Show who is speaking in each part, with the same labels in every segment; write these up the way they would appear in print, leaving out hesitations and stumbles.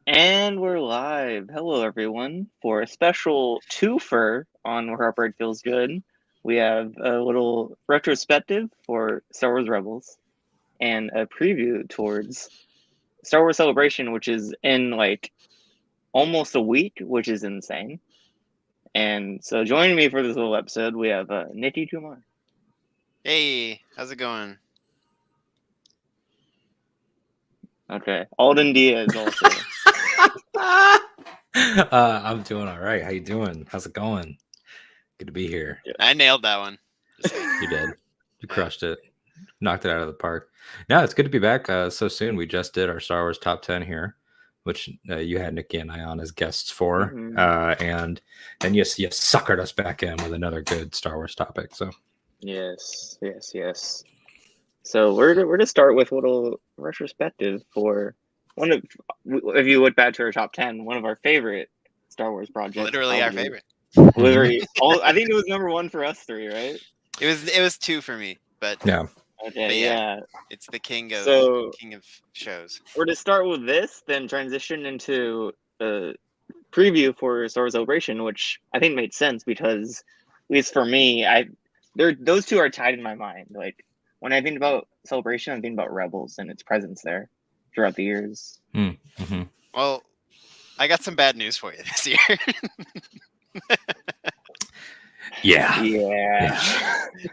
Speaker 1: And we're live. Hello, everyone. For a special twofer on Where Heartbreak Feels Good, we have a little retrospective for Star Wars Rebels and a preview towards Star Wars Celebration, which is in like almost a week, which is insane. And so joining me for this little episode, we have Nitty Kumar.
Speaker 2: Hey, how's it going?
Speaker 1: Okay. Alden Diaz also.
Speaker 3: I'm doing all right. How you doing? How's it going? Good to be here.
Speaker 2: I nailed that one.
Speaker 3: You did. You crushed it. Knocked it out of the park. No, it's good to be back so soon. We just did our Star Wars top 10 here, which you had Nikki and I on as guests for. And then you suckered us back in with another good Star Wars topic. So
Speaker 1: Yes. So we're to start with a little retrospective for one of, if you look back to our top 10, one of our favorite Star Wars projects.
Speaker 2: Literally our favorite.
Speaker 1: Literally, I think it was number one for us three, right?
Speaker 2: It was two for me, but
Speaker 3: yeah.
Speaker 1: Okay,
Speaker 2: But
Speaker 1: yeah.
Speaker 2: It's the king of shows.
Speaker 1: We're to start with this, then transition into a preview for Star Wars Celebration, which I think made sense because, at least for me, those two are tied in my mind. Like when I think about Celebration, I'm thinking about Rebels and its presence there throughout the years.
Speaker 3: Mm-hmm.
Speaker 2: Well, I got some bad news for you this year.
Speaker 3: Yeah.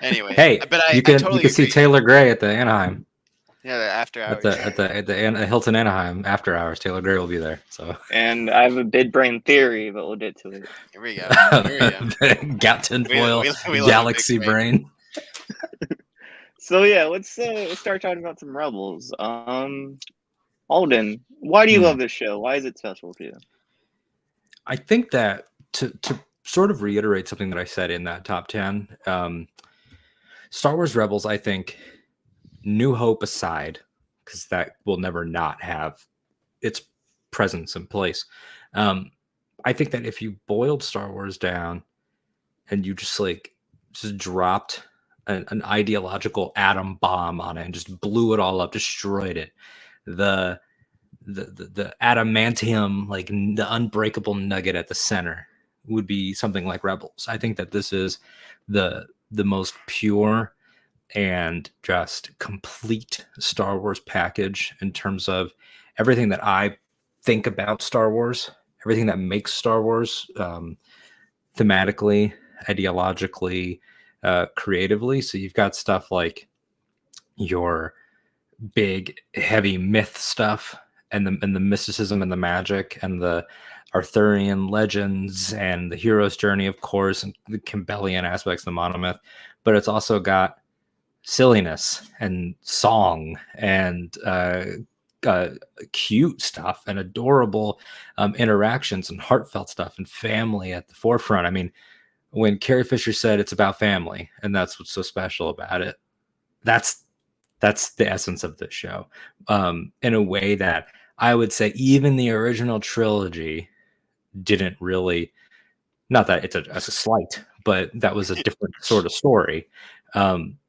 Speaker 2: Anyway,
Speaker 3: hey,
Speaker 2: but
Speaker 3: you can see Taylor Gray at the Anaheim.
Speaker 2: Yeah, the after hours.
Speaker 3: At the Hilton Anaheim after hours. Taylor Gray will be there. So.
Speaker 1: And I have a big brain theory, but we'll get to it.
Speaker 2: Here we go.
Speaker 3: Got tinfoil, galaxy brain.
Speaker 1: So yeah, let's start talking about some Rebels. Alden, why do you love this show? Why is it special to you?
Speaker 3: I think that to sort of reiterate something that I said in that top 10, Star Wars Rebels, I think, New Hope aside, because that will never not have its presence in place. I think that if you boiled Star Wars down and you just dropped an ideological atom bomb on it and just blew it all up, destroyed it, the adamantium, like the unbreakable nugget at the center, would be something like Rebels. I think that this is the most pure and just complete Star Wars package in terms of everything that I think about Star Wars, everything that makes Star Wars, thematically, ideologically, creatively. So you've got stuff like your big, heavy myth stuff, and the mysticism and the magic and the Arthurian legends and the hero's journey, of course, and the Campbellian aspects of the monomyth. But it's also got silliness and song and cute stuff and adorable interactions and heartfelt stuff and family at the forefront. I mean, when Carrie Fisher said it's about family, and that's what's so special about it, that's the essence of this show, in a way that I would say even the original trilogy didn't really, not that it's a slight, but that was a different sort of story.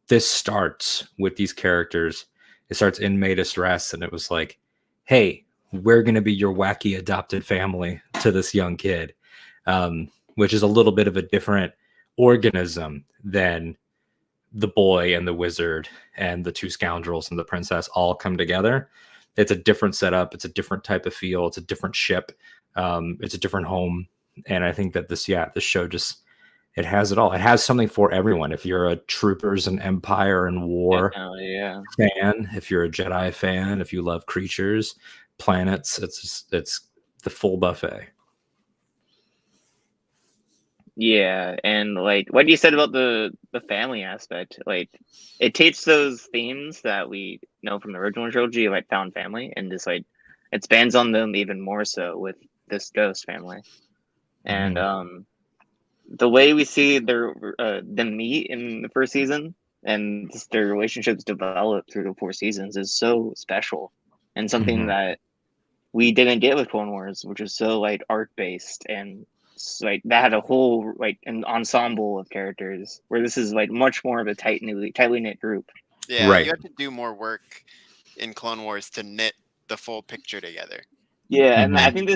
Speaker 3: This starts with these characters. It starts in May Distress, and it was like, hey, we're going to be your wacky adopted family to this young kid, which is a little bit of a different organism than the boy and the wizard and the two scoundrels and the princess all come together. It's a different setup. It's a different type of feel. It's a different ship. It's a different home. And I think that this show just, it has it all. It has something for everyone. If you're a Troopers and Empire and War fan, if you're a Jedi fan, if you love creatures, planets, it's the full buffet.
Speaker 1: Yeah, and like what you said about the family aspect, like it takes those themes that we know from the original trilogy, like found family, and just like it expands on them even more so with this Ghost family. And the way we see them meet in the first season and just their relationships develop through the 4 seasons is so special, and something that we didn't get with Clone Wars, which is so like art based, and like that had a whole like an ensemble of characters, where this is like much more of a tightly knit group.
Speaker 2: Yeah, right. You have to do more work in Clone Wars to knit the full picture together.
Speaker 1: Yeah, and I think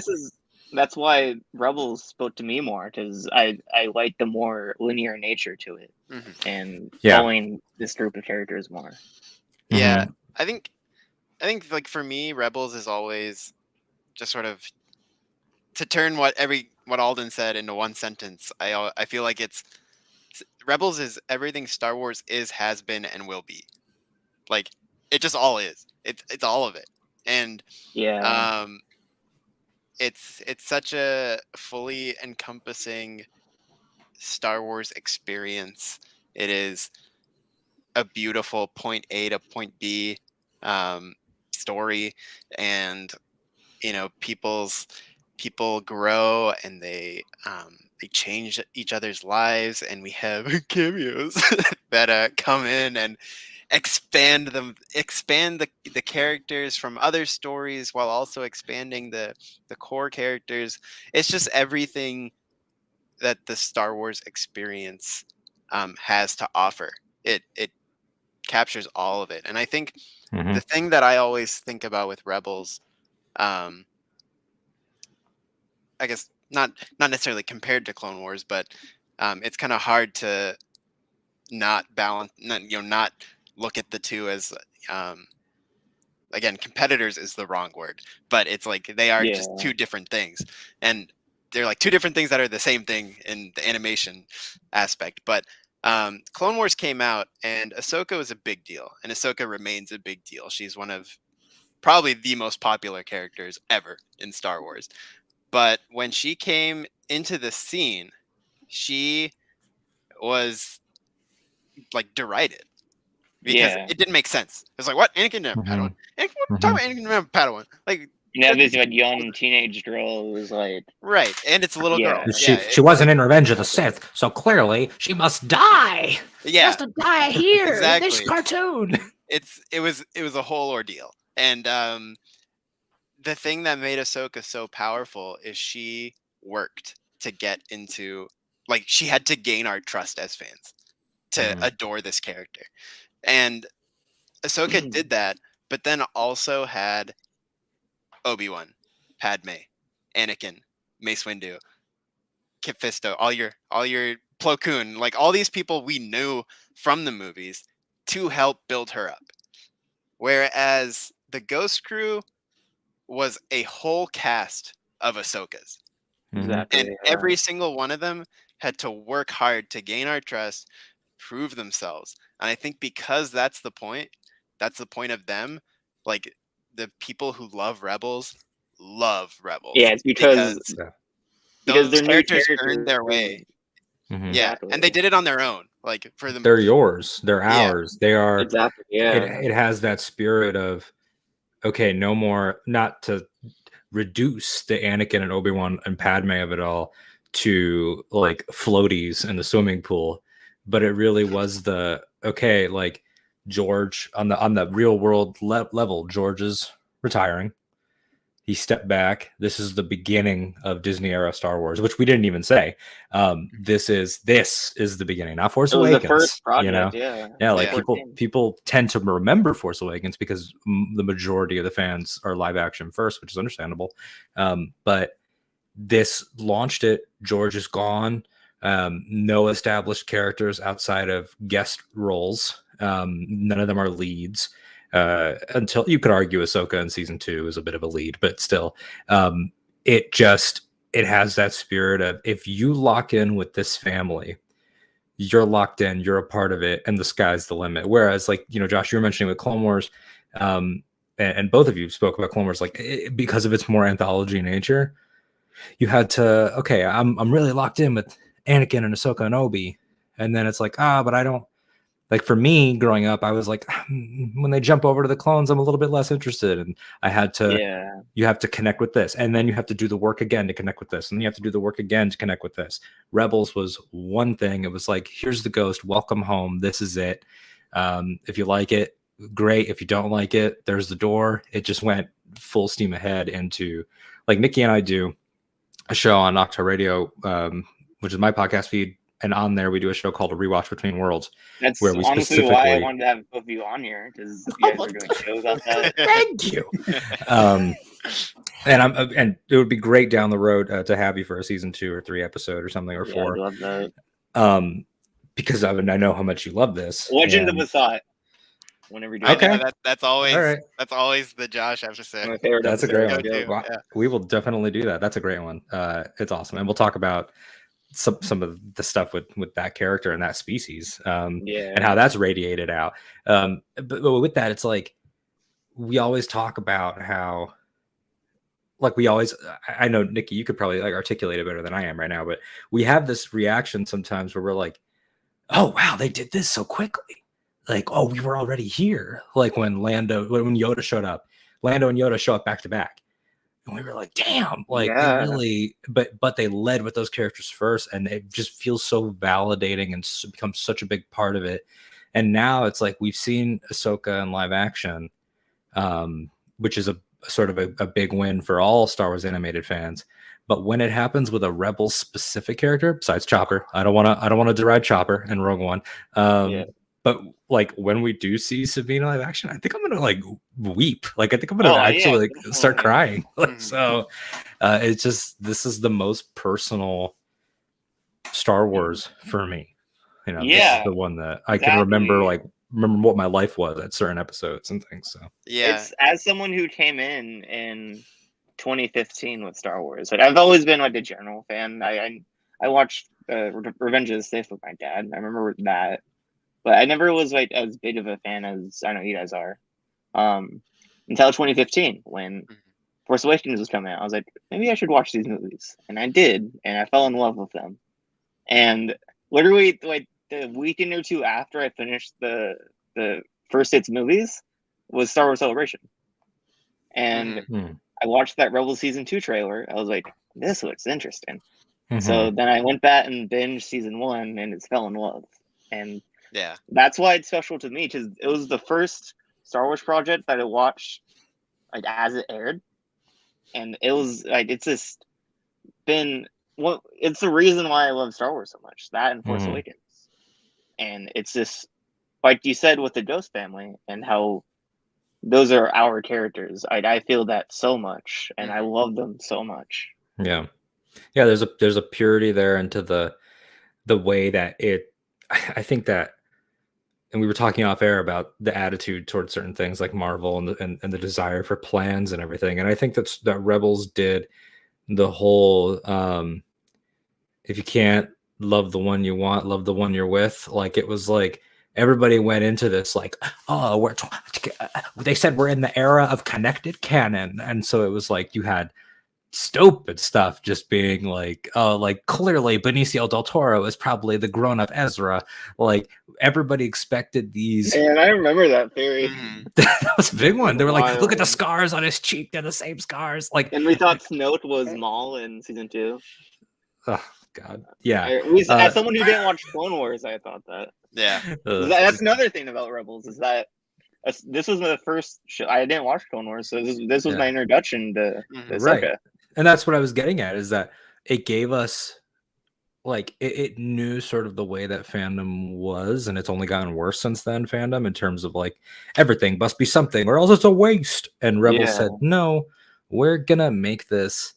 Speaker 1: that's why Rebels spoke to me more, because I like the more linear nature to it, and following this group of characters more.
Speaker 2: Yeah, I think like for me, Rebels is always just sort of to turn what Alden said into one sentence. I feel like Rebels is everything Star Wars is, has been, and will be. Like it just all is. It's all of it, and
Speaker 1: Yeah,
Speaker 2: it's such a fully encompassing Star Wars experience. It is a beautiful point A to point B story, and people grow and they change each other's lives, and we have cameos that come in and expand the characters from other stories while also expanding the core characters. It's just everything that the Star Wars experience has to offer. It captures all of it, and I think the thing that I always think about with Rebels, I guess not necessarily compared to Clone Wars, but it's kind of hard to not balance, not look at the two as again, competitors is the wrong word, but it's like they are just two different things, and they're like two different things that are the same thing in the animation aspect. But Clone Wars came out, and Ahsoka was a big deal, and Ahsoka remains a big deal. She's one of probably the most popular characters ever in Star Wars. But when she came into the scene, she was like derided because it didn't make sense. It was like, what? Anakin didn't have Padawan. Anakin, what talking about Anakin didn't have Padawan? Like,
Speaker 1: this like young teenage girl was like,
Speaker 2: right, and it's a little girl.
Speaker 3: She wasn't in Revenge of the Sith, so clearly she must die.
Speaker 2: Yeah,
Speaker 3: she has to die here.
Speaker 2: Exactly.
Speaker 3: This cartoon.
Speaker 2: It was a whole ordeal, and the thing that made Ahsoka so powerful is she worked to get into, like, she had to gain our trust as fans to adore this character. And Ahsoka did that, but then also had Obi-Wan, Padme, Anakin, Mace Windu, Kit Fisto, all your Plo Koon, like all these people we knew from the movies to help build her up. Whereas the Ghost Crew was a whole cast of Ahsokas.
Speaker 1: Exactly.
Speaker 2: And every single one of them had to work hard to gain our trust, prove themselves. And I think because that's the point of them, like the people who love Rebels.
Speaker 1: Yeah, it's because
Speaker 2: those characters earned their way. Yeah,
Speaker 1: exactly.
Speaker 2: and they did it on their own. Like for them,
Speaker 3: they're yours. They're ours. They are
Speaker 1: exactly. Yeah,
Speaker 3: it has that spirit of, okay, no more, not to reduce the Anakin and Obi-Wan and Padme of it all to like floaties in the swimming pool, but it really was the, okay, like George on the real world level, George is retiring. He stepped back. This is the beginning of Disney era Star Wars, which we didn't even say. This is the beginning, not Force Awakens.
Speaker 1: The first project,
Speaker 3: like people tend to remember Force Awakens because the majority of the fans are live action first, which is understandable. But this launched it. George is gone. No established characters outside of guest roles. None of them are leads. Until you could argue Ahsoka in season 2 is a bit of a lead, but still, it has that spirit of, if you lock in with this family, you're locked in, you're a part of it, and the sky's the limit. Whereas, like, Josh, you were mentioning with Clone Wars, and both of you spoke about Clone Wars, like because of its more anthology nature, you had to, okay, I'm really locked in with Anakin and Ahsoka and Obi, and then it's like, but I don't. Like for me growing up, I was like, when they jump over to the clones, I'm a little bit less interested. And I had to, you have to connect with this. And then you have to do the work again to connect with this. And you have to do the work again to connect with this. Rebels was one thing. It was like, here's the ghost, welcome home. This is it. If you like it, great. If you don't like it, there's the door. It just went full steam ahead into, like, Nikki and I do a show on Octa Radio, which is my podcast feed. And on there, we do a show called A Rewatch Between Worlds.
Speaker 1: That's where we honestly why I wanted to have both of you on here, because you guys are doing shows on that.
Speaker 3: Thank you. and it would be great down the road to have you for a season 2 or 3 episode or something, or
Speaker 1: Yeah,
Speaker 3: 4.
Speaker 1: I love that.
Speaker 3: Because I know how much you love this.
Speaker 1: Legend of
Speaker 3: and-
Speaker 1: a Thought. Whenever you do
Speaker 3: Okay.
Speaker 1: that.
Speaker 2: That's
Speaker 3: All right.
Speaker 2: always the Josh episode.
Speaker 1: My favorite
Speaker 3: That's a
Speaker 1: episode.
Speaker 3: great one.
Speaker 2: Go-to.
Speaker 3: Wow.
Speaker 2: Yeah.
Speaker 3: We will definitely do that. That's a great one. It's awesome, and we'll talk about some of the stuff with that character and that species, and how that's radiated out. But with that, it's like we always talk about how, like, I know, Nikki, you could probably like articulate it better than I am right now, but we have this reaction sometimes where we're like, oh wow, they did this so quickly. Like, oh, we were already here. Like when Yoda showed up, Lando and Yoda show up back to back. And we were like, damn, like they really, but they led with those characters first, and it just feels so validating and becomes such a big part of it. And now it's like we've seen Ahsoka in live action, which is a sort of a big win for all Star Wars animated fans. But when it happens with a Rebel specific character, besides Chopper, I don't want to deride Chopper and Rogue One. But like when we do see Sabine live action, I think I'm gonna like weep. Like I think I'm gonna actually start crying. So it's just, this is the most personal Star Wars for me. You know, this is the one that I can remember what my life was at certain episodes and things. So
Speaker 2: yeah,
Speaker 1: it's, as someone who came in 2015 with Star Wars, like I've always been like a general fan. I watched Revenge of the Sith with my dad. I remember that. But I never was like as big of a fan as I know you guys are. Until 2015, when Force Awakens was coming out, I was like, maybe I should watch these movies, and I did, and I fell in love with them. And literally, like the weekend or two after I finished the first 6 movies, was Star Wars Celebration, and I watched that Rebels season 2 trailer. I was like, this looks interesting. So then I went back and binged season 1, and it fell in love. And
Speaker 2: yeah,
Speaker 1: that's why it's special to me, because it was the first Star Wars project that I watched like as it aired, and it was like it's just been it's the reason why I love Star Wars so much. That and Force Awakens, and it's just like you said with the Ghost family and how those are our characters. I feel that so much, and I love them so much.
Speaker 3: Yeah. There's a purity there into the way that it. I think that. And we were talking off air about the attitude towards certain things like Marvel and the desire for plans and everything. And I think that Rebels did the whole, if you can't love the one you want, love the one you're with. Like it was like everybody went into this like, oh, they said we're in the era of connected canon. And so it was like you had stupid stuff just being like, oh, like clearly Benicio del Toro is probably the grown-up Ezra. Like everybody expected these.
Speaker 1: And I remember that theory.
Speaker 3: That was a big one. They were like, look at the scars on his cheek, they're the same scars. Like,
Speaker 1: and we thought Snoke was Maul in season 2.
Speaker 3: Oh God, yeah.
Speaker 1: As someone who didn't watch Clone Wars, I thought that.
Speaker 2: Yeah,
Speaker 1: that's another thing about Rebels is that this was the first show. I didn't watch Clone Wars, so this was my introduction to Ahsoka.
Speaker 3: Right. And that's what I was getting at, is that it gave us, like, it knew sort of the way that fandom was, and it's only gotten worse since then, fandom, in terms of, like, everything must be something, or else it's a waste. And Rebels said, no, we're gonna make this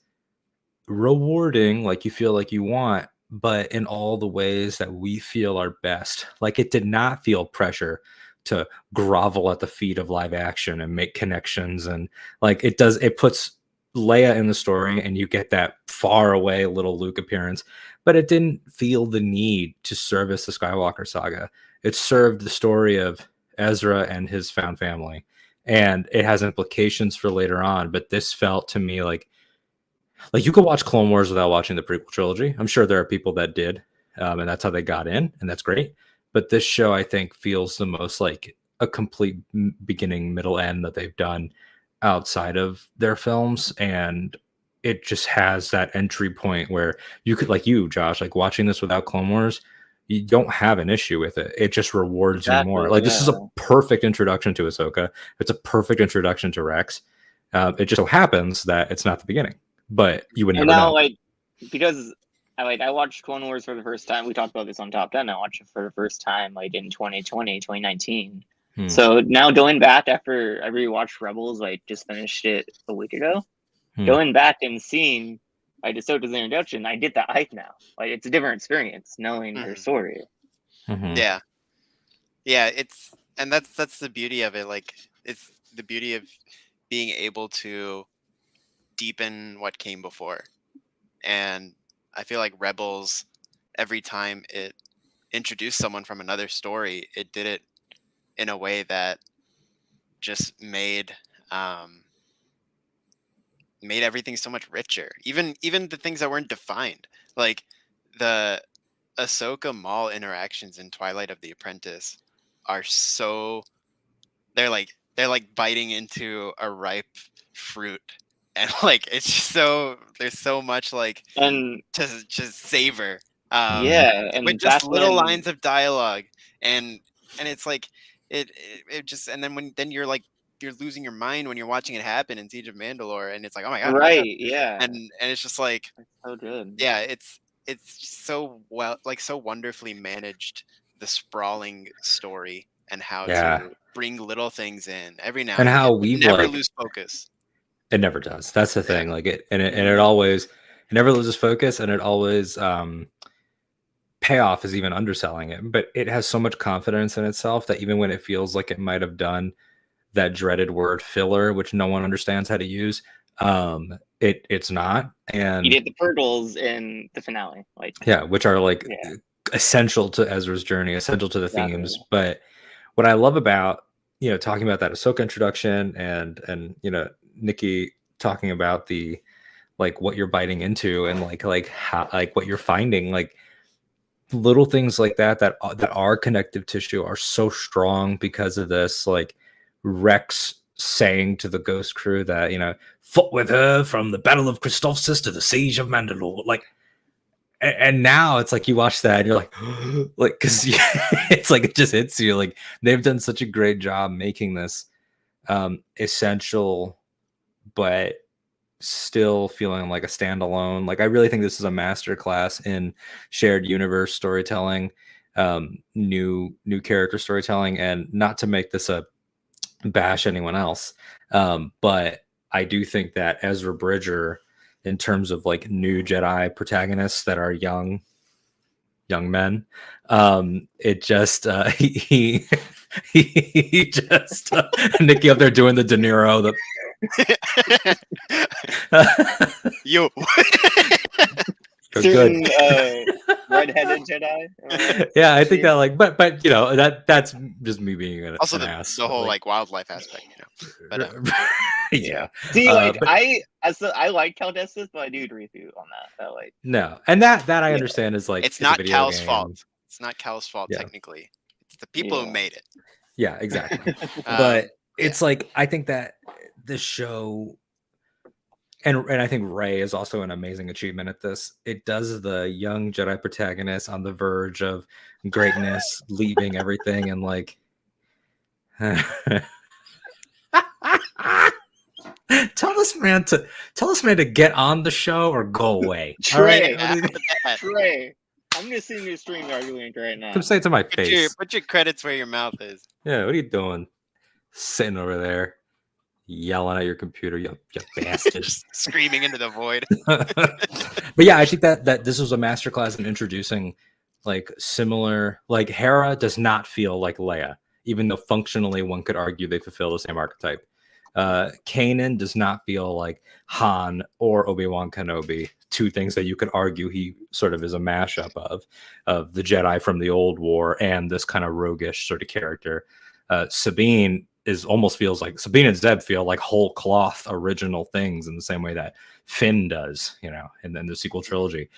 Speaker 3: rewarding, like you feel like you want, but in all the ways that we feel are best. Like, it did not feel pressure to grovel at the feet of live action and make connections. And, like, it puts Leia in the story, and you get that far away little Luke appearance, but it didn't feel the need to service the Skywalker saga. It served the story of Ezra and his found family, and it has implications for later on. But this felt to me like you could watch Clone Wars without watching the prequel trilogy. I'm sure there are people that did, and that's how they got in, and that's great. But this show, I think, feels the most like a complete beginning, middle, end that they've done outside of their films. And it just has that entry point where you could, like you, Josh, like watching this without Clone Wars, you don't have an issue with it. It just rewards you more. Like, this is a perfect introduction to Ahsoka. It's a perfect introduction to Rex. It just so happens that it's not the beginning, but you would never know.
Speaker 1: Like, because I watched Clone Wars for the first time. We talked about this on Top 10. I watched it for the first time like in 2020, 2019. So now going back after I rewatched Rebels, like just finished it a week ago. Going back and seeing like Ahsoka's introduction, I get that hype now. Like it's a different experience knowing her story.
Speaker 2: Yeah, yeah. That's the beauty of it. Like it's the beauty of being able to deepen what came before, and I feel like Rebels, every time it introduced someone from another story, it did it in a way that just made everything so much richer. Even the things that weren't defined, like the Ahsoka Maul interactions in Twilight of the Apprentice, are so they're like biting into a ripe fruit, and like it's just so there's so much like
Speaker 1: And
Speaker 2: to savor.
Speaker 1: and
Speaker 2: With just little lines of dialogue, and it's like it just, and then you're like you're losing your mind when you're watching it happen in Siege of Mandalore, and it's like, oh my god,
Speaker 1: right, yeah,
Speaker 2: and it's just like,
Speaker 1: it's so good.
Speaker 2: yeah, it's so well, like so wonderfully managed, the sprawling story, and how to bring little things in every now and
Speaker 3: how
Speaker 2: again,
Speaker 3: we
Speaker 2: never
Speaker 3: like,
Speaker 2: lose focus.
Speaker 3: It never does. That's the thing. Like it always, it never loses focus, and it always payoff is even underselling it. But it has so much confidence in itself that even when it feels like it might have done that dreaded word filler, which no one understands how to use, it's not. And
Speaker 1: you get the Purgles in the finale, like
Speaker 3: which are like essential to Ezra's journey, essential to the themes. But what I love about talking about that Ahsoka introduction, and Nikki talking about the like what you're biting into, and like how, like what you're finding, like little things like that are connective tissue are so strong because of this. Like Rex saying to the Ghost crew that fought with her from the Battle of Christophsis to the Siege of Mandalore, like, and now it's like you watch that and you're like like, because it's like it just hits you. Like they've done such a great job making this essential but still feeling like a standalone. Like I really think this is a masterclass in shared universe storytelling, new character storytelling, and not to make this a bash anyone else, but I do think that Ezra Bridger, in terms of like new Jedi protagonists that are young men, it just he just Nikki up there doing the De Niro,
Speaker 2: You
Speaker 1: certain redheaded Jedi.
Speaker 3: Yeah, I think that like, but that's just me being an
Speaker 2: also
Speaker 3: ass.
Speaker 2: the whole like wildlife aspect, But
Speaker 3: yeah.
Speaker 1: See, like I like Cal Kestis, but I do agree with you on that. Like
Speaker 3: no, and that I understand is like
Speaker 2: it's not
Speaker 3: a video
Speaker 2: Cal's
Speaker 3: game.
Speaker 2: fault. It's not Cal's fault technically. It's the people who made it.
Speaker 3: Yeah, exactly. But it's like I think that this show, and I think Rey is also an amazing achievement at this. It does the young Jedi protagonist on the verge of greatness, leaving everything, and like tell this man to get on the show or go away.
Speaker 1: Trey, Trey, I'm just seeing your stream arguing right now.
Speaker 3: Come say it to my face.
Speaker 2: Put your credits where your mouth is.
Speaker 3: Yeah, what are you doing? Sitting over there, yelling at your computer, you bastard.
Speaker 2: Just screaming into the void.
Speaker 3: But yeah, I think that this was a masterclass in introducing like similar, like Hera does not feel like Leia, even though functionally one could argue they fulfill the same archetype. Kanan does not feel like Han or Obi-Wan Kenobi, two things that you could argue he sort of is a mashup of the Jedi from the old war and this kind of roguish sort of character. Sabine almost feels like Sabine and Zeb feel like whole cloth original things in the same way that Finn does, and then the sequel trilogy.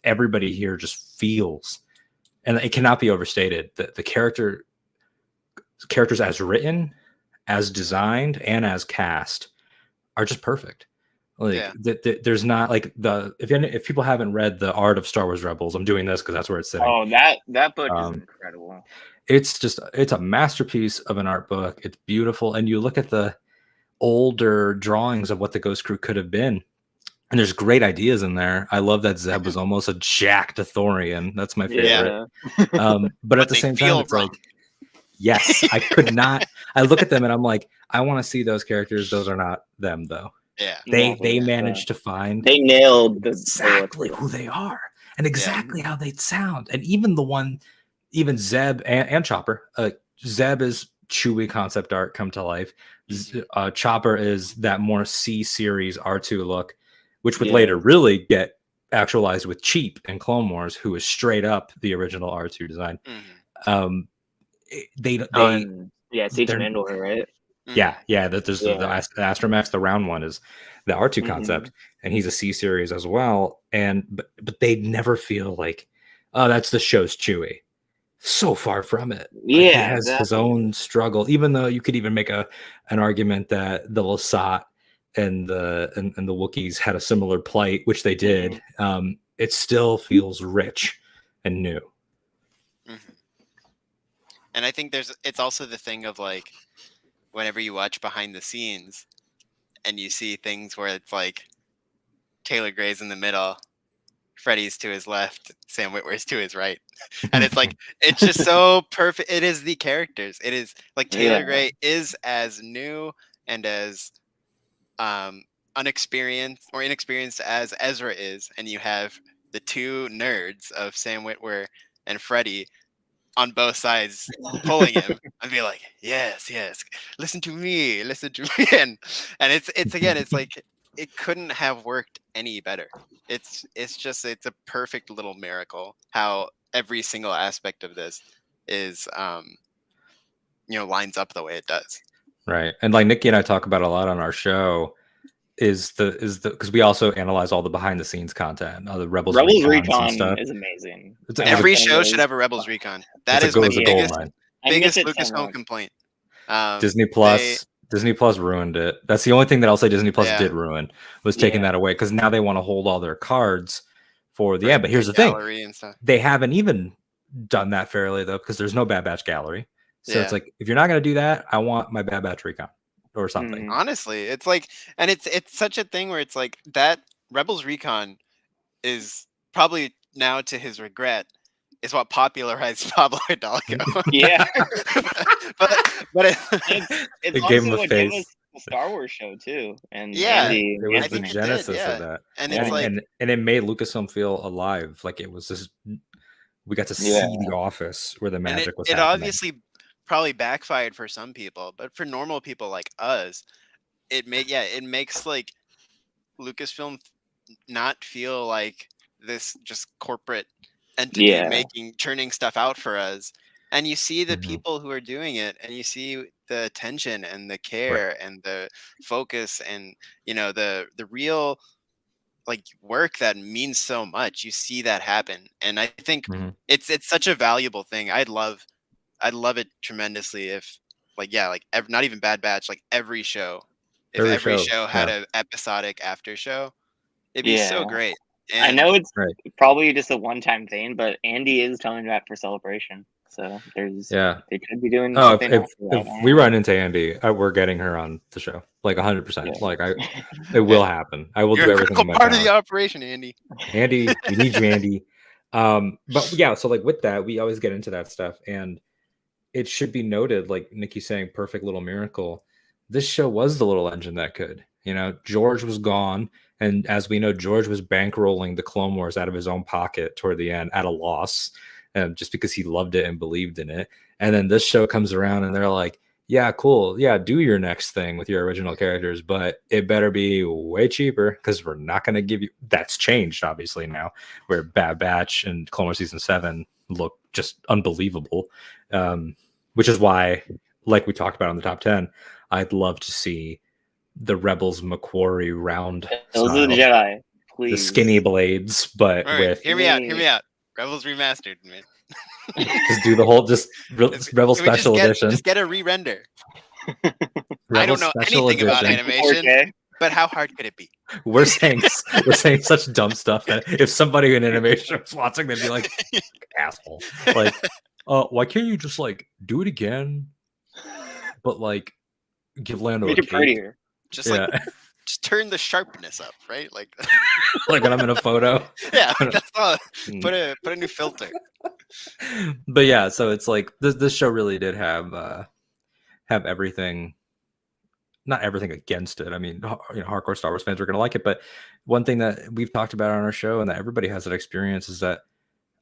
Speaker 3: Everybody here just feels, and it cannot be overstated, that the characters as written, as designed, and as cast are just perfect. Like there's not like if people haven't read The Art of Star Wars Rebels, I'm doing this because that's where it's sitting.
Speaker 1: Oh, that book is incredible.
Speaker 3: It's a masterpiece of an art book. It's beautiful, and you look at the older drawings of what the Ghost Crew could have been, and there's great ideas in there. I love that Zeb was almost a jacked Thorian. That's my favorite. But at the same time, it's like, yes, I could not. I look at them and I'm like, I want to see those characters. Those are not them, though.
Speaker 2: Yeah.
Speaker 3: They managed to find
Speaker 1: They nailed the
Speaker 3: exactly who they are and exactly how they sound. And even Zeb and Chopper. Zeb is Chewie concept art come to life. Chopper is that more C series R2 look, which would later really get actualized with Cheap and Clone Wars, who is straight up the original R2 design.
Speaker 1: Siege and Endor, right?
Speaker 3: Yeah, there's the Astromech, the round one is the R2 concept, and he's a C series as well. And but they never feel like, oh, that's the show's Chewie. So far from it.
Speaker 1: Yeah,
Speaker 3: he has his own struggle. Even though you could even make an argument that the Lasat and the Wookiees had a similar plight, which they did. It still feels rich and new.
Speaker 2: And I think it's also the thing of like, whenever you watch behind the scenes and you see things where it's like Taylor Gray's in the middle, Freddy's to his left, Sam Witwer's to his right. And it's like, it's just so perfect. It is the characters. It is like Taylor Gray is as new and as inexperienced as Ezra is. And you have the two nerds of Sam Witwer and Freddy on both sides pulling him and be like, yes, listen to me. And it's again, it's like, it couldn't have worked any better. It's a perfect little miracle how every single aspect of this is lines up the way it does.
Speaker 3: Right. And like Nikki and I talk about a lot on our show is the because we also analyze all the behind the scenes content, the Rebels
Speaker 1: Recon is amazing.
Speaker 2: Every show should have a Rebels Recon. That is my biggest Lucasfilm complaint.
Speaker 3: Disney Plus ruined it. That's the only thing that I'll say Disney Plus did ruin, was taking that away, because now they want to hold all their cards for the end. But here's the thing. They haven't even done that fairly, though, because there's no Bad Batch gallery. So it's like, if you're not going to do that, I want my Bad Batch Recon or something.
Speaker 2: Honestly, it's like, and it's such a thing where it's like that Rebels Recon is probably, now to his regret, is what popularized Pablo Hidalgo.
Speaker 1: Yeah.
Speaker 2: but
Speaker 1: it's also what gave us the Star Wars show too. And Andy,
Speaker 3: it was the genesis of that.
Speaker 2: And it's like,
Speaker 3: and it made Lucasfilm feel alive. Like it was this, we got to see the office where the magic was happening.
Speaker 2: It obviously probably backfired for some people, but for normal people like us, it makes like Lucasfilm not feel like this just corporate entity churning stuff out for us. And you see the people who are doing it, and you see the attention and the care and the focus and the real like work that means so much. You see that happen, and I think it's such a valuable thing. I'd love it tremendously if not even Bad Batch, like every show, if every show had an episodic after show, it'd be so great. And
Speaker 1: I know it's probably just a one-time thing, but Andy is coming back for Celebration, so there's they could be doing.
Speaker 3: If we run into Andy, we're getting her on the show, like 100%. Like it will happen. I will do everything.
Speaker 2: Part of the operation, Andy.
Speaker 3: Andy, we need you, Andy. But yeah, so like with that, we always get into that stuff, and it should be noted, like Nikki's saying, perfect little miracle. This show was the little engine that could. George was gone. And as we know, George was bankrolling the Clone Wars out of his own pocket toward the end at a loss, just because he loved it and believed in it. And then this show comes around and they're like, yeah, cool. Yeah, do your next thing with your original characters, but it better be way cheaper, because we're not going to give you... That's changed, obviously, now, where Bad Batch and Clone Wars Season 7 look just unbelievable, which is why, like we talked about on the top 10, I'd love to see the Rebels Macquarie round
Speaker 1: those are the Jedi, please.
Speaker 3: The skinny blades, but with
Speaker 2: hear me out. Rebels remastered, man.
Speaker 3: Just do the whole Rebel Special Edition.
Speaker 2: Just get a re-render. I don't know anything about animation, 4K. But how hard could it be?
Speaker 3: We're saying such dumb stuff that if somebody in animation was watching, they'd be like, asshole. Like, why can't you just like do it again? But like give Lando
Speaker 1: make it prettier.
Speaker 2: Just just turn the sharpness up, right? Like
Speaker 3: like when I'm in a photo.
Speaker 2: Yeah, that's all. Put a new filter.
Speaker 3: But yeah, so it's like this show really did have everything. not everything against it. I mean, hardcore Star Wars fans are going to like it, but one thing that we've talked about on our show and that everybody has that experience is that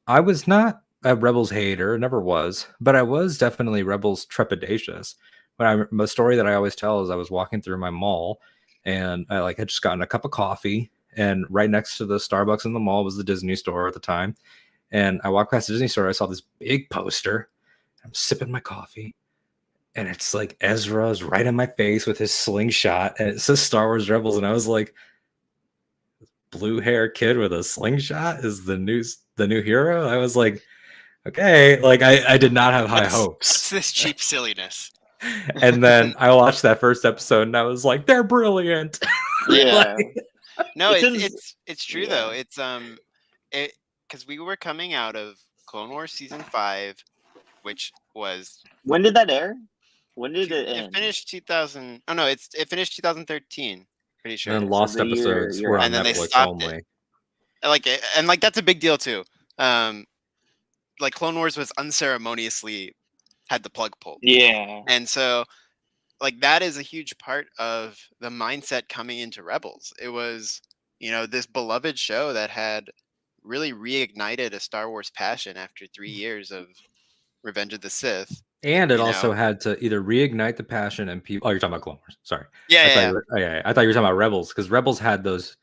Speaker 3: I was not a Rebels hater, never was, but I was definitely Rebels trepidatious. The story that I always tell is I was walking through my mall and I had just gotten a cup of coffee, and right next to the Starbucks in the mall was the Disney store at the time. And I walked past the Disney store, I saw this big poster. I'm sipping my coffee, and it's like Ezra's right in my face with his slingshot, and it says Star Wars Rebels, and I was like, blue hair kid with a slingshot is the new hero. I was like, okay, I did not have high hopes.
Speaker 2: What's this cheap silliness?
Speaker 3: And then I watched that first episode and I was like, they're brilliant.
Speaker 1: Yeah.
Speaker 2: No,
Speaker 1: It's
Speaker 2: it's true though. It's because we were coming out of Clone Wars season 5, which was
Speaker 1: when did that air? When did it
Speaker 2: it
Speaker 1: end?
Speaker 2: finished 2000. Oh no, it finished 2013. Pretty sure.
Speaker 3: And Lost
Speaker 1: the year-
Speaker 3: episodes
Speaker 1: year
Speaker 3: were on
Speaker 2: And then they
Speaker 3: Netflix
Speaker 2: stopped it.
Speaker 3: only.
Speaker 2: And that's a big deal too. Like Clone Wars was unceremoniously had the plug pulled.
Speaker 1: Yeah.
Speaker 2: And so like that is a huge part of the mindset coming into Rebels. It was, this beloved show that had really reignited a Star Wars passion after 3 years of Revenge of the Sith.
Speaker 3: And it also had to either reignite the passion and people. Oh, you're talking about Clone Wars. Sorry.
Speaker 2: Yeah.
Speaker 3: I thought you were talking about Rebels, because Rebels had those.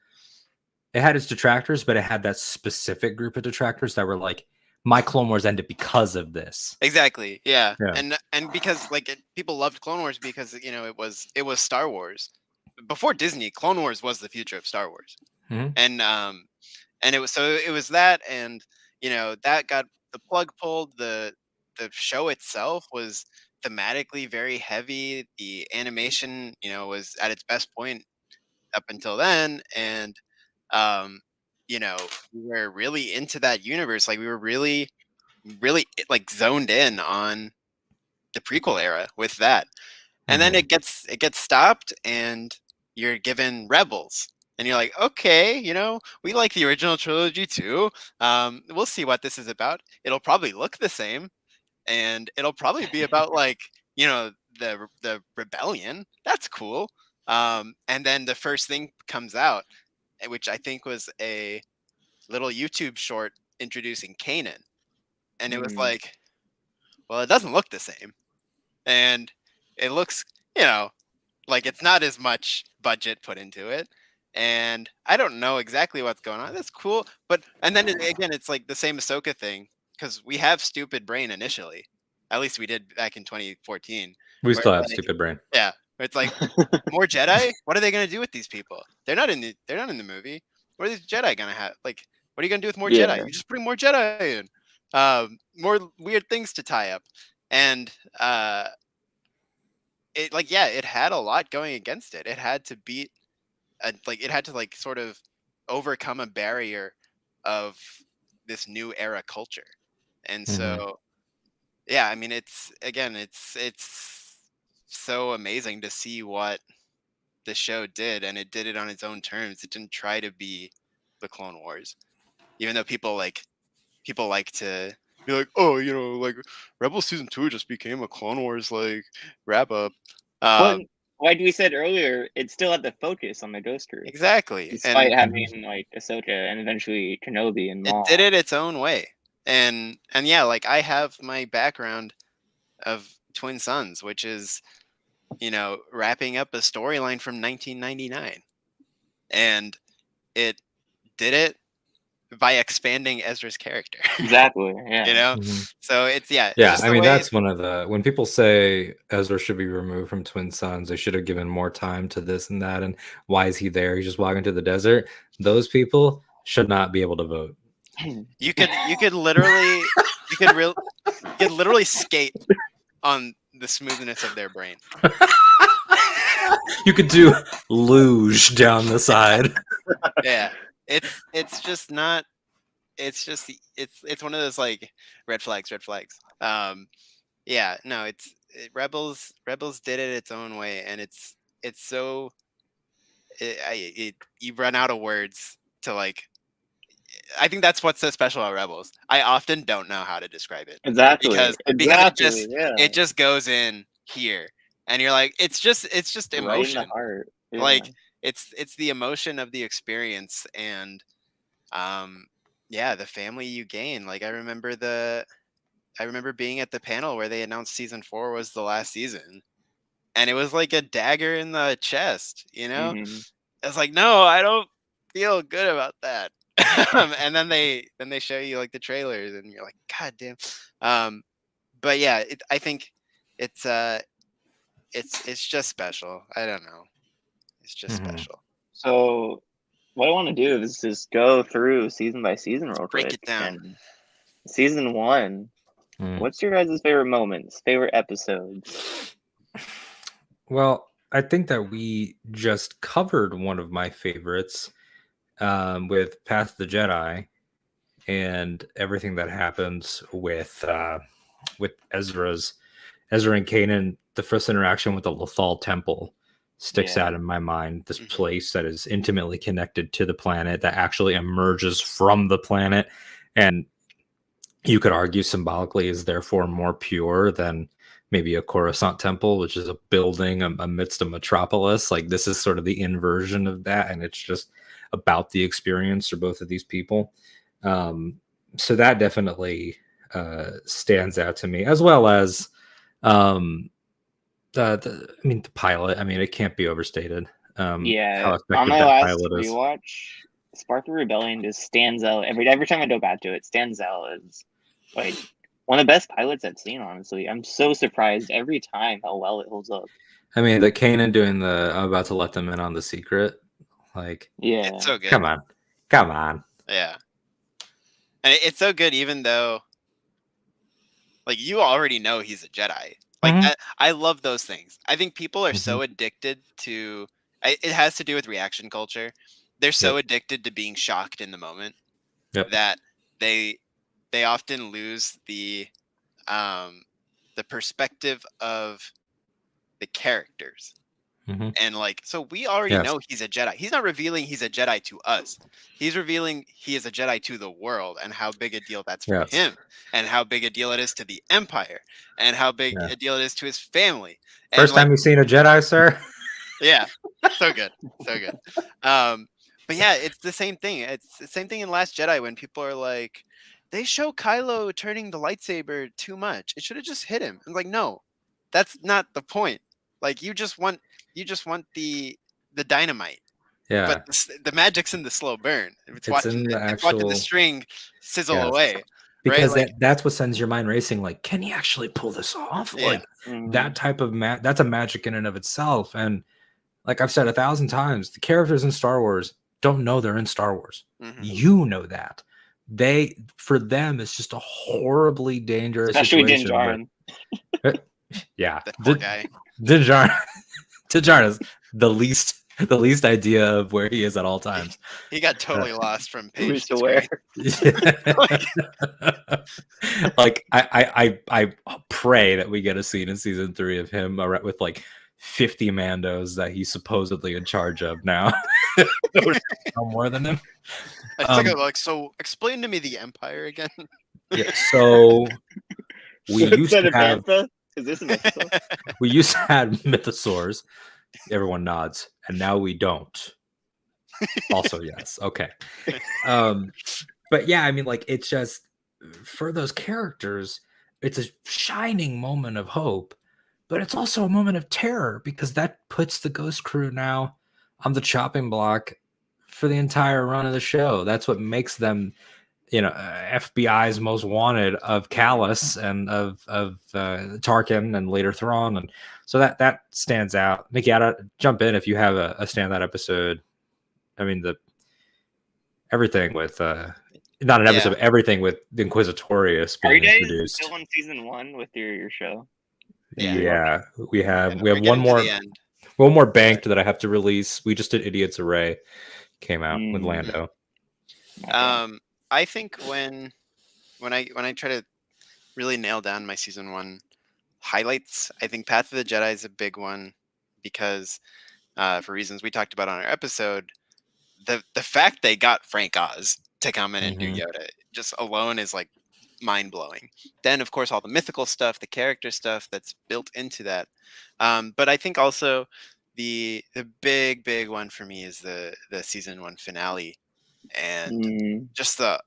Speaker 3: It had its detractors, but it had that specific group of detractors that were like, my Clone Wars ended because of this.
Speaker 2: Exactly. Yeah. And because people loved Clone Wars because it was Star Wars. Before Disney, Clone Wars was the future of Star Wars.
Speaker 3: Mhm.
Speaker 2: And it was that, and that got the plug pulled. The show itself was thematically very heavy. The animation, was at its best point up until then, and we were really into that universe. Like we were really zoned in on the prequel era with that. And then it gets stopped, and you're given Rebels. And you're like, okay, we like the original trilogy too. We'll see what this is about. It'll probably look the same, and it'll probably be about the rebellion. That's cool. And then the first thing comes out, which I think was a little YouTube short introducing Kanan, and it was like, well, it doesn't look the same, and it looks, like it's not as much budget put into it. And I don't know exactly what's going on. That's cool. And then again, it's like the same Ahsoka thing, because we have stupid brain initially. At least we did back in 2014.
Speaker 3: We still have stupid brain.
Speaker 2: Yeah. It's like, more Jedi? What are they going to do with these people? They're not in the movie. What are these Jedi going to have? Like, what are you going to do with more Jedi? You just bring more Jedi in. More weird things to tie up. And it had a lot going against it. It had to beat it had to sort of overcome a barrier of this new era culture. And so yeah, I mean, it's so amazing to see what the show did, and it did it on its own terms. It didn't try to be the Clone Wars, even though people like to be like, oh, Rebels season 2 just became a Clone Wars wrap up.
Speaker 1: But like we said earlier, it still had to focus on the Ghost Crew.
Speaker 2: Exactly.
Speaker 1: Despite having Ahsoka and eventually Kenobi and Maul.
Speaker 2: It did it its own way. And yeah, I have my background of Twin Suns, which is, wrapping up a storyline from 1999. And it did it by expanding Ezra's character.
Speaker 1: Exactly. Yeah.
Speaker 2: So it's
Speaker 3: yeah. I mean, that's one of the, when people say Ezra should be removed from Twin Suns, they should have given more time to this and that, and why is he there? He's just walking to the desert. Those people should not be able to vote.
Speaker 2: You could literally skate on the smoothness of their brain.
Speaker 3: You could do luge down the side.
Speaker 2: Yeah. It's just not. It's one of those red flags. Yeah, no, Rebels did it its own way, and it's so. You run out of words to I think that's what's so special about Rebels. I often don't know how to describe it.
Speaker 1: Exactly.
Speaker 2: Because
Speaker 1: it
Speaker 2: just goes in here, and you're like, it's just
Speaker 1: Right in
Speaker 2: emotion.
Speaker 1: the heart. Yeah.
Speaker 2: Like it's the emotion of the experience, and yeah, the family you gain. Like I remember being at the panel where they announced season 4 was the last season, and it was like a dagger in the chest, you know.
Speaker 1: Mhm.
Speaker 2: It's like, no, I don't feel good about that. And then they show you like the trailers, and you're like, God damn. But yeah, I think it's it's just special. I don't know. It's just
Speaker 3: Mhm.
Speaker 2: special.
Speaker 1: So what I want to do is just go through season by season real
Speaker 2: Break
Speaker 1: quick.
Speaker 2: it down.
Speaker 1: And season 1,
Speaker 3: Mm.
Speaker 1: what's your guys' favorite moments, favorite episodes?
Speaker 3: Well, I think that we just covered one of my favorites with Path of the Jedi and everything that happens with Ezra and Kanan. The first interaction with the Lothal Temple sticks
Speaker 1: Yeah.
Speaker 3: out in my mind. This
Speaker 2: Mhm.
Speaker 3: place that is intimately connected to the planet, that actually emerges from the planet, and you could argue symbolically is therefore more pure than maybe a Coruscant temple, which is a building amidst a metropolis. Like this is sort of the inversion of that, and it's just about the experience for both of these people. So that definitely stands out to me, as well as the pilot. I mean, it can't be overstated.
Speaker 1: Yeah.
Speaker 3: How
Speaker 1: On
Speaker 3: effective
Speaker 1: my
Speaker 3: that
Speaker 1: last
Speaker 3: pilot is.
Speaker 1: rewatch, Spark the Rebellion just stands out. Every time I go back to it, stands out as like one of the best pilots I've seen, honestly. I'm so surprised every time how well it holds up.
Speaker 3: I mean, the Kanan doing the I'm about to let them in on the secret. Like,
Speaker 1: Yeah.
Speaker 2: It's so good.
Speaker 3: come on.
Speaker 2: Yeah. And it's so good, even though like you already know he's a Jedi. Like
Speaker 3: Mhm.
Speaker 2: I love those things. I think people are so
Speaker 3: Mhm.
Speaker 2: addicted to it has to do with reaction culture. They're so
Speaker 3: Yep.
Speaker 2: addicted to being shocked in the moment
Speaker 3: Yep.
Speaker 2: that they often lose the perspective of the characters.
Speaker 3: Mhm.
Speaker 2: And like, so we already
Speaker 3: Yes.
Speaker 2: know he's a Jedi. He's not revealing he's a Jedi to us. He's revealing he is a Jedi to the world, and how big a deal that's for
Speaker 3: Yes.
Speaker 2: him, and how big a deal it is to the Empire, and how big
Speaker 3: Yeah.
Speaker 2: a deal it is to his family. And
Speaker 3: First
Speaker 2: like,
Speaker 3: time you've seen a Jedi, sir?
Speaker 2: yeah, so good, so good. But yeah, it's the same thing. It's the same thing in Last Jedi when people are like, they show Kylo turning the lightsaber too much. It should have just hit him. I'm like, no, that's not the point. Like you just want the dynamite, but
Speaker 3: Yeah.
Speaker 2: the magic's in the slow burn. It's
Speaker 3: It's in the
Speaker 2: watching the
Speaker 3: actual
Speaker 2: string sizzle
Speaker 3: yes.
Speaker 2: away, right?
Speaker 3: Because
Speaker 2: Like,
Speaker 3: that's what sends your mind racing. Like, can he actually pull this off?
Speaker 2: yeah,
Speaker 3: Like
Speaker 1: Mhm.
Speaker 3: that type of that's a magic in and of itself. And like I've said 1,000 times, the characters in Star Wars don't know they're in Star Wars.
Speaker 2: mhm.
Speaker 3: You know that. For them, it's just a horribly dangerous
Speaker 1: Especially Din
Speaker 3: situation.
Speaker 1: Djarin.
Speaker 3: Yeah.
Speaker 2: That poor guy.
Speaker 3: Din Djarin is the least idea of where he is at all times.
Speaker 2: He got totally lost from page
Speaker 1: Who's
Speaker 2: to
Speaker 1: to wear?
Speaker 3: Like I pray that we get a scene in season 3 of him with like 50 Mandos that he's supposedly in charge of now. No more than him.
Speaker 2: It's like, so explain to me the Empire again.
Speaker 3: Yeah, so we
Speaker 1: So
Speaker 3: used
Speaker 1: instead
Speaker 3: to
Speaker 1: of
Speaker 3: have
Speaker 1: Bantha, is this an episode?
Speaker 3: we used to have mythosaurs. Everyone nods, and now we don't. Also, yes. Okay. But yeah, I mean, like, it's just for those characters, it's a shining moment of hope, but it's also a moment of terror because that puts the Ghost Crew now on the chopping block for the entire run of the show. That's what makes them, FBI's most wanted of Callus and of Tarkin and later Thrawn, and so that stands out. Nikki, jump in if you have a standout episode. I mean, everything with not an episode,
Speaker 2: Yeah.
Speaker 3: but everything with the Inquisitorius
Speaker 1: Are you
Speaker 3: being
Speaker 1: guys
Speaker 3: introduced.
Speaker 1: still on season 1 with your show?
Speaker 2: Yeah.
Speaker 3: We have
Speaker 2: We're
Speaker 3: one
Speaker 2: getting to
Speaker 3: more
Speaker 2: the end.
Speaker 3: banked that I have to release. We just did Idiot's Array, came out with
Speaker 1: Mm.
Speaker 3: Lando.
Speaker 1: Okay.
Speaker 2: I think when I try to really nail down my season 1 highlights, I think Path of the Jedi is a big one because for reasons we talked about on our episode, the fact they got Frank Oz to come in and do
Speaker 3: Mhm.
Speaker 2: Yoda just alone is like mind-blowing. Then of course all the mythical stuff, the character stuff that's built into that. But I think also the big one for me is the season 1 finale, and
Speaker 1: Mm,
Speaker 2: just the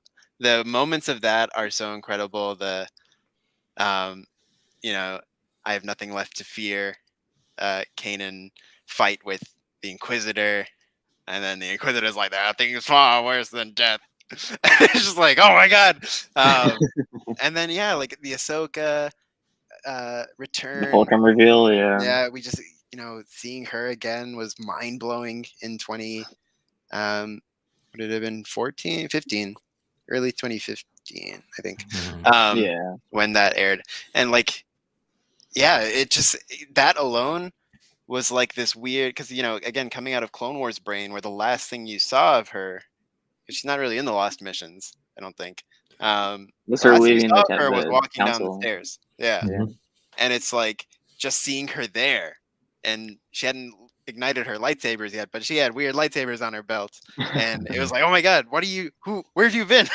Speaker 2: moments of that are so incredible. The you know, I have nothing left to fear. Kanan fight with the Inquisitor, and then the Inquisitor's like, that thing is far worse than death. It's just like, oh my god. And then yeah, like the Ahsoka
Speaker 1: the
Speaker 2: return.
Speaker 1: Fulcrum reveal, yeah.
Speaker 2: Yeah, we just, seeing her again was mind blowing in 20. Would it have been 14, 15, early 2015, I think.
Speaker 1: Yeah.
Speaker 2: When that aired, and like, yeah, it just, that alone was like this weird, because again, coming out of Clone Wars brain, where the last thing you saw of her, because she's not really in the Lost Missions, I don't think.
Speaker 1: Was
Speaker 2: The
Speaker 1: her
Speaker 2: last thing you
Speaker 1: leaving
Speaker 2: saw of her was
Speaker 1: the
Speaker 2: walking down the
Speaker 1: council.
Speaker 2: stairs. Yeah.
Speaker 1: Yeah.
Speaker 2: And it's like just seeing her there, and she hadn't ignited her lightsabers yet, but she had weird lightsabers on her belt, and it was like, oh my god, where have you been?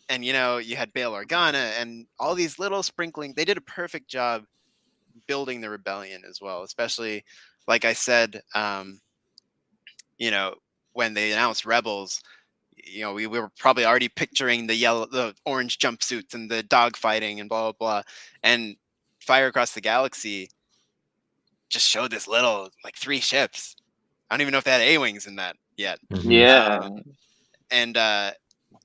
Speaker 2: And you had Bail Organa and all these little sprinkling. They did a perfect job building the rebellion as well, especially, like I said, when they announced Rebels, we were probably already picturing the orange jumpsuits and the dog fighting and blah blah blah. And Fire Across the Galaxy just showed this little, like, 3 ships. I don't even know if they had A-wings in that yet.
Speaker 1: Yeah.
Speaker 2: And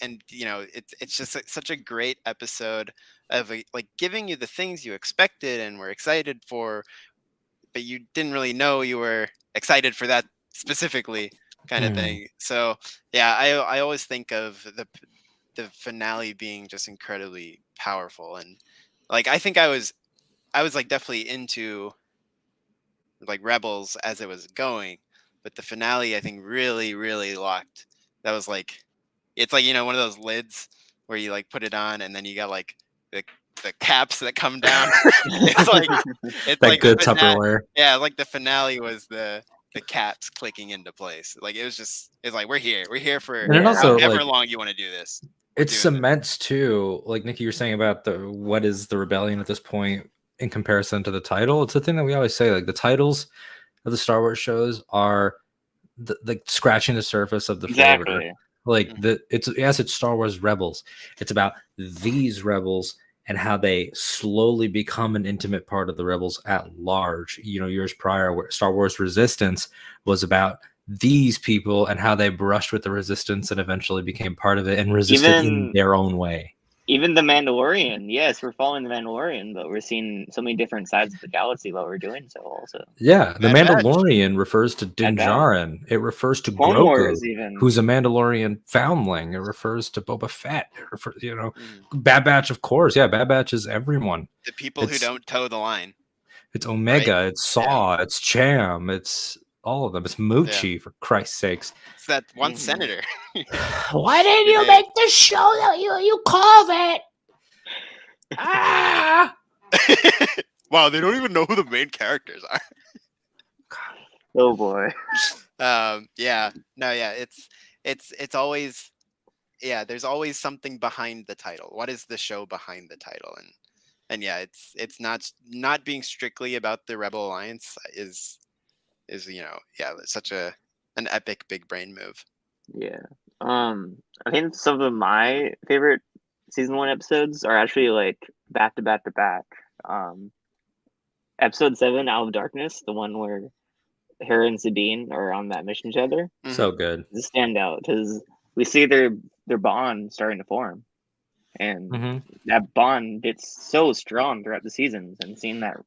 Speaker 2: it's just such a great episode of like giving you the things you expected and were excited for, but you didn't really know you were excited for that specifically, kind of thing. So yeah, I always think of the finale being just incredibly powerful, and like I think I was like definitely into like Rebels as it was going, but the finale I think really locked. That was like, it's like, one of those lids where you like put it on and then you got like the caps that come down. It's like
Speaker 3: That
Speaker 2: like
Speaker 3: good
Speaker 2: the finale,
Speaker 3: Tupperware.
Speaker 2: yeah, like the finale was the caps clicking into place. Like it's like we're here for
Speaker 3: And it also,
Speaker 2: however
Speaker 3: like,
Speaker 2: long you want to do this.
Speaker 3: it
Speaker 2: doing
Speaker 3: cements too, like Nikki, you're saying about what is the rebellion at this point in comparison to the title. It's the thing that we always say, like the titles of the Star Wars shows are like scratching the surface of the flavor.
Speaker 1: Exactly.
Speaker 3: Like it's Star Wars Rebels. It's about these rebels and how they slowly become an intimate part of the rebels at large. Years prior, where Star Wars Resistance was about these people and how they brushed with the resistance and eventually became part of it and resisted in their own way.
Speaker 1: Even the Mandalorian. Yes, we're following the Mandalorian, but we're seeing so many different sides of the galaxy while we're doing so also.
Speaker 3: Yeah, the
Speaker 2: Bad Batch.
Speaker 3: Mandalorian refers to Din
Speaker 1: Bad Batch.
Speaker 3: Djarin. It refers to
Speaker 1: Clone
Speaker 3: Grogu,
Speaker 1: Wars even.
Speaker 3: who's a Mandalorian foundling. It refers to Boba Fett. It refers,
Speaker 2: Mhm.
Speaker 3: Bad Batch, of course. Yeah, Bad Batch is everyone.
Speaker 2: The people who don't toe the line.
Speaker 3: It's Omega,
Speaker 2: Right?
Speaker 3: it's Saw, it's Cham, it's all of them. It's Moochie, for Christ's sakes.
Speaker 2: It's that one
Speaker 1: Mhm.
Speaker 2: senator.
Speaker 3: Why didn't you make the show that you called it? Ah!
Speaker 2: Wow, they don't even know who the main characters are.
Speaker 1: Oh boy.
Speaker 2: Yeah, no, yeah, it's always, yeah, there's always something behind the title. What is the show behind the title? And yeah, it's not being strictly about the Rebel Alliance is yeah, such an epic big brain move.
Speaker 1: Yeah. I think some of my favorite season 1 episodes are actually like back to back to back. Episode 7, Out of Darkness, the one where her and Sabine are on that mission together.
Speaker 3: So good.
Speaker 1: It's a standout because we see their bond starting to form, and that bond gets so strong throughout the seasons, and seeing that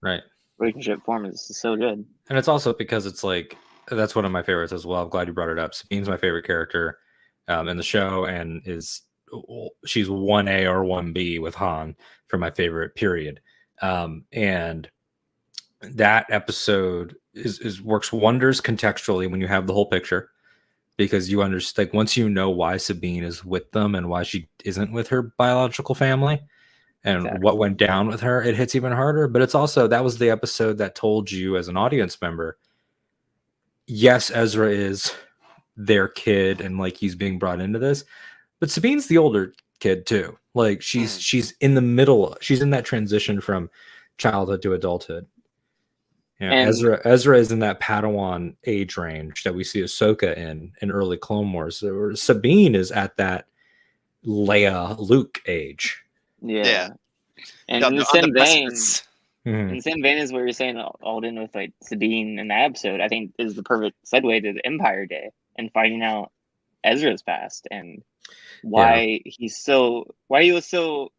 Speaker 1: relationship form is so good.
Speaker 3: And it's also because it's like, that's one of my favorites as well. I'm glad you brought it up. Sabine's my favorite character in the show, and she's 1A or 1B with Han for my favorite period. And that episode works wonders contextually when you have the whole picture, because you understand, like, once you know why Sabine is with them and why she isn't with her biological family and what went down with her, it hits even harder. But it's also, that was the episode that told you as an audience member, yes, Ezra is their kid and like he's being brought into this, but Sabine's the older kid too. Like she's in the middle. She's in that transition from childhood to adulthood. Yeah,
Speaker 1: And
Speaker 3: Ezra is in that Padawan age range that we see Ahsoka in early Clone Wars. Sabine is at that Leia Luke age.
Speaker 1: yeah, and
Speaker 2: No,
Speaker 1: in the
Speaker 2: on the
Speaker 1: same vein,
Speaker 2: precipice.
Speaker 3: Mhm.
Speaker 1: in the same vein as what you're saying, Alden, with like Sabine in that episode, I think is the perfect segue to the Empire Day and finding out Ezra's past and why he was so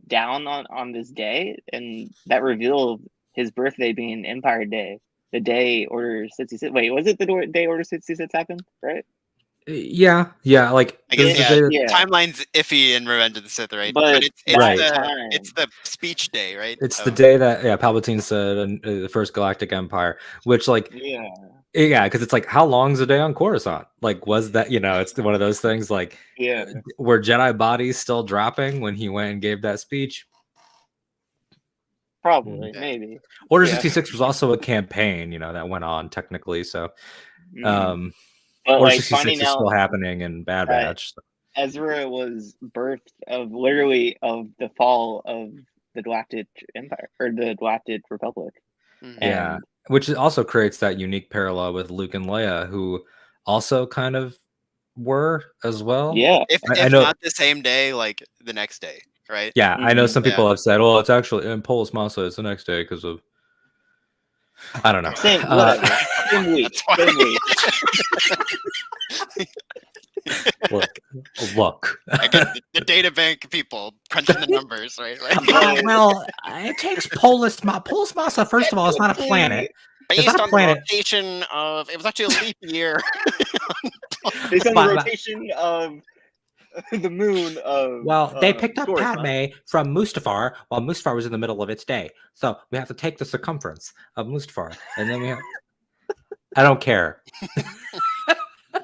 Speaker 1: down on this day, and that reveal of his birthday being Empire Day, the day Order 66. Wait, was it the day Order 66 happened? Right?
Speaker 3: Yeah. Like
Speaker 2: I
Speaker 3: this
Speaker 2: guess
Speaker 3: is the day that,
Speaker 1: Yeah.
Speaker 2: timeline's iffy in Revenge of the Sith, right?
Speaker 1: But
Speaker 3: Right.
Speaker 2: It's the speech day, right?
Speaker 3: it's the day that Palpatine said the first Galactic Empire, which like
Speaker 1: yeah,
Speaker 3: because it's like how long's a day on Coruscant? Like was that it's one of those things like
Speaker 1: yeah,
Speaker 3: were Jedi bodies still dropping when he went and gave that speech?
Speaker 1: probably,
Speaker 2: Yeah.
Speaker 1: maybe.
Speaker 3: Order
Speaker 1: Yeah.
Speaker 3: 66 was also a campaign, that went on technically. So
Speaker 1: Mhm. But
Speaker 3: Order
Speaker 1: like
Speaker 3: 66
Speaker 1: finding
Speaker 3: is still
Speaker 1: out
Speaker 3: happening in Bad
Speaker 1: that
Speaker 3: Batch. So.
Speaker 1: Ezra was birthed of literally of the fall of the Galactic Empire or the Galactic Republic.
Speaker 2: Mhm.
Speaker 3: Yeah,
Speaker 1: And
Speaker 3: which also creates that unique parallel with Luke and Leia, who also kind of were as well.
Speaker 1: yeah,
Speaker 3: I
Speaker 2: If
Speaker 3: know.
Speaker 2: not the same day, like the next day, right?
Speaker 3: Yeah, I know
Speaker 1: Mhm.
Speaker 3: some people have said, "Well, it's actually in Polis Massa. It's the next day because of I don't know."
Speaker 1: same, whatever, same week,
Speaker 2: That's why.
Speaker 1: same week.
Speaker 3: Look.
Speaker 2: Again, the data bank people crunching the numbers, right?
Speaker 3: Well, it takes Polis Massa. First of all, it's not a planet. It's not
Speaker 2: Based
Speaker 3: a
Speaker 2: on the
Speaker 3: planet.
Speaker 2: rotation of, it was actually a leap year.
Speaker 1: Based on the
Speaker 3: But-
Speaker 1: rotation of the moon of
Speaker 3: Well, they picked up
Speaker 1: Coruscant.
Speaker 3: Padme from Mustafar while Mustafar was in the middle of its day. So we have to take the circumference of Mustafar, and then we have. I don't care.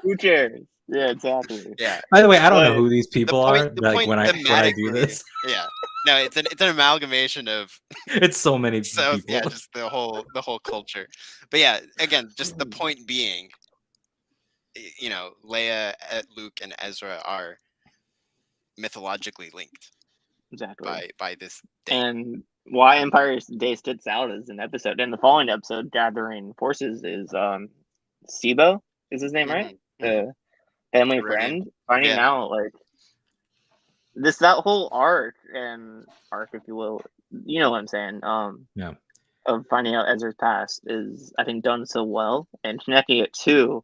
Speaker 1: Who cares? Yeah, exactly.
Speaker 2: Yeah.
Speaker 3: By the way, I don't know
Speaker 1: But
Speaker 3: who these people are. Like when I do
Speaker 2: thematically,
Speaker 3: this,
Speaker 2: yeah. No, it's an amalgamation of
Speaker 3: it's so many people.
Speaker 2: yeah, just the whole culture. But yeah, again, just the point being, Leia, Luke, and Ezra are mythologically linked
Speaker 1: exactly.
Speaker 2: by this date.
Speaker 1: And why Empire Day sticks out as an episode. In the following episode, Gathering Forces is Sibo is his name, right? The family
Speaker 2: Carillion.
Speaker 1: friend. Finding
Speaker 2: Yeah.
Speaker 1: out like that whole arc, if you will, you know what I'm saying.
Speaker 3: Yeah.
Speaker 1: Of finding out Ezra's past is, I think, done so well, and connecting it to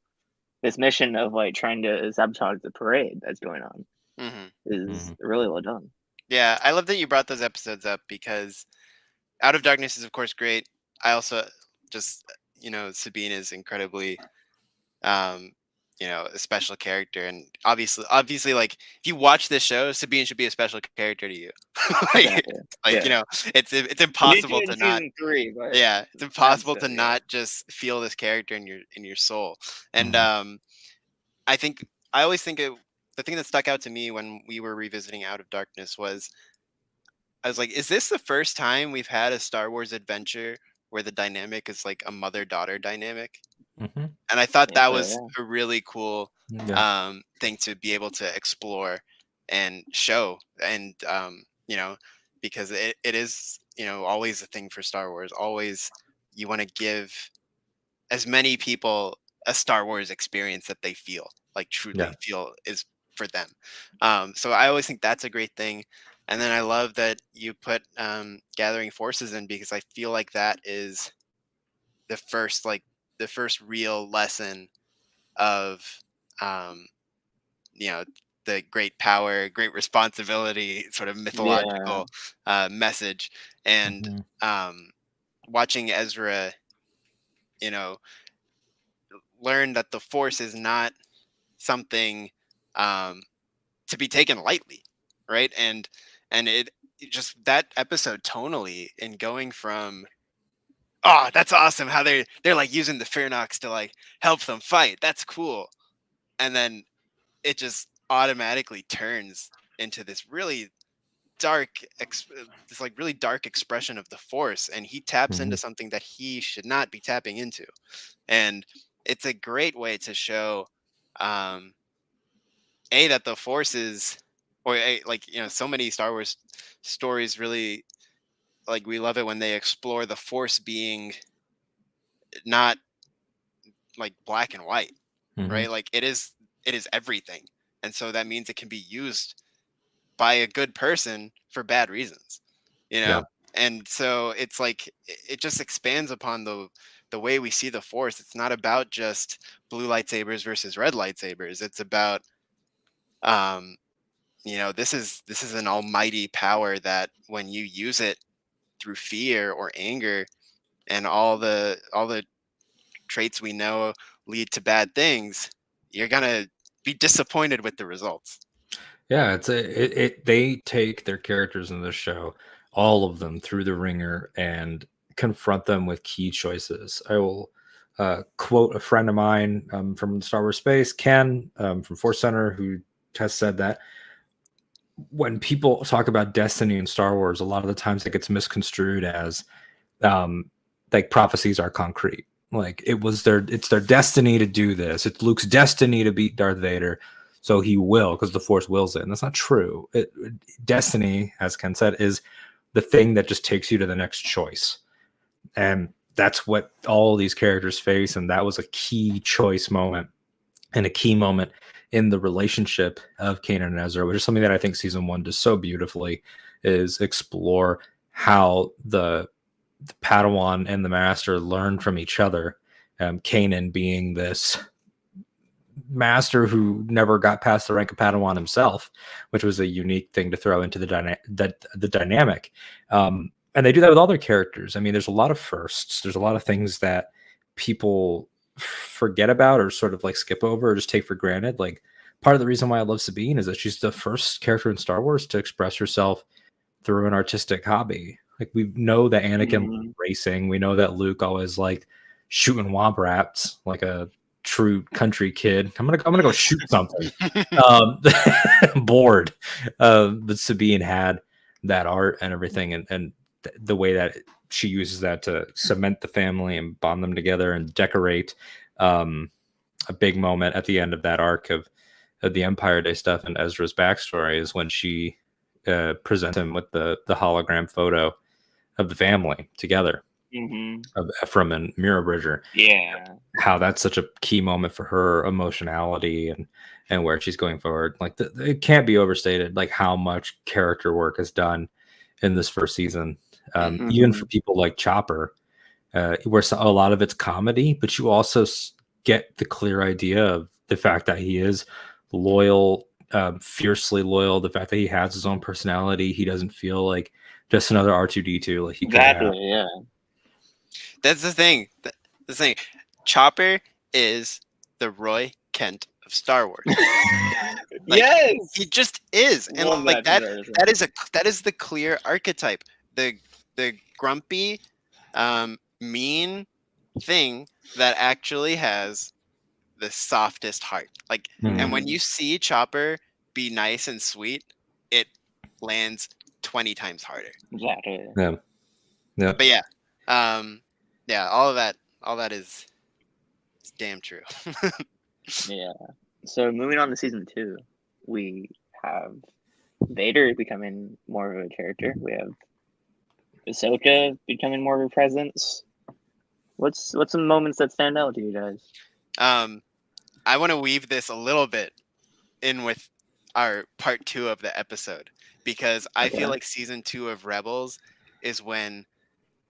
Speaker 1: this mission of like trying to sabotage the parade that's going on is really well done.
Speaker 2: Yeah, I love that you brought those episodes up because Out of Darkness is of course great. I also just Sabine is incredibly a special character, and obviously like if you watch this show, Sabine should be a special character to you.
Speaker 1: Exactly.
Speaker 2: It's impossible to not.
Speaker 1: Season 3, but
Speaker 2: Yeah, it's impossible to
Speaker 1: episode,
Speaker 2: not just feel this character in your soul. And I think I always think the thing that stuck out to me when we were revisiting Out of Darkness was I was like, is this the first time we've had a Star Wars adventure where the dynamic is like a mother-daughter dynamic? And I thought that was a really cool thing to be able to explore and show. And, because it is, always a thing for Star Wars. Always you want to give as many people a Star Wars experience that they truly feel is for them. So I always think that's a great thing. And then I love that you put Gathering Forces in because I feel like that is the first real lesson of the great power, great responsibility sort of mythological message. And watching Ezra learn that the Force is not something to be taken lightly, right? And it just that episode tonally and going from that's awesome how they're like using the Fearnox to like help them fight, that's cool, and then it just automatically turns into this really dark really dark expression of the Force, and he taps into something that he should not be tapping into. And it's a great way to show that the Force is or like, so many Star Wars stories really, like, we love it when they explore the Force being not like black and white,
Speaker 3: Mhm.
Speaker 2: right? Like it is everything, and so that means it can be used by a good person for bad reasons,
Speaker 3: Yeah.
Speaker 2: and so it's like it just expands upon the way we see the Force. It's not about just blue lightsabers versus red lightsabers. It's about um this is an almighty power that when you use it through fear or anger and all the traits we know lead to bad things, you're gonna be disappointed with the results.
Speaker 3: Yeah, they take their characters in this show, all of them, through the ringer and confront them with key choices. I will quote a friend of mine from Star Wars Space, Ken, from Force Center, who has said that when people talk about destiny in Star Wars, a lot of the times it gets misconstrued as um, like prophecies are concrete. Like it's their destiny to do this. It's Luke's destiny to beat Darth Vader, so he will because the Force wills it. And that's not true. Destiny, as Ken said, is the thing that just takes you to the next choice, and that's what all these characters face. And that was a key choice moment and a key moment in the relationship of Kanan and Ezra, which is something that I think season one does so beautifully, is explore how the Padawan and the Master learn from each other. Kanan being this master who never got past the rank of Padawan himself, which was a unique thing to throw into the dynamic. And they do that with all their characters. I mean, there's a lot of firsts. There's a lot of things that people forget about or sort of like skip over or just take for granted. Like part of the reason why I love Sabine is that she's the first character in Star Wars to express herself through an artistic hobby. Like we know that Anakin liked racing. We know that Luke always liked shooting womp rats like a true country kid. I'm gonna go shoot something. Bored. But Sabine had that art and everything, and the way that she uses that to cement the family and bond them together and decorate. A big moment at the end of that arc of the Empire Day stuff and Ezra's backstory is when she presents him with the hologram photo of the family together of Ephraim and Mira Bridger.
Speaker 1: Yeah.
Speaker 3: How that's such a key moment for her emotionality and where she's going forward. Like it can't be overstated, like how much character work is done in this first season. Even for people like Chopper, where a lot of it's comedy, but you also get the clear idea of the fact that he is loyal, fiercely loyal. The fact that he has his own personality, he doesn't feel like just another R2D2. Like he could have.
Speaker 1: Exactly. Yeah.
Speaker 2: That's the thing. The thing. Chopper is the Roy Kent of Star Wars. Like,
Speaker 1: Yes.
Speaker 2: he just is, and
Speaker 1: Love
Speaker 2: like
Speaker 1: that
Speaker 2: that is the clear archetype. The grumpy, mean thing that actually has the softest heart. Like, and when you see Chopper be nice and sweet, it lands 20 times harder.
Speaker 1: Exactly.
Speaker 3: Yeah. Yeah.
Speaker 2: But yeah, all that is damn true.
Speaker 1: Yeah. So moving on to season 2, we have Vader becoming more of a character. We have Ahsoka becoming more of a presence. What's some moments that stand out to you guys?
Speaker 2: I want to weave this a little bit in with our part 2 of the episode, because I feel like season 2 of Rebels is when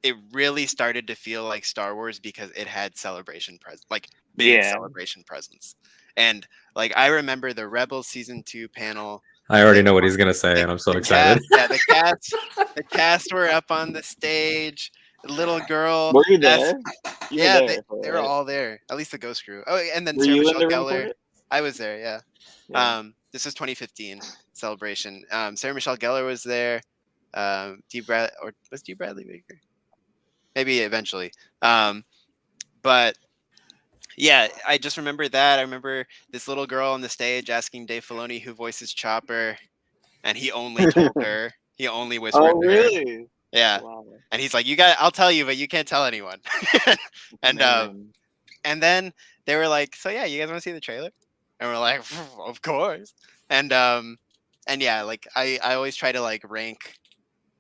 Speaker 2: it really started to feel like Star Wars, because it had celebration presence, like big celebration presence. And like I remember the Rebels season 2 panel.
Speaker 3: I already know what he's gonna say, and I'm so excited.
Speaker 2: The cast were up on the stage. The little girl.
Speaker 1: Were you there?
Speaker 2: They were all there. At least the Ghost Crew. Oh, and then Sarah Michelle Gellar. I was there. Yeah. This is 2015 celebration. Sarah Michelle Gellar was there. Was D. Bradley Baker? Maybe eventually. But yeah, I just remember that. I remember this little girl on the stage asking Dave Filoni who voices Chopper, and he only told her. He only whispered to her.
Speaker 1: Really?
Speaker 2: Yeah.
Speaker 1: Wow.
Speaker 2: And he's like, I'll tell you, but you can't tell anyone. And then they were like, so yeah, you guys want to see the trailer? And we're like, of course. And And yeah, like I always try to like rank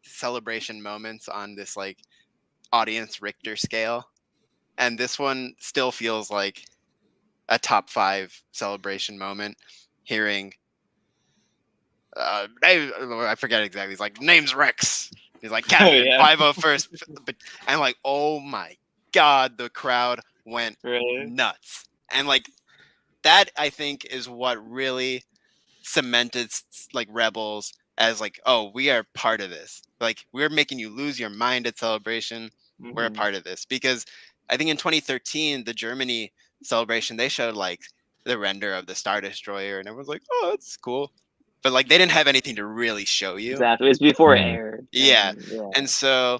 Speaker 2: celebration moments on this like audience Richter scale, and this one still feels like a top 5 celebration moment. Hearing I forget exactly. He's like, name's Rex. He's like, Captain
Speaker 1: yeah.
Speaker 2: 501st. But I'm like, oh my god, the crowd went
Speaker 1: Really?
Speaker 2: nuts. And like that, I think, is what really cemented like Rebels as like, oh, we are part of this. Like, we're making you lose your mind at Celebration. We're a
Speaker 1: Mhm.
Speaker 2: part of this. Because I think in 2013, the Germany celebration, they showed like the render of the Star Destroyer, and everyone's like, oh, that's cool. But like, they didn't have anything to really show you.
Speaker 1: Exactly. It was before it
Speaker 3: Mhm.
Speaker 1: aired.
Speaker 2: Yeah.
Speaker 1: And, yeah.
Speaker 2: And so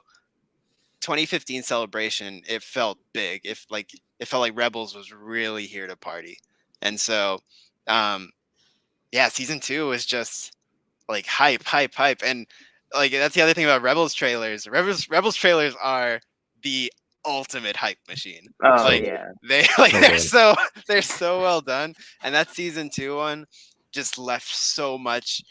Speaker 2: 2015 celebration, it felt big. If like, it felt like Rebels was really here to party. And so, yeah, season 2 was just like hype, hype, hype. And like, that's the other thing about Rebels trailers. Rebels trailers are the ultimate hype machine.
Speaker 1: Oh
Speaker 2: Like,
Speaker 1: yeah.
Speaker 2: they like
Speaker 3: So
Speaker 2: they're
Speaker 3: good.
Speaker 2: so well done. And that season 2 one just left so much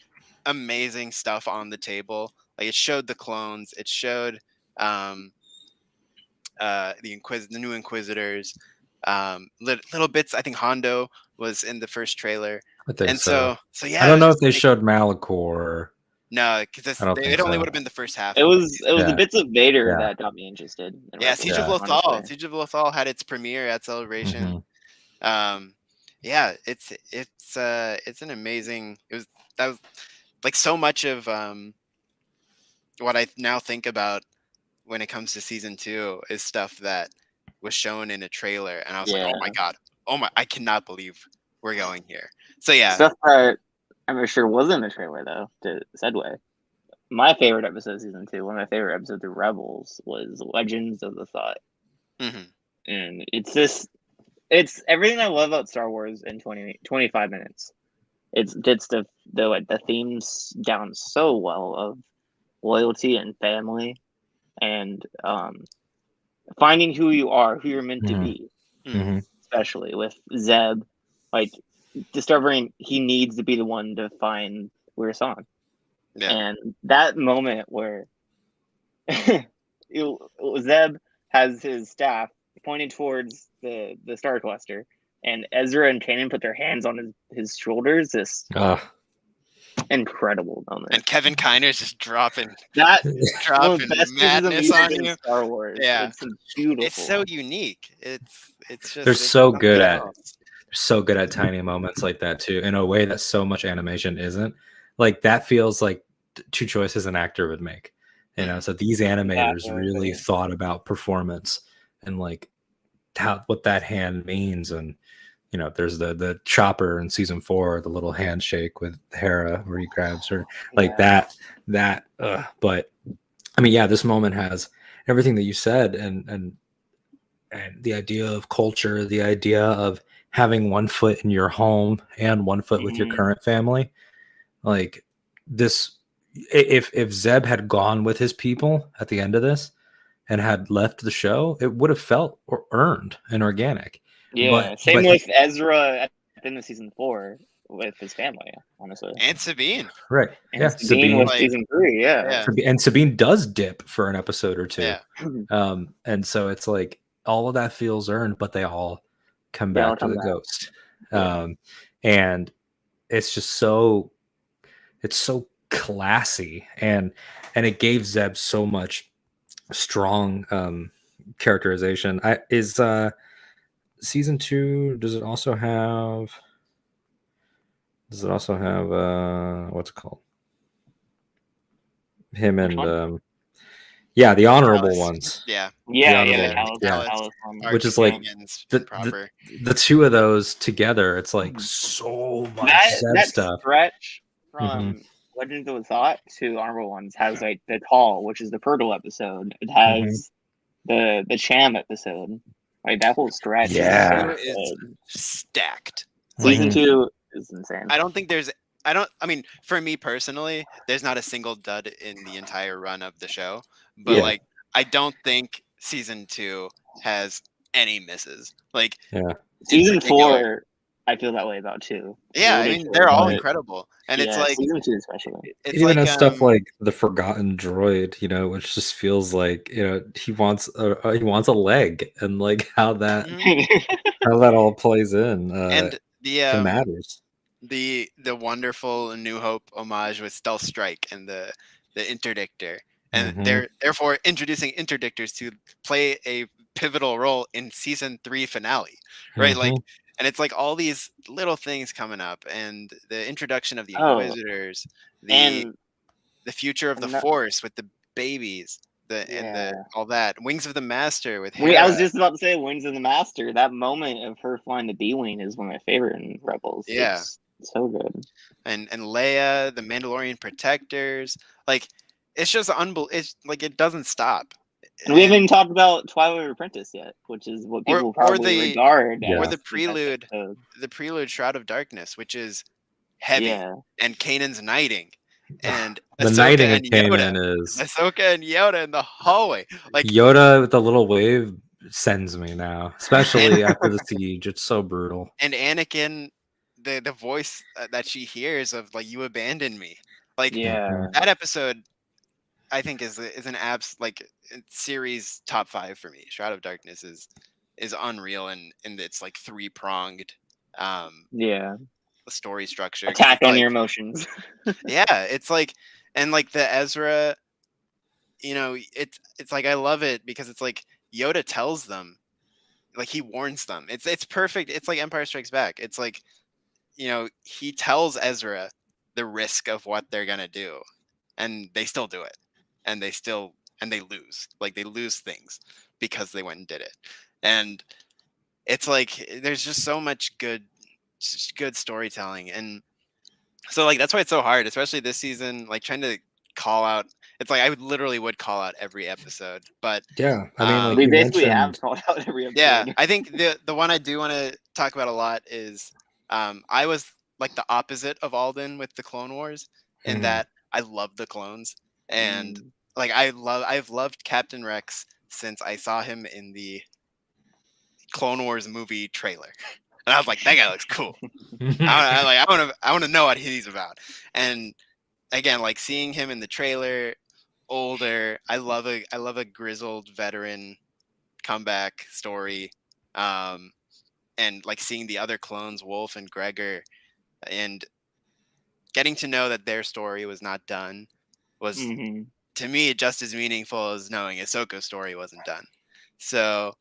Speaker 2: amazing stuff on the table. Like, it showed the clones, it showed um the new Inquisitors, little bits. I think Hondo was in the first trailer.
Speaker 3: I think
Speaker 2: And
Speaker 3: so.
Speaker 2: so
Speaker 3: I
Speaker 2: yeah, it
Speaker 3: don't
Speaker 2: was
Speaker 3: know
Speaker 2: just
Speaker 3: if they
Speaker 2: like,
Speaker 3: showed Malachor.
Speaker 2: no, because
Speaker 3: I don't think
Speaker 2: it only
Speaker 3: so.
Speaker 2: would have been the first half.
Speaker 1: It
Speaker 2: Of the
Speaker 1: was
Speaker 2: season.
Speaker 1: the
Speaker 3: Yeah.
Speaker 1: bits of Vader
Speaker 3: Yeah.
Speaker 1: that got me interested in
Speaker 2: Yeah,
Speaker 1: Rebels,
Speaker 2: Siege of
Speaker 3: Yeah.
Speaker 2: Lothal.
Speaker 1: honestly.
Speaker 2: Siege of Lothal had its premiere at Celebration.
Speaker 3: Mhm.
Speaker 2: Yeah, it's an amazing. That was like so much of what I now think about when it comes to season 2 is stuff that was shown in a trailer, and I was like, oh my
Speaker 1: Yeah.
Speaker 2: god, I cannot believe we're going here. So yeah,
Speaker 1: Stuff that I'm sure was in the trailer though, to segue. My favorite episode of season 2, one of my favorite episodes of Rebels, was Legends of the Thought.
Speaker 2: mhm,
Speaker 1: And it's everything I love about Star Wars in 25 minutes. It gets the themes down so well of loyalty and family, and finding who you are, who you're meant to
Speaker 3: Mhm.
Speaker 1: be,
Speaker 2: mhm,
Speaker 3: Mhm.
Speaker 1: especially with Zeb, like discovering he needs to be the one to find Wirsan.
Speaker 2: yeah,
Speaker 1: And that moment where Zeb has his staff pointing towards the Star Cluster, and Ezra and Kanan put their hands on his shoulders. This
Speaker 3: Ugh.
Speaker 1: incredible moment.
Speaker 2: and Kevin Kiner's just dropping
Speaker 1: That one of the best pieces of
Speaker 2: madness on
Speaker 1: music in
Speaker 2: you.
Speaker 1: Star Wars.
Speaker 2: Yeah,
Speaker 1: It's beautiful.
Speaker 2: it's so unique. It's just
Speaker 3: They're
Speaker 2: it's
Speaker 3: so
Speaker 2: something
Speaker 3: good at
Speaker 2: else.
Speaker 3: so good at tiny moments like that too, in a way that so much animation isn't. Like, that feels like two choices an actor would make. You know, so these animators
Speaker 1: Exactly.
Speaker 3: really thought about performance and like what that hand means. And you know, there's the chopper in season 4, the little handshake with Hera where he grabs her, like
Speaker 1: Yeah.
Speaker 3: that. But I mean, yeah, this moment has everything that you said, and the idea of culture, the idea of having one foot in your home and one foot with your
Speaker 1: Mhm.
Speaker 3: current family. Like this, if Zeb had gone with his people at the end of this and had left the show, it would have felt earned and organic.
Speaker 1: Yeah. Same
Speaker 3: But
Speaker 1: with Ezra at the end of season 4 with his family. Honestly,
Speaker 2: And Sabine,
Speaker 3: right,
Speaker 1: and
Speaker 3: yeah,
Speaker 1: Sabine with
Speaker 2: Like,
Speaker 1: season 3. Yeah.
Speaker 2: yeah,
Speaker 3: And Sabine does dip for an episode or two.
Speaker 2: yeah,
Speaker 3: And so it's like all of that feels earned, but they all come
Speaker 1: They all
Speaker 3: back to
Speaker 1: come
Speaker 3: the
Speaker 1: back.
Speaker 3: ghost.
Speaker 1: Yeah.
Speaker 3: And it's just it's so classy, and it gave Zeb so much strong characterization. Is season 2, does it also have what's it called? Him
Speaker 1: Which
Speaker 3: and
Speaker 1: one?
Speaker 3: yeah, the honorable
Speaker 2: Alice.
Speaker 3: ones.
Speaker 2: Yeah,
Speaker 3: The
Speaker 1: Yeah.
Speaker 3: honorable
Speaker 1: The
Speaker 2: yeah,
Speaker 3: ones.
Speaker 1: Callus,
Speaker 3: Yeah.
Speaker 2: Alice,
Speaker 1: one.
Speaker 3: Which is
Speaker 2: RTK
Speaker 3: like
Speaker 2: and
Speaker 3: the
Speaker 2: proper.
Speaker 3: two of those together, it's like
Speaker 1: Mhm.
Speaker 3: so much Zeb
Speaker 1: That
Speaker 3: stuff.
Speaker 1: stretch
Speaker 3: Mhm.
Speaker 1: from Legends of the Thought to Honorable Ones has like the Call, which is the Purtle episode. It
Speaker 3: Mhm.
Speaker 1: has the Cham episode. Like that whole stretch
Speaker 3: Yeah.
Speaker 1: is so
Speaker 2: Is
Speaker 1: good.
Speaker 2: stacked.
Speaker 1: Season
Speaker 3: Mhm.
Speaker 1: 2 is insane.
Speaker 2: I don't think there's. I mean, for me personally, there's not a single dud in the entire run of the show. But
Speaker 3: Yeah.
Speaker 2: like, I don't think season 2 has any misses. Like,
Speaker 3: Yeah.
Speaker 2: in
Speaker 1: Season
Speaker 2: particular,
Speaker 1: 4, I feel that way about too.
Speaker 2: Yeah, I
Speaker 1: Really
Speaker 2: mean
Speaker 1: cool,
Speaker 2: they're all
Speaker 1: but
Speaker 2: incredible, and it's
Speaker 1: yeah,
Speaker 2: like
Speaker 1: season 2 especially.
Speaker 3: It
Speaker 2: it's
Speaker 3: even
Speaker 2: like
Speaker 3: has stuff like the forgotten droid, which just feels like he wants a leg, and like how that all plays in
Speaker 2: and
Speaker 3: it matters.
Speaker 2: the wonderful New Hope homage with Stealth Strike and the interdictor, and
Speaker 3: Mhm.
Speaker 2: they're therefore introducing interdictors to play a pivotal role in season 3 finale, right? Like,
Speaker 3: Mhm.
Speaker 2: and it's like all these little things coming up, and the introduction of the
Speaker 1: Oh,
Speaker 2: Inquisitors, the
Speaker 1: and
Speaker 2: future of the
Speaker 1: ano-
Speaker 2: Force with the babies, and
Speaker 1: yeah.
Speaker 2: all that, Wings of the Master with
Speaker 1: I was
Speaker 2: Hera.
Speaker 1: just about to say Wings of the Master. That moment of her flying the B-wing is one of my favorite in Rebels.
Speaker 2: Yeah.
Speaker 1: It's so good.
Speaker 2: and Leia, the Mandalorian protectors. Like, it's just it's like it doesn't stop.
Speaker 1: And we haven't
Speaker 2: And
Speaker 1: even talked about Twilight Apprentice yet, which is what people probably regard
Speaker 3: Yeah.
Speaker 2: or
Speaker 1: as
Speaker 2: the
Speaker 1: the best
Speaker 2: prelude,
Speaker 1: episode.
Speaker 2: Shroud of Darkness, which is heavy,
Speaker 1: Yeah.
Speaker 2: and Kanan's knighting, and
Speaker 3: The
Speaker 2: Ahsoka
Speaker 3: knighting of
Speaker 2: and Yoda,
Speaker 3: Kanan is
Speaker 2: in the hallway. Like,
Speaker 3: Yoda with the little wave sends me now, especially after the siege. It's so brutal.
Speaker 2: and Anakin, the voice that she hears of like, "You abandoned me." Like,
Speaker 1: Yeah.
Speaker 2: that episode, I think is an series top 5 for me. Shroud of Darkness is unreal, and it's like 3-pronged
Speaker 1: Yeah.
Speaker 2: story structure. 'Cause
Speaker 1: Attack
Speaker 2: it's
Speaker 1: on
Speaker 2: like,
Speaker 1: your emotions.
Speaker 2: yeah, it's like, and like the Ezra, it's like I love it because it's like Yoda tells them, like he warns them. It's perfect. It's like Empire Strikes Back. It's like, he tells Ezra the risk of what they're gonna do, and they still do it, and they lose. Like, they lose things because they went and did it, and it's like there's just so much good storytelling, and so like that's why it's so hard, especially this season. Like, trying to call out. It's like I would call out every episode, but
Speaker 3: Yeah, I mean, like
Speaker 1: We
Speaker 3: you
Speaker 1: basically
Speaker 3: mentioned,
Speaker 1: have called out every episode.
Speaker 2: yeah, I think the one I do want to talk about a lot is, I was like the opposite of Alden with the Clone Wars, in
Speaker 3: Mhm.
Speaker 2: that I love the clones, and
Speaker 1: Mm.
Speaker 2: like I've loved Captain Rex since I saw him in the Clone Wars movie trailer, and I was like, that guy looks cool. I want to know what he's about, and again, like seeing him in the trailer, older. I love a grizzled veteran comeback story, and like seeing the other clones, Wolf and Gregor, and getting to know that their story was not done was,
Speaker 1: Mhm.
Speaker 2: to me, just as meaningful as knowing Ahsoka's story wasn't done. So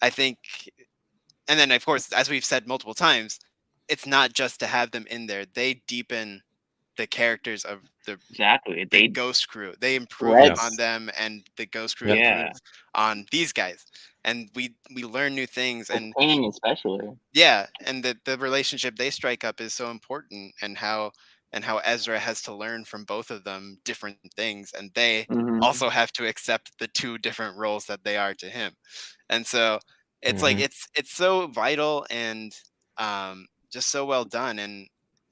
Speaker 2: I think, and then of course, as we've said multiple times, it's not just to have them in there. They deepen the characters of
Speaker 1: Exactly.
Speaker 2: the
Speaker 1: They
Speaker 2: Ghost Crew. They improve
Speaker 1: Yes.
Speaker 2: on them, and the Ghost Crew
Speaker 1: Yeah.
Speaker 2: improves on these guys, and we learn new things.
Speaker 1: with
Speaker 2: And
Speaker 1: Kanan especially.
Speaker 2: yeah, and the relationship they strike up is so important, and how Ezra has to learn from both of them different things, and they
Speaker 1: Mhm.
Speaker 2: also have to accept the 2 different roles that they are to him. And so it's like
Speaker 3: Mhm.
Speaker 2: it's so vital, and just so well done, and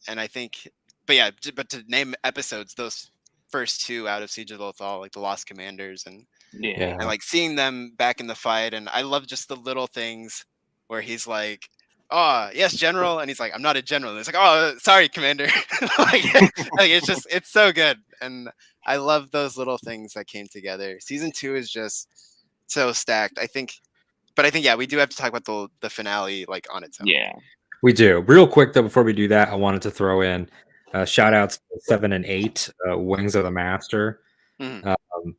Speaker 2: I think, but yeah, but to name episodes, those first 2 out of Siege of Lothal, like the Lost Commanders, and
Speaker 1: Yeah.
Speaker 2: like seeing them back in the fight, and I love just the little things where he's like, "Oh, yes, General," and he's like, "I'm not a general." And it's like, "Oh, sorry, Commander." like, it's so good, and I love those little things that came together. Season 2 is just so stacked. I think, yeah, we do have to talk about the finale, like, on its own.
Speaker 1: Yeah.
Speaker 3: We do. Real quick though, before we do that, I wanted to throw in shout outs to 7 and 8, Wings of the Master.
Speaker 2: Mhm.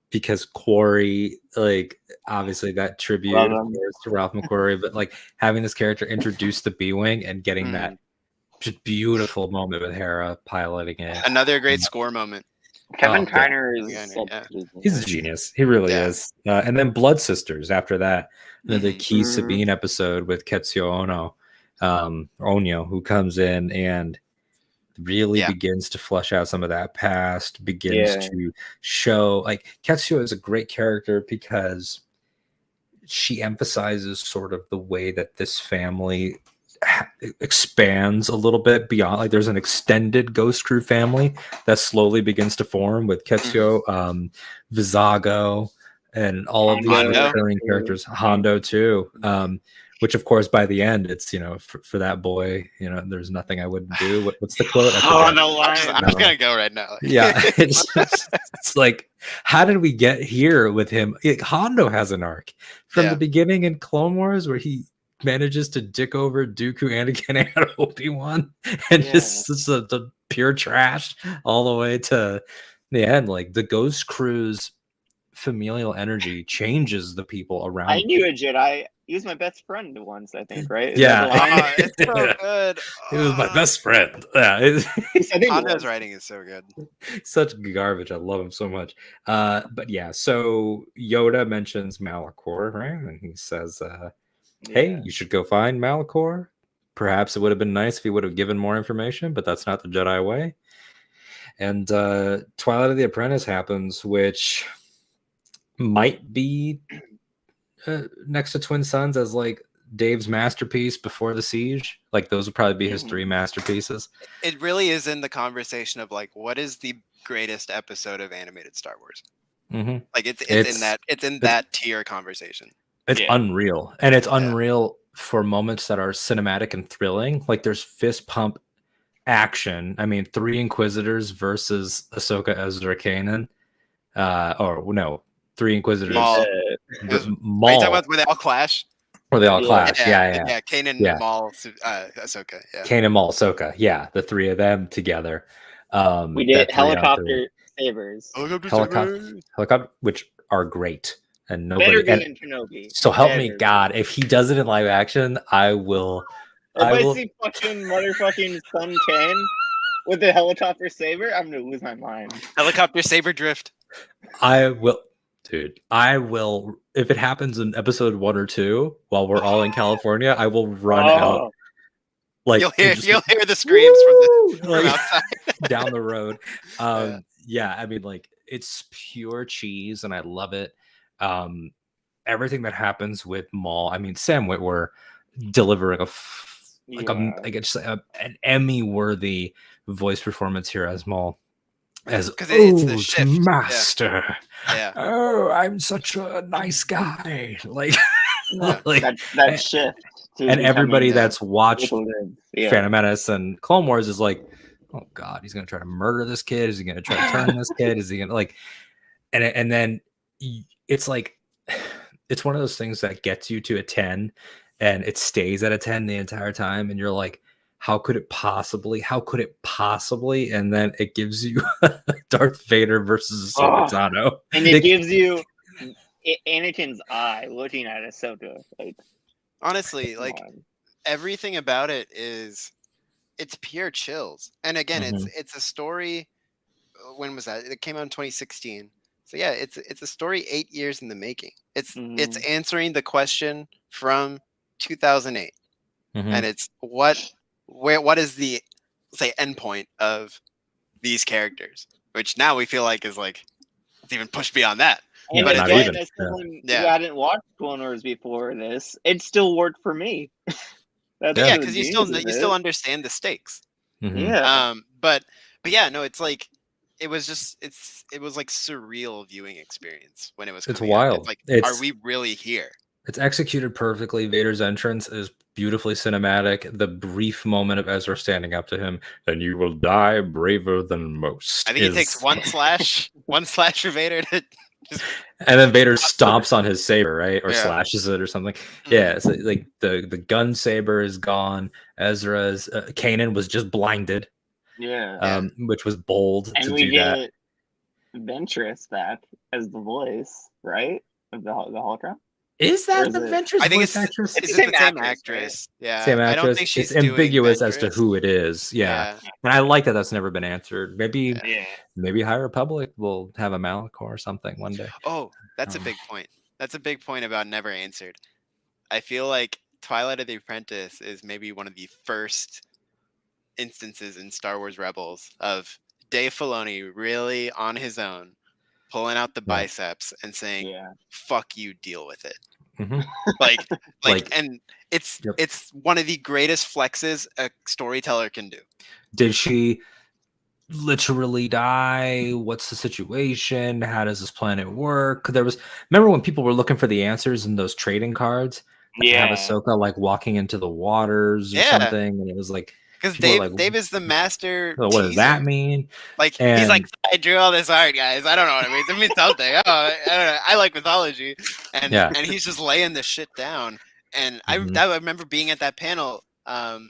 Speaker 3: Because Quarry, like obviously that tribute,
Speaker 1: Love
Speaker 3: of
Speaker 1: him.
Speaker 3: course, to Ralph McQuarrie, but like having this character introduce the B-Wing and getting that just beautiful moment with Hera piloting it.
Speaker 2: Another great score moment.
Speaker 1: Kevin
Speaker 3: Oh, yeah.
Speaker 1: Kiner is
Speaker 2: Yeah,
Speaker 1: such
Speaker 2: yeah.
Speaker 3: He's a genius. He really
Speaker 2: Yeah.
Speaker 3: is. And then Blood Sisters after that, the
Speaker 2: Mhm.
Speaker 3: key
Speaker 1: Mhm.
Speaker 3: Sabine episode with Ketsuo Onyo, who comes in and really
Speaker 2: Yeah.
Speaker 3: begins to flesh out some of that past, begins
Speaker 1: Yeah.
Speaker 3: to show, like, Ketsuo is a great character because she emphasizes sort of the way that this family expands a little bit beyond, like there's an extended Ghost Crew family that slowly begins to form with Ketsuo, Vizago, and all of these
Speaker 1: Hondo.
Speaker 3: recurring characters. Hondo too, Which, of course, by the end, it's, for that boy, there's nothing I wouldn't do. What's the quote? I
Speaker 1: Oh,
Speaker 3: forget.
Speaker 1: the
Speaker 2: I'm
Speaker 1: line.
Speaker 2: just gonna go right now.
Speaker 3: Yeah, it's like, how did we get here with him? Hondo has an arc from the beginning in Clone Wars where he manages to dick over Dooku, Anakin, and Obi-Wan, and just the pure trash all the way to the end. Like, the Ghost Crew's familial energy changes the people around
Speaker 1: I
Speaker 3: them.
Speaker 1: knew a Jedi. He was my best friend once, I think, right? Is
Speaker 3: Yeah.
Speaker 1: that the line?
Speaker 2: It's so good.
Speaker 3: He was my best friend. Yeah,
Speaker 1: I think it
Speaker 2: Honda's
Speaker 1: was.
Speaker 2: writing is so good.
Speaker 3: such garbage. I love him so much. But yeah, so Yoda mentions Malachor, right? And he says, hey, you should go find Malachor. Perhaps it would have been nice if he would have given more information, but that's not the Jedi way. And Twilight of the Apprentice happens, which might be next to Twin Suns as like Dave's masterpiece before the siege. Like, those would probably be his three masterpieces.
Speaker 2: It really is in the conversation of like, what is the greatest episode of animated Star Wars? Like, it's in that tier conversation.
Speaker 3: It's unreal, and it's unreal for moments that are cinematic and thrilling. Like, there's fist pump action. I mean, 3 Inquisitors versus Ahsoka, Ezra, Kanan. Or no, 3 Inquisitors.
Speaker 2: Maul.
Speaker 3: Maul.
Speaker 2: Are you talking about where they all clash?
Speaker 3: Where they all clash. Yeah.
Speaker 2: Kanan, Maul, Ahsoka. Yeah.
Speaker 3: Kanan, Maul, Ahsoka. Yeah, the 3 of them together.
Speaker 1: We did helicopter sabers.
Speaker 3: Helicopter, which are great. And nobody.
Speaker 1: Better be in Kenobi.
Speaker 3: So help me God, if he does it in live action, I will.
Speaker 1: If I see fucking motherfucking Sun Ken with the helicopter saber, I'm gonna lose my mind.
Speaker 2: Helicopter saber drift.
Speaker 3: I will, dude. I will. If it happens in episode 1 or 2, while we're all in California, I will run out. Like,
Speaker 2: you'll hear the screams from outside
Speaker 3: down the road. Yeah, I mean, like, it's pure cheese, and I love it. Everything that happens with Maul. I mean, Sam Witwer delivering an Emmy-worthy voice performance here as Maul.
Speaker 2: Because it's the shift,
Speaker 3: master.
Speaker 2: Yeah.
Speaker 3: Oh, I'm such a nice guy. Like,
Speaker 1: that shift.
Speaker 3: And everybody that's watched Phantom Menace and Clone Wars is like, oh God, he's gonna try to murder this kid. Is he gonna try to turn this kid? Is he gonna like? And then it's like, it's one of those things that gets you to a 10, and it stays at a 10 the entire time, and you're like, how could it possibly? And then it gives you Darth Vader versus Ahsoka Tano.
Speaker 1: And it gives you Anakin's eye looking at Ahsoka. Like,
Speaker 2: honestly, like, everything about it it's pure chills. And again, it's a story. When was that? It came out in 2016. So yeah, it's a story 8 years in the making. It's answering the question from 2008, and it's what is the, say, endpoint of these characters, which now we feel like is like, it's even pushed beyond that.
Speaker 1: And
Speaker 2: but
Speaker 1: again, as someone who hadn't watched Clone Wars before this, it still worked for me.
Speaker 2: Because you still understand the stakes.
Speaker 1: Yeah.
Speaker 2: But yeah, no, it's like, it was like surreal viewing experience when it was.
Speaker 3: It's wild.
Speaker 2: It's like, are we really here?
Speaker 3: It's executed perfectly. Vader's entrance is beautifully cinematic. The brief moment of Ezra standing up to him, and you will die braver than most.
Speaker 2: I think it takes one slash for Vader to just...
Speaker 3: And then Vader stomps on his saber, right? Or slashes it or something. Yeah, so like the gun saber is gone. Ezra's Kanan was just blinded. Which was bold
Speaker 1: and
Speaker 3: to
Speaker 1: we
Speaker 3: do
Speaker 1: get
Speaker 3: that.
Speaker 1: Ventress back as the voice, right? Of the hologram.
Speaker 3: Is that the Ventress?
Speaker 2: I think
Speaker 3: voice actress?
Speaker 2: It's the same actress. Right? Yeah,
Speaker 3: same actress.
Speaker 2: I don't think she's
Speaker 3: it's ambiguous as to who it is. Yeah. And I like that that's never been answered. Maybe High Republic will have a Malachor or something one day.
Speaker 2: Oh, that's a big point. That's a big point about never answered. I feel like Twilight of the Apprentice is maybe one of the first instances in Star Wars Rebels of Dave Filoni really on his own pulling out the biceps and saying, fuck you, deal with it. And it's one of the greatest flexes a storyteller can do.
Speaker 3: Did she literally die? What's the situation? How does this planet work? Remember when people were looking for the answers in those trading cards? have
Speaker 1: Yeah.
Speaker 3: Ahsoka like walking into the waters or
Speaker 2: Yeah.
Speaker 3: something, and it was like
Speaker 2: Because
Speaker 3: people were
Speaker 2: Dave is the master
Speaker 3: "Oh, what does that
Speaker 2: teaser.
Speaker 3: mean?"
Speaker 2: Like he's like,
Speaker 3: And
Speaker 2: I drew all this art, guys. I don't know what it means. It means something. I don't know. I like mythology, and
Speaker 3: yeah,
Speaker 2: he's just laying this shit down. And
Speaker 3: Mhm.
Speaker 2: I remember being at that panel. That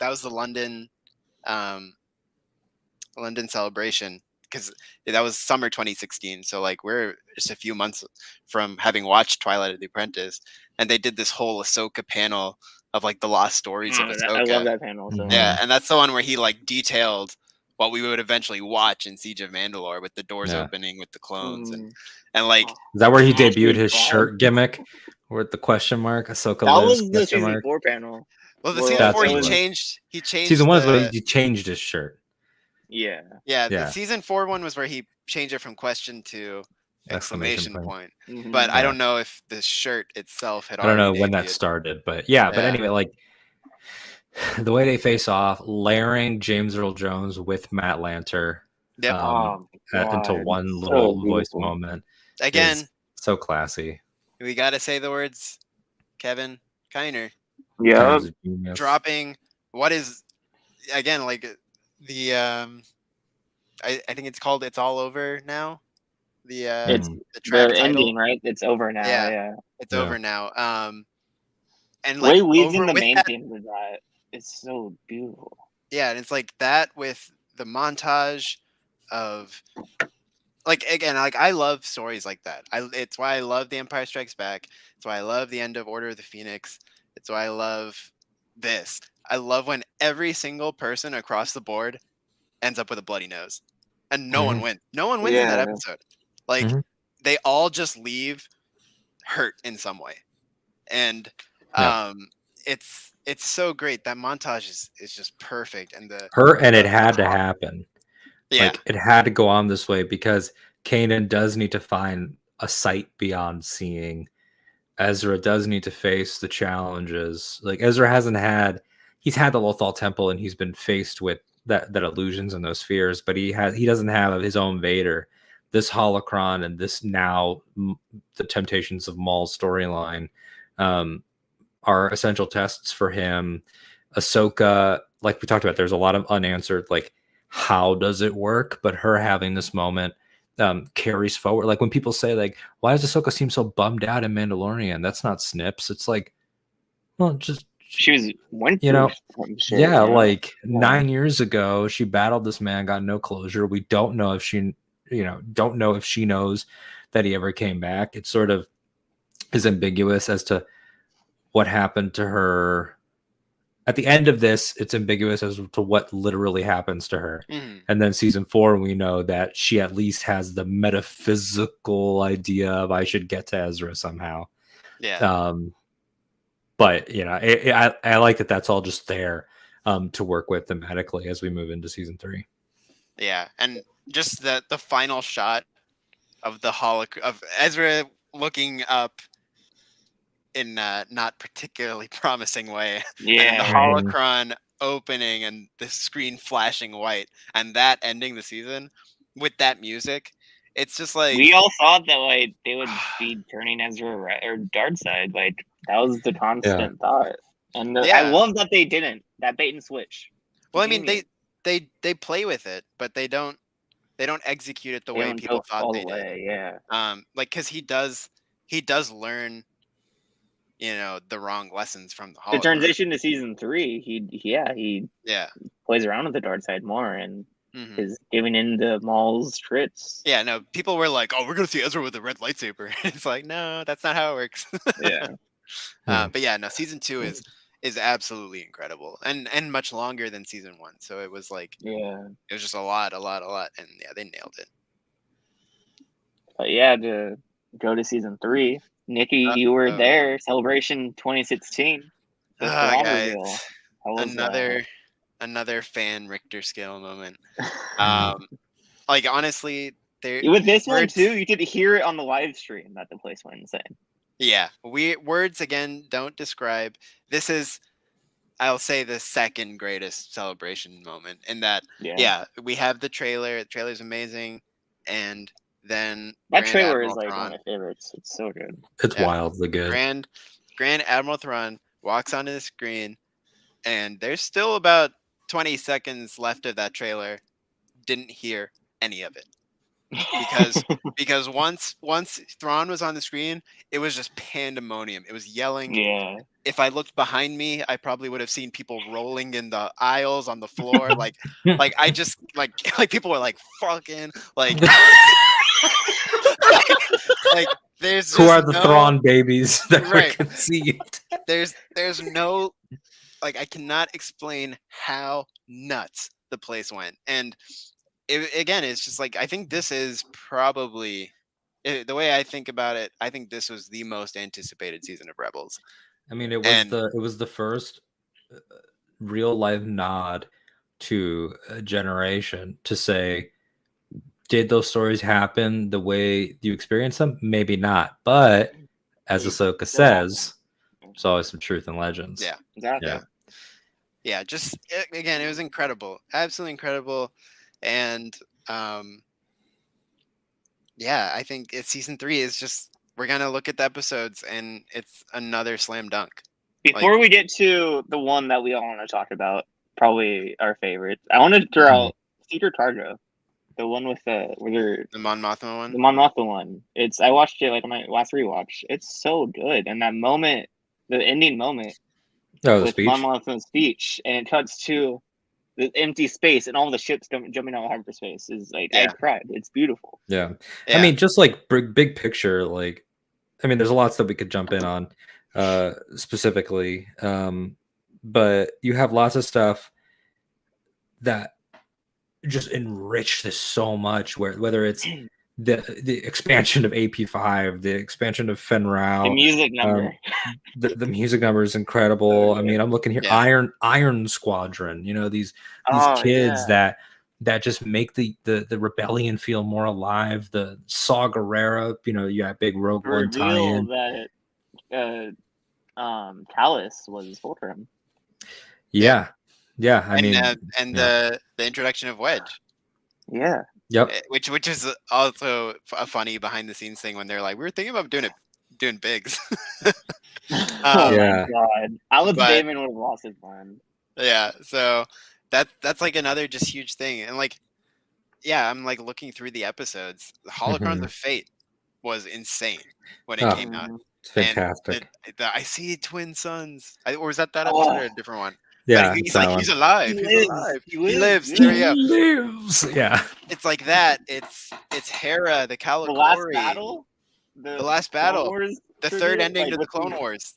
Speaker 2: was the London celebration, because that was summer 2016. So like we're just a few months from having watched Twilight of the Apprentice, and they did this whole Ahsoka panel of like the lost stories of
Speaker 1: I love
Speaker 2: Ahsoka.
Speaker 1: that panel. So
Speaker 2: Yeah,
Speaker 3: Mhm.
Speaker 2: and that's the one where he like detailed what we would eventually watch in Siege of Mandalore, with the doors
Speaker 3: Yeah.
Speaker 2: opening with the clones,
Speaker 1: mm,
Speaker 2: and like
Speaker 3: Is that where he
Speaker 1: Ashley
Speaker 3: debuted his
Speaker 1: Bob.
Speaker 3: shirt gimmick with the question mark? Ahsoka
Speaker 1: That
Speaker 3: lives
Speaker 1: was the
Speaker 3: question
Speaker 1: season
Speaker 3: mark.
Speaker 1: 4 panel.
Speaker 2: well the
Speaker 1: Where
Speaker 2: season
Speaker 1: like
Speaker 3: That's
Speaker 2: 4
Speaker 1: it
Speaker 3: what it
Speaker 1: was
Speaker 3: was.
Speaker 2: he changed
Speaker 3: Season 1 is where
Speaker 2: the
Speaker 3: he changed his shirt.
Speaker 1: yeah.
Speaker 2: yeah, the
Speaker 3: Yeah.
Speaker 2: season 4 one was where he changed it from question to
Speaker 3: Exclamation
Speaker 2: exclamation
Speaker 3: point.
Speaker 2: point.
Speaker 1: Mhm.
Speaker 2: But I
Speaker 3: Yeah.
Speaker 2: don't know if the shirt itself had
Speaker 3: I don't
Speaker 2: already
Speaker 3: know when that
Speaker 2: debuted.
Speaker 3: started, but yeah. But
Speaker 2: Yeah.
Speaker 3: anyway, like the way they face off, layering James Earl Jones with Matt Lanter
Speaker 2: Yep.
Speaker 1: Oh my
Speaker 3: into
Speaker 1: god.
Speaker 3: one
Speaker 1: So
Speaker 3: little voice
Speaker 1: beautiful.
Speaker 3: moment
Speaker 2: Again,
Speaker 3: is so classy.
Speaker 2: we got to say the words Kevin Kiner
Speaker 1: Yeah.
Speaker 3: Kind of a genius.
Speaker 2: dropping what is again like the I think it's called It's All Over Now.
Speaker 1: It's
Speaker 2: The track
Speaker 1: the
Speaker 2: title.
Speaker 1: ending, right? It's over now.
Speaker 2: Yeah.
Speaker 1: Yeah.
Speaker 2: It's
Speaker 3: Yeah.
Speaker 2: over now. And
Speaker 1: The way
Speaker 2: like
Speaker 1: it weaves in
Speaker 2: over
Speaker 1: the
Speaker 2: with
Speaker 1: main
Speaker 2: that,
Speaker 1: theme of that, it's so beautiful.
Speaker 2: yeah, and it's like that with the montage of like again, like I love stories like that. It's why I love The Empire Strikes Back. It's why I love the end of Order of the Phoenix. It's why I love this. I love when every single person across the board ends up with a bloody nose, and no one
Speaker 3: Mhm.
Speaker 2: wins. No one wins in that
Speaker 1: Yeah.
Speaker 2: episode. Like
Speaker 3: Mhm.
Speaker 2: they all just leave hurt in some way, and
Speaker 3: Yeah.
Speaker 2: it's so great. That montage is just perfect, and
Speaker 3: It
Speaker 2: the
Speaker 3: had to happen.
Speaker 2: yeah.
Speaker 3: Like it had to go on this way because Kanan does need to find a sight beyond seeing. Ezra does need to face the challenges. Like Ezra he's had the Lothal Temple and he's been faced with that illusions and those fears, but he doesn't have his own Vader. This holocron and this now the Temptations of Maul's storyline are essential tests for him. Ahsoka, like we talked about, there's a lot of unanswered, like, how does it work? But her having this moment carries forward. Like when people say, like, why does Ahsoka seem so bummed out in Mandalorian? That's not Snips. It's like, well, just
Speaker 1: She went
Speaker 3: you
Speaker 1: through
Speaker 3: know,
Speaker 1: some shit.
Speaker 3: yeah,
Speaker 1: You know?
Speaker 3: like
Speaker 1: Yeah.
Speaker 3: 9 years ago, she battled this man, got no closure. We don't know if don't know if she knows that he ever came back. It sort of is ambiguous as to what happened to her. At the end of this, it's ambiguous as to what literally happens to her.
Speaker 2: Mhm.
Speaker 3: And then season 4, we know that she at least has the metaphysical idea of I should get to Ezra somehow.
Speaker 2: Yeah.
Speaker 3: But I like that that's all just there to work with thematically as we move into season 3.
Speaker 2: Yeah, and just the final shot of of Ezra looking up in a not particularly promising way, and then the
Speaker 1: Yeah.
Speaker 2: holocron opening and the screen flashing white, and that ending the season with that music. It's just like
Speaker 1: We all thought that like they would be turning Ezra or dark side. Like that was the constant thought, and I
Speaker 2: Yeah.
Speaker 1: love that they didn't that bait and switch.
Speaker 2: Well, I mean
Speaker 1: Genius.
Speaker 2: they play with it, but they don't execute it the
Speaker 1: They
Speaker 2: way
Speaker 1: don't
Speaker 2: people
Speaker 1: go
Speaker 2: thought
Speaker 1: all
Speaker 2: they
Speaker 1: the
Speaker 2: did.
Speaker 1: way. Yeah.
Speaker 2: Like because he does learn, the wrong lessons from the
Speaker 1: The
Speaker 2: holocron.
Speaker 1: transition to season 3, he
Speaker 2: Yeah.
Speaker 1: plays around with the dark side more and
Speaker 2: Mhm.
Speaker 1: is giving in to Maul's tricks.
Speaker 2: Yeah, no, people were like, "Oh, we're gonna see Ezra with a red lightsaber." It's like, no, that's not how it works.
Speaker 1: Yeah.
Speaker 2: But yeah, no, season 2 is absolutely incredible and much longer than season 1. So it was like
Speaker 1: Yeah.
Speaker 2: it was just a lot, and yeah, they nailed it.
Speaker 1: But yeah, to go to season 3, Nikki, you were there. Celebration 2016. The Thrawn
Speaker 2: Guys,
Speaker 1: reveal. How was
Speaker 2: another fan Richter scale moment.
Speaker 3: Mhm.
Speaker 2: Like honestly, there
Speaker 1: With this one
Speaker 2: words,
Speaker 1: too, you could hear it on the live stream that the place went insane.
Speaker 2: yeah, words again don't describe. This is, I'll say, the second greatest celebration moment in that. Yeah, we have the trailer. The trailer's amazing, and then
Speaker 1: That
Speaker 2: Grand
Speaker 1: trailer is
Speaker 2: Admiral
Speaker 1: like one
Speaker 2: Thrawn.
Speaker 1: of my favorites. It's so good.
Speaker 3: It's
Speaker 2: Yeah.
Speaker 3: wildly good.
Speaker 2: Grand Grand Admiral Thrawn walks onto the screen, and there's still about 20 seconds left of that trailer. Didn't hear any of it because once Thrawn was on the screen, it was just pandemonium. It was yelling.
Speaker 1: Yeah.
Speaker 2: If I looked behind me, I probably would have seen people rolling in the aisles on the floor. like I just like people were like fucking like like there's
Speaker 3: Who
Speaker 2: just
Speaker 3: are the
Speaker 2: no,
Speaker 3: Thrawn babies that were
Speaker 2: Right.
Speaker 3: conceived?
Speaker 2: there's no, like, I cannot explain how nuts the place went. And again, it's just like, I think this is probably the way I think about it. I think this was the most anticipated season of Rebels.
Speaker 3: I mean, it
Speaker 2: And-
Speaker 3: was the first real life nod to a generation to say, did those stories happen the way you experience them? Maybe not, but as Ahsoka says, there's always some truth in legends.
Speaker 2: Yeah.
Speaker 1: Exactly.
Speaker 2: Yeah, just again, it was incredible, absolutely incredible. And yeah, I think season 3 is just, we're gonna look at the episodes and it's another slam dunk.
Speaker 1: Before we get to the one that we all want to talk about, probably our favorite, I want to throw out Secret Cargo, the one with the
Speaker 2: Mon Mothma one.
Speaker 1: The Mon Mothma one. I watched it like on my last rewatch. It's so good, and that moment, the ending moment,
Speaker 3: the
Speaker 1: with
Speaker 3: speech.
Speaker 1: Mon Mothma's speech, and it cuts to the empty space and all the ships jumping out of hyperspace. Is like, I cried. It's beautiful.
Speaker 3: Yeah. I mean, just like big picture, like, I mean, there's a lot that we could jump in on specifically, but you have lots of stuff that just enrich this so much, whether it's the expansion of AP5, the expansion of Fen Rao,
Speaker 1: the music number.
Speaker 3: The music number is incredible. I mean, I'm looking here, Iron Squadron, these kids that just make the rebellion feel more alive. The Saw Gerrera, you got big Rogue One tie-in.
Speaker 1: That Callus was Fulcrum.
Speaker 3: Yeah. I mean,
Speaker 2: the introduction of Wedge.
Speaker 1: Yeah.
Speaker 3: Yep.
Speaker 2: Which is also a funny behind the scenes thing when they're like, we were thinking about doing Biggs.
Speaker 1: Oh my god, Alex Damon would have lost his mind.
Speaker 2: Yeah, so that's like another just huge thing. And like, yeah, I'm like looking through the episodes. The Holocrons of Fate was insane when it came out.
Speaker 3: It's fantastic.
Speaker 2: And I see twin sons. Or was that episode or a different one?
Speaker 3: Yeah,
Speaker 2: but he's like, he's alive. He lives. There we go.
Speaker 3: He lives. Yeah.
Speaker 2: It's like that. It's Hera, the Calicori.
Speaker 1: The
Speaker 2: last battle.
Speaker 1: Wars,
Speaker 2: the third ending to the Clone Wars.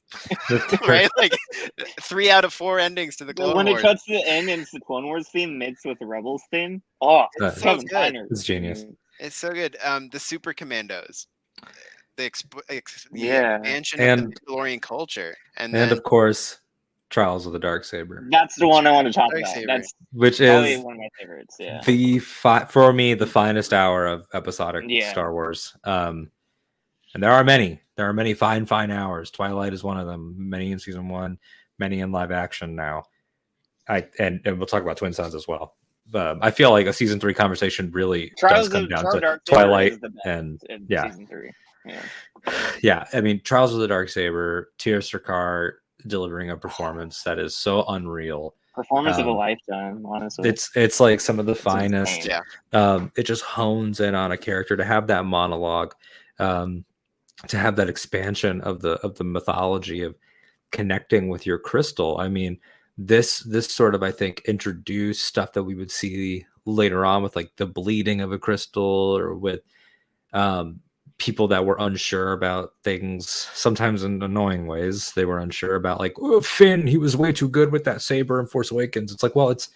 Speaker 2: Right? Like 3 out of 4 endings to the Clone Wars.
Speaker 1: When it cuts to the end and it's the Clone Wars theme mixed with the Rebels theme. Oh,
Speaker 2: it's so good.
Speaker 3: It's genius.
Speaker 2: It's so good. The Super Commandos. The expansion of the Mandalorian culture. And
Speaker 3: of course, Trials of the Darksaber.
Speaker 1: That's the one I want to talk about.
Speaker 3: Which
Speaker 1: is
Speaker 3: one
Speaker 1: of my favorites. Yeah.
Speaker 3: For me, the finest hour of episodic Star Wars. And there are many. There are many fine hours. Twilight is one of them. Many in season 1, many in live action now. And we'll talk about Twin Sons as well. But I feel like a season 3 conversation really does come down to Twilight and
Speaker 1: season 3.
Speaker 3: Yeah. I mean, Trials of the Darksaber, Tir Sircar delivering a performance that is so unreal.
Speaker 1: Performance of a lifetime, honestly.
Speaker 3: It's like some of the finest. It just hones in on a character to have that monologue, to have that expansion of the mythology of connecting with your crystal. I mean, this sort of, I think, introduced stuff that we would see later on with like the bleeding of a crystal, or with people that were unsure about things, sometimes in annoying ways. They were unsure about, like, oh, Finn, he was way too good with that saber in Force Awakens. It's like, well, it's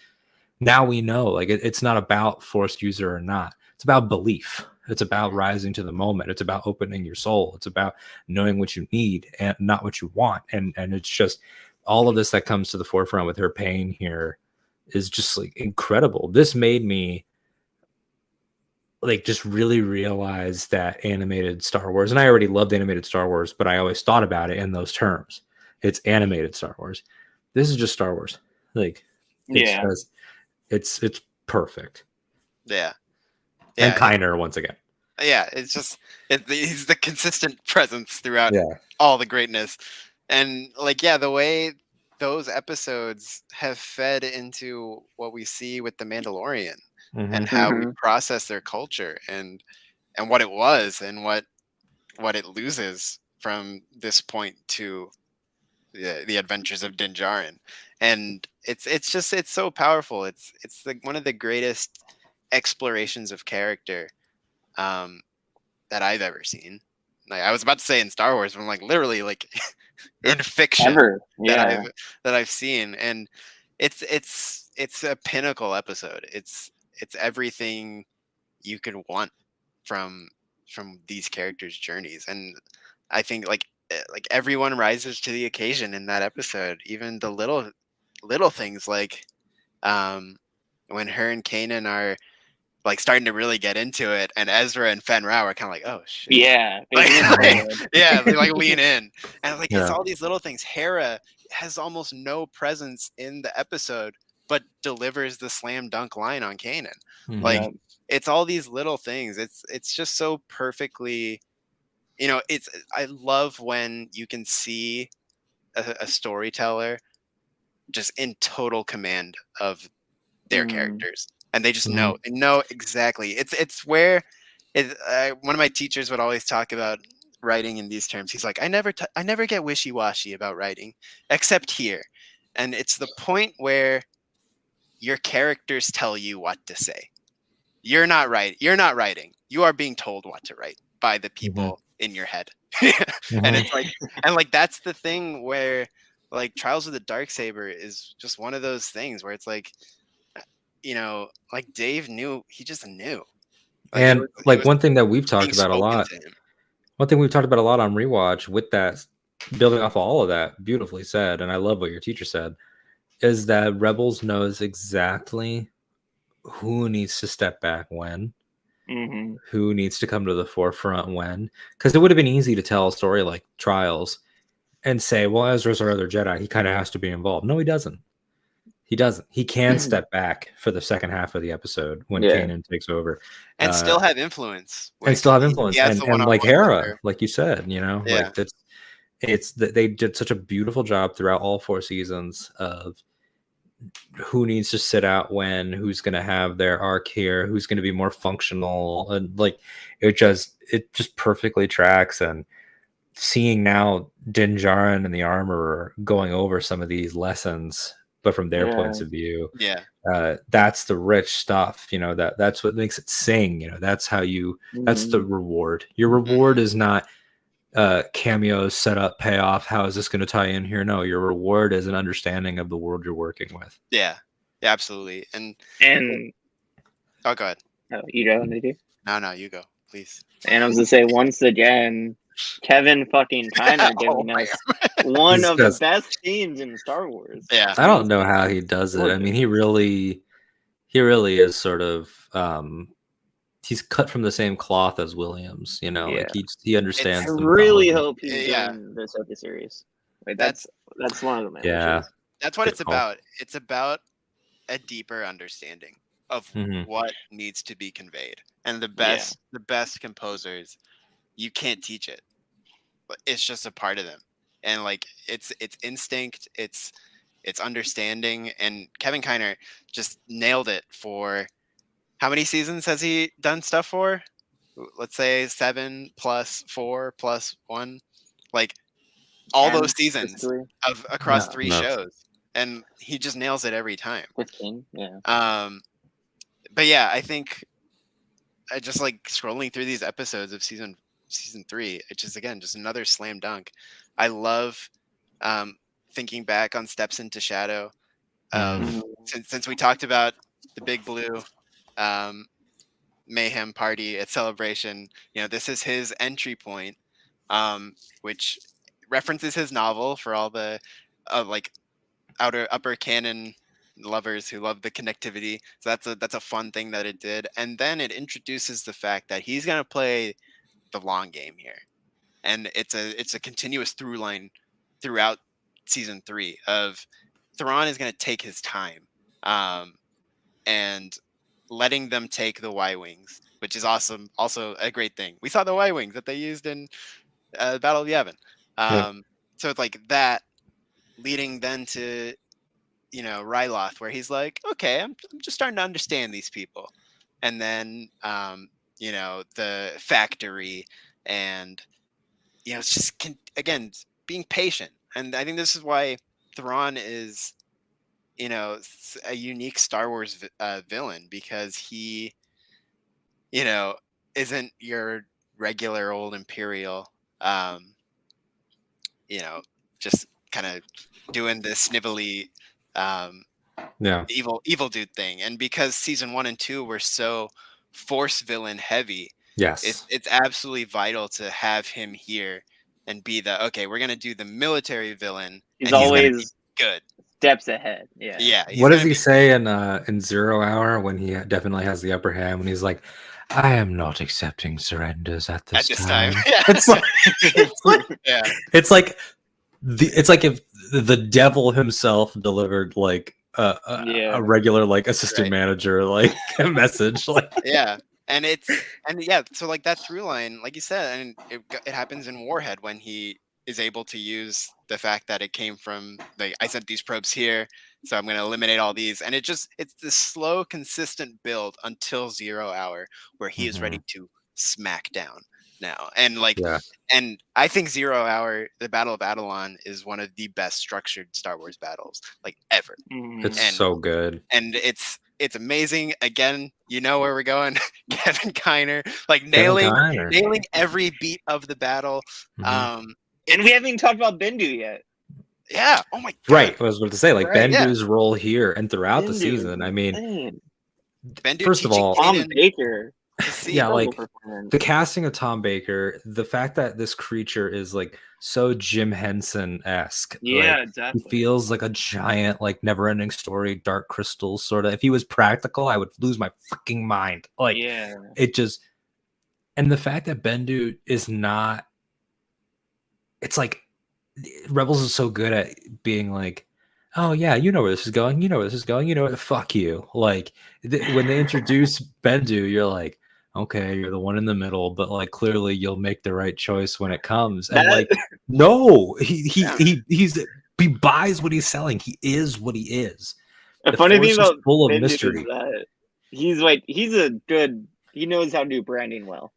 Speaker 3: now we know, like, it's not about forced user or not. It's about belief. It's about rising to the moment. It's about opening your soul. It's about knowing what you need and not what you want. And it's just all of this that comes to the forefront with her pain here is just like incredible. This made me like just really realize that animated Star Wars, and I already loved animated Star Wars, but I always thought about it in those terms. It's animated Star Wars. This is just Star Wars. Like, it's perfect.
Speaker 2: Yeah.
Speaker 3: And Kiner once again.
Speaker 2: Yeah, it's just he's the consistent presence throughout all the greatness. And like, yeah, the way those episodes have fed into what we see with the Mandalorian and how we
Speaker 1: Mhm.
Speaker 2: process their culture and what it was and what it loses from this point to the adventures of Din Djarin. And it's so powerful. It's like one of the greatest explorations of character um, that I've ever seen. Like I was about to say in Star Wars, but I'm like literally like in fiction
Speaker 1: Ever.
Speaker 2: that
Speaker 1: Yeah.
Speaker 2: I've seen, and it's a pinnacle episode. It's everything you could want from these characters' journeys, and I think like everyone rises to the occasion in that episode, even the little things like um when her and Kanan are like starting to really get into it, and Ezra and Fen Rao are kind of like, oh shit.
Speaker 1: Yeah. They
Speaker 2: Like,
Speaker 1: lean real good.
Speaker 2: yeah, they like lean in, and like it's
Speaker 3: Yeah.
Speaker 2: all these little things. Hera has almost no presence in the episode, but delivers the slam dunk line on Kanan. Like
Speaker 1: Yeah.
Speaker 2: it's all these little things. It's just so perfectly, It's I love when you can see a storyteller just in total command of their
Speaker 1: Mm.
Speaker 2: characters, and they just
Speaker 3: Mhm.
Speaker 2: know exactly. It's where one of my teachers would always talk about writing in these terms. He's like, I never get wishy washy about writing, except here, and it's the point where your characters tell you what to say. You're not right. You're not writing. You are being told what to write by the
Speaker 3: Mhm.
Speaker 2: people in your head, and
Speaker 3: Mhm.
Speaker 2: it's like, and like that's the thing where like Trials of the Darksaber is just one of those things where it's like like Dave knew, he just knew. Like
Speaker 3: And
Speaker 2: it
Speaker 3: like
Speaker 2: was
Speaker 3: one thing that we've
Speaker 2: being
Speaker 3: talked about a
Speaker 2: spoken
Speaker 3: lot,
Speaker 2: to him.
Speaker 3: one thing we've talked about a lot on rewatch with that, building off of all of that, beautifully said, and I love what your teacher said, is that Rebels knows exactly who needs to step back when,
Speaker 1: Mhm.
Speaker 3: who needs to come to the forefront when, because it would have been easy to tell a story like Trials and say, well, Ezra's our other Jedi, he kind of has to be involved. No, he doesn't. He doesn't. He can step back for the second half of the episode when
Speaker 1: Yeah.
Speaker 3: Kanan takes over,
Speaker 2: And still have influence.
Speaker 3: and
Speaker 2: Like
Speaker 3: still have
Speaker 2: he
Speaker 3: influence.
Speaker 2: has the
Speaker 3: And like
Speaker 2: one-on-one with
Speaker 3: Hera,
Speaker 2: her.
Speaker 3: like you said,
Speaker 2: Yeah.
Speaker 3: like that's it's that they did such a beautiful job throughout all 4 seasons of who needs to sit out when, who's going to have their arc here, who's going to be more functional, and like it just perfectly tracks. And seeing now Din Djarin and the Armorer going over some of these lessons, but from their
Speaker 1: Yeah.
Speaker 3: points of view,
Speaker 2: Yeah.
Speaker 3: that's the rich stuff. That's what makes it sing. That's how that's the
Speaker 1: Mhm.
Speaker 3: reward. Your reward is not cameos, setup, payoff. How is this going to tie in here? No, your reward is an understanding of the world you're working with.
Speaker 2: Yeah. Yeah, absolutely. And
Speaker 1: And
Speaker 2: oh, go ahead.
Speaker 1: you go, Nikki.
Speaker 2: No, you go, please.
Speaker 1: And I was gonna say once again, Kevin fucking Kiner
Speaker 2: Oh,
Speaker 1: giving
Speaker 2: man.
Speaker 1: us one
Speaker 3: He's
Speaker 1: of the
Speaker 3: just,
Speaker 1: best themes in Star Wars.
Speaker 2: Yeah.
Speaker 3: I don't know how he does it. I mean, he really is sort of he's cut from the same cloth as Williams,
Speaker 1: Yeah.
Speaker 3: like he
Speaker 1: I
Speaker 3: understands the
Speaker 1: really
Speaker 3: mythology.
Speaker 1: hope he's
Speaker 2: Yeah.
Speaker 1: doing the Ahsoka series. Like
Speaker 2: That's
Speaker 1: that's one of my
Speaker 3: Yeah.
Speaker 1: wishes.
Speaker 2: that's what
Speaker 3: Good
Speaker 2: it's
Speaker 3: call.
Speaker 2: about. It's about a deeper understanding of
Speaker 3: Mhm.
Speaker 2: what needs to be conveyed. And the
Speaker 1: Yeah.
Speaker 2: best composers, you can't teach it. But it's just a part of them. And like it's instinct, it's understanding, and Kevin Kiner just nailed it for how many seasons has he done stuff for? Let's say 7 plus 4 plus 1. Like all
Speaker 1: 10,
Speaker 2: those seasons
Speaker 1: basically.
Speaker 2: of across
Speaker 3: No,
Speaker 2: 3
Speaker 3: no.
Speaker 2: shows. And he just nails it every time.
Speaker 1: 15. Yeah.
Speaker 2: But yeah, I think I just like scrolling through these episodes of season 3. It's just again just another slam dunk. I love thinking back on Steps into Shadow of
Speaker 3: Mhm.
Speaker 2: since we talked about the Big Blue um, mayhem party at Celebration. This is his entry point, which references his novel for all the like upper canon lovers who love the connectivity. So that's a fun thing that it did. And then it introduces the fact that he's gonna play the long game here, and it's a continuous through line throughout season 3 of Thrawn is gonna take his time, and letting them take the Y wings, which is awesome. Also a great thing. We saw the Y wings that they used in Battle of Yavin.
Speaker 3: Yep.
Speaker 2: So it's like that leading then to, Ryloth, where he's like, okay, I'm just starting to understand these people. And then, the factory, and, it's just, again, being patient. And I think this is why Thrawn is, a unique Star Wars villain, because he, isn't your regular old Imperial, um, just kind of doing the snivelly, um,
Speaker 3: Yeah.
Speaker 2: evil dude thing. And because season 1 and 2 were so force villain heavy,
Speaker 3: Yes.
Speaker 2: it's absolutely vital to have him here and be okay, we're gonna do the military villain,
Speaker 1: He's
Speaker 2: and he's gonna be
Speaker 1: always
Speaker 2: good.
Speaker 1: steps ahead. Yeah.
Speaker 2: Yeah, he's
Speaker 3: What does
Speaker 2: gonna
Speaker 3: he
Speaker 2: be
Speaker 3: say in 0 Hour when he definitely has the upper hand, when he's like, I am not accepting surrenders at this
Speaker 2: at this time.
Speaker 3: time.
Speaker 2: Yeah.
Speaker 3: It's like,
Speaker 2: Yeah.
Speaker 3: it's like if the devil himself delivered like
Speaker 1: Yeah.
Speaker 3: a regular like assistant
Speaker 2: Right.
Speaker 3: manager like a message like
Speaker 2: Yeah. And so like that through line, like you said, and it happens in Warhead when he is able to use the fact that it came from I sent these probes here, so I'm going to eliminate all these, and it's this slow, consistent build until 0 Hour, where he is ready to smack down now. And
Speaker 3: yeah.
Speaker 2: and I think 0 Hour, the Battle of Adelon, is one of the best structured Star Wars battles like ever.
Speaker 3: It's
Speaker 2: And
Speaker 3: so good.
Speaker 2: And it's amazing. Again, you know where we're going. Kevin Kiner, like nailing every beat of the battle.
Speaker 1: And we haven't even talked about Bendu yet.
Speaker 2: Yeah. Oh my God.
Speaker 3: Right. I was about to say, like,
Speaker 1: Right,
Speaker 3: Bendu's role here and throughout the
Speaker 1: Bendu
Speaker 3: season.
Speaker 1: is
Speaker 3: I mean,
Speaker 1: insane.
Speaker 2: Bendu
Speaker 3: first of
Speaker 2: teaching
Speaker 3: all,
Speaker 1: Tom
Speaker 2: Kanan
Speaker 1: Baker.
Speaker 2: to see.
Speaker 3: yeah, like
Speaker 1: Incredible performance.
Speaker 3: the casting of Tom Baker, the fact that this creature is like so Jim Henson-esque.
Speaker 1: Yeah,
Speaker 3: like,
Speaker 1: exactly.
Speaker 3: he feels like a giant, like never-ending story, Dark Crystal sort of. If he was practical, I would lose my fucking mind. Like,
Speaker 1: Yeah.
Speaker 3: it just, and the fact that Bendu is not, it's like Rebels is so good at being like, oh yeah, you know where this is going, you know where this is going, you know, fuck you. Like when they introduce Bendu, you're like, okay, you're the one in the middle, but like clearly you'll make the right choice when it comes. And like, no, he buys what he's selling. He is what he is.
Speaker 1: The funny thing about
Speaker 3: full of
Speaker 1: Bendu
Speaker 3: mystery.
Speaker 1: is that he knows how to do branding well.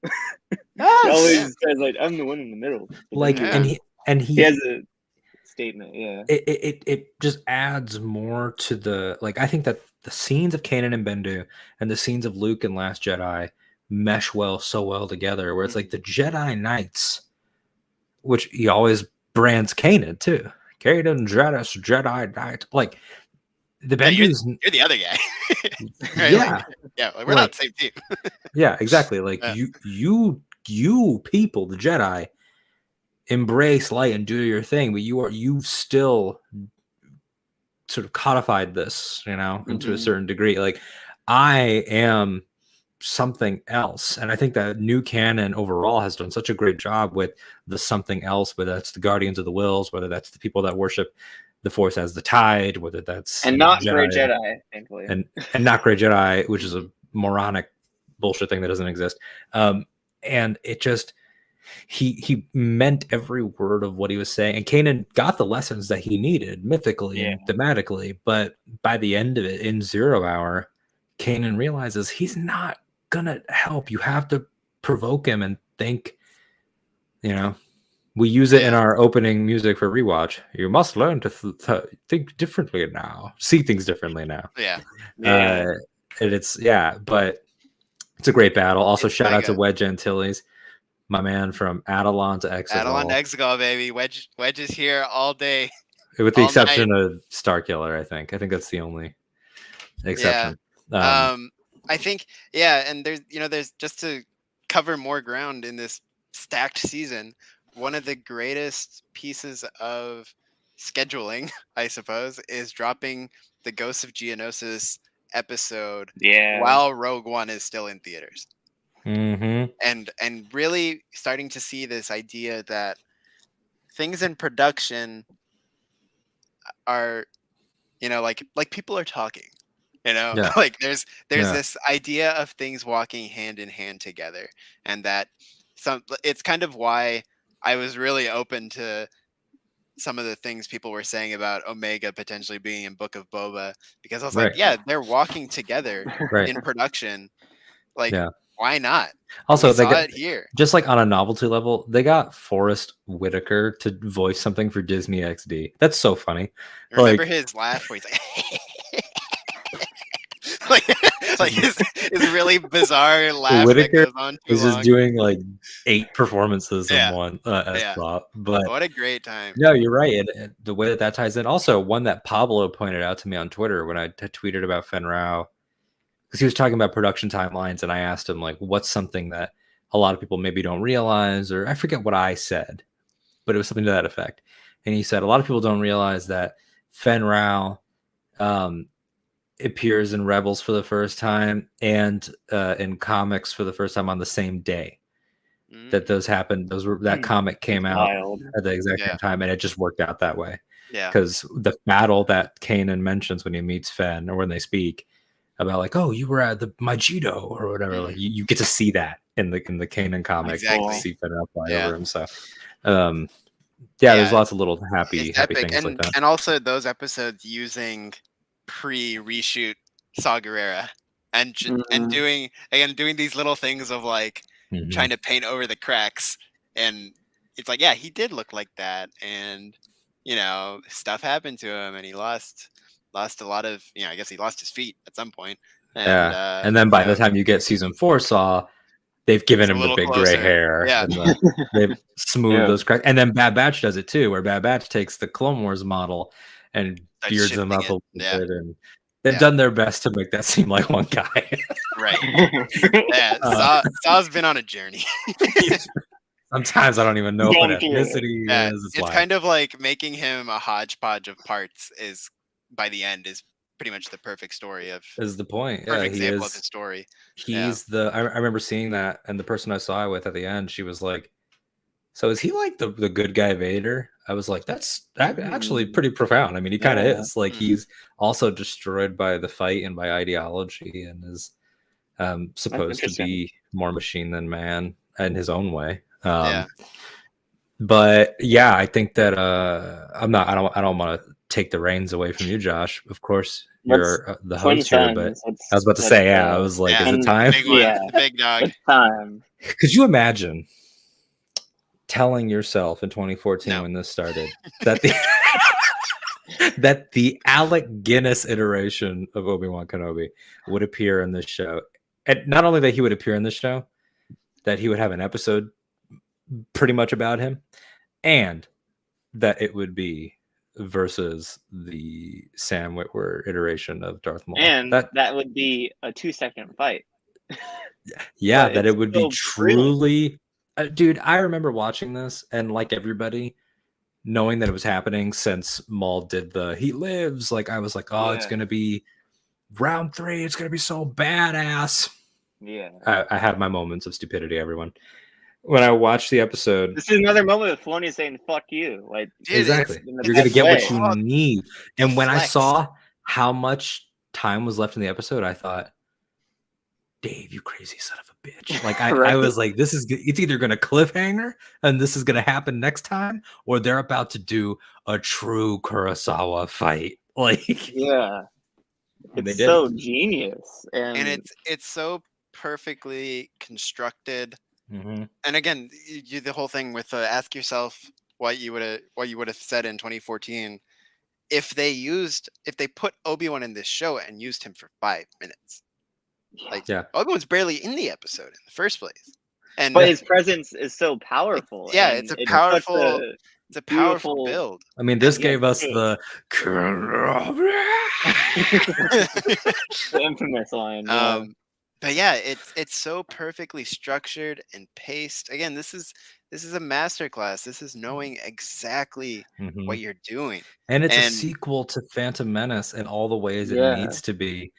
Speaker 3: Yes.
Speaker 1: He always says like, I'm the one in the middle.
Speaker 3: Like,
Speaker 1: Bendu,
Speaker 3: and
Speaker 1: he has a statement. Yeah.
Speaker 3: It just adds more to the, like, I think that the scenes of Kanan and Bendu and the scenes of Luke and Last Jedi mesh so well together, where it's like the Jedi Knights, which he always brands Kanan too. Kanan Jedi Knight. Like the Bendu's,
Speaker 2: you're the other guy. Right?
Speaker 3: Yeah.
Speaker 2: We're not the same team.
Speaker 3: Yeah, exactly. Like you people, the Jedi, embrace light and do your thing, but you've still sort of codified this, into a certain degree. Like, I am something else, and I think that new canon overall has done such a great job with the something else, whether that's the Guardians of the Wills, whether that's the people that worship the Force as the Tide, whether that's
Speaker 1: not Grey Jedi, thankfully,
Speaker 3: and not Grey Jedi, which is a moronic bullshit thing that doesn't exist. And it just, he meant every word of what he was saying, and Kanan got the lessons that he needed mythically and thematically. But by the end of it, in 0 Hour, Kanan realizes he's not gonna help. You have to provoke him and think. We use it in our opening music for Rewatch. You must learn to think differently now, see things differently now. And but it's a great battle. Also, shout out to Wedge Antilles, my man from Adelon to Exegol.
Speaker 2: Adelon to Exegol, baby. Wedge is here all day.
Speaker 3: With the exception of Starkiller, I think. I think that's the only exception.
Speaker 2: I think, and there's just to cover more ground in this stacked season, one of the greatest pieces of scheduling, I suppose, is dropping the Ghosts of Geonosis episode while Rogue One is still in theaters. And really starting to see this idea that things in production are, like people are talking, like there's this idea of things walking hand in hand together, and that it's kind of why I was really open to some of the things people were saying about Omega potentially being in Book of Boba, because I was
Speaker 3: Right.
Speaker 2: like, yeah, they're walking together
Speaker 3: Right.
Speaker 2: in production. Like,
Speaker 3: Yeah.
Speaker 2: why not?
Speaker 3: Also,
Speaker 2: we
Speaker 3: they
Speaker 2: saw
Speaker 3: got
Speaker 2: it here.
Speaker 3: just like on a novelty level, they got Forrest Whitaker to voice something for Disney XD. That's so funny.
Speaker 2: Remember
Speaker 3: Like,
Speaker 2: his laugh where he's like, like his really bizarre laugh that
Speaker 3: Whitaker
Speaker 2: goes on too
Speaker 3: is just
Speaker 2: long.
Speaker 3: doing like 8 performances in
Speaker 2: Yeah.
Speaker 3: one as
Speaker 2: Yeah.
Speaker 3: Bob. But
Speaker 2: What a great time.
Speaker 3: no, you're right. And the way that ties in, also one that Pablo pointed out to me on Twitter when I tweeted about Fen Rao, because he was talking about production timelines, and I asked him like, what's something that a lot of people maybe don't realize, or I forget what I said, but it was something to that effect. And he said a lot of people don't realize that Fen Rao appears in Rebels for the first time and in comics for the first time on the same day that those happened. That comic came
Speaker 1: That's
Speaker 3: out
Speaker 1: wild.
Speaker 3: at the exact
Speaker 2: Yeah.
Speaker 3: same time, and it just worked out that way.
Speaker 2: Yeah.
Speaker 3: Because the battle that Kanan mentions when he meets Fen, or when they speak about like, oh, you were at the Majito or whatever, like you get to see that in the Kanan comic.
Speaker 2: Exactly.
Speaker 3: See Fen fly
Speaker 2: Yeah.
Speaker 3: over him. So there's lots of little happy
Speaker 2: epic.
Speaker 3: things like that.
Speaker 2: And also those episodes using pre-reshoot Saw Gerrera and doing these little things of like trying to paint over the cracks, and it's like, yeah, he did look like that, and you know, stuff happened to him, and he lost a lot of, you know, I guess he lost his feet at some point. And,
Speaker 3: and then by the time you get season 4 Saw, they've given him the big gray hair.
Speaker 2: Yeah.
Speaker 3: And they've smoothed those cracks. And then Bad Batch does it too, where Bad Batch takes the Clone Wars model and beards them up a little bit. And they've done their best to make that seem like one guy.
Speaker 2: Right. Yeah. Saw's been on a journey.
Speaker 3: Sometimes I don't even know what ethnicity is.
Speaker 2: It's kind of like making him a hodgepodge of parts is, by the end, is pretty much the perfect story of.
Speaker 3: Is the point?
Speaker 2: Perfect example of the story.
Speaker 3: He's I remember seeing that, and the person I saw it with at the end, she was like, "So is he like the good guy Vader?" I was like, "That's actually pretty profound." I mean, he kind of is. Like he's also destroyed by the fight and by ideology, and is supposed to be more machine than man in his own way. But yeah, I think that I don't want to take the reins away from you, Josh. Of course, you're the host here, but I was about to say, I was like, is it time?
Speaker 2: Big dog.
Speaker 1: It's time.
Speaker 3: Could you imagine telling yourself in 2014 when this started that the Alec Guinness iteration of Obi-Wan Kenobi would appear in this show, and not only that he would appear in this show, that he would have an episode pretty much about him, and that it would be versus the Sam Witwer iteration of Darth Maul,
Speaker 1: and that would be a 2-second fight.
Speaker 3: Yeah, that it would be truly, dude. I remember watching this, and like everybody, knowing that it was happening since Maul did he lives. Like I was like, oh, it's gonna be round 3. It's gonna be so badass.
Speaker 1: Yeah,
Speaker 3: I had my moments of stupidity, everyone. When I watched the episode,
Speaker 1: this is another moment of Filoni saying "fuck you." Like
Speaker 3: exactly, you're gonna get what you need. And when I saw how much time was left in the episode, I thought, Dave, you crazy son of a bitch! Like I was like, it's either gonna cliffhanger and this is gonna happen next time, or they're about to do a true Kurosawa fight. Like,
Speaker 1: it's so genius,
Speaker 2: and it's so perfectly constructed. And again, the whole thing with ask yourself what you would have said in 2014 if they put Obi-Wan in this show and used him for 5 minutes. Like Obi-Wan's barely in the episode in the first place,
Speaker 1: but his presence is so powerful.
Speaker 2: It's a powerful build.
Speaker 3: I mean, this gave us the
Speaker 1: infamous line.
Speaker 2: But yeah, it's so perfectly structured and paced. Again, this is a masterclass. This is knowing exactly what you're doing,
Speaker 3: and it's a sequel to Phantom Menace in all the ways it needs to be.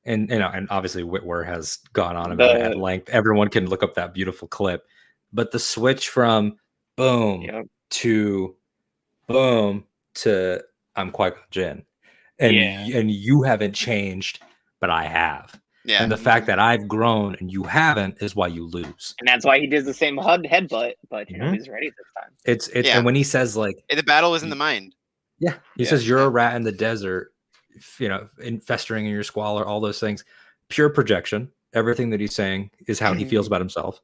Speaker 3: And and obviously Witwer has gone on about it at length. Everyone can look up that beautiful clip. But the switch from boom to boom to I'm Qui-Gon Jinn, and you haven't changed, but I have.
Speaker 2: Yeah.
Speaker 3: And the fact that I've grown and you haven't is why you lose.
Speaker 1: And that's why he does the same headbutt, but you know he's ready this time.
Speaker 3: It's
Speaker 2: Yeah.
Speaker 3: and when he says like
Speaker 2: the battle is in the mind.
Speaker 3: Yeah. He says you're a rat in the desert, you know, festering in your squalor, all those things. Pure projection. Everything that he's saying is how he feels about himself.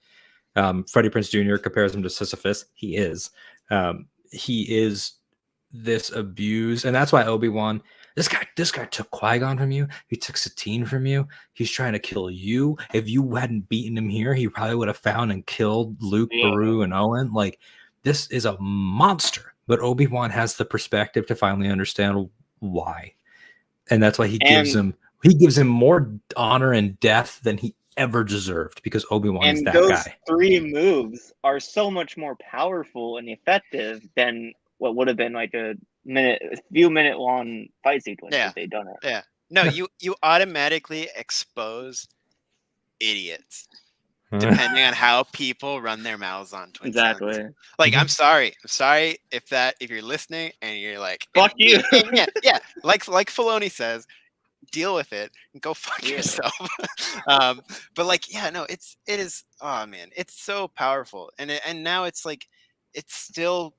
Speaker 3: Freddie Prinze Jr. compares him to Sisyphus. He is. He is this abuse, and that's why Obi-Wan. This guy took Qui-Gon from you. He took Satine from you. He's trying to kill you. If you hadn't beaten him here, he probably would have found and killed Luke, Beru, and Owen. Like, this is a monster. But Obi-Wan has the perspective to finally understand why, and that's why he gives him more honor and death than he ever desered, because Obi-Wan is that guy.
Speaker 1: And those 3 moves are so much more powerful and effective than what would have been like a few minute long fight sequence if they'd done it.
Speaker 2: Yeah. No, you automatically expose idiots depending on how people run their mouths on Twin
Speaker 1: Exactly.
Speaker 2: Suns. Like, I'm sorry if you're listening and you're like,
Speaker 1: fuck you.
Speaker 2: Yeah. Like Filoni says, deal with it and go fuck yourself. But like, yeah, no, it is. Oh man, it's so powerful, and now it's like, it's still,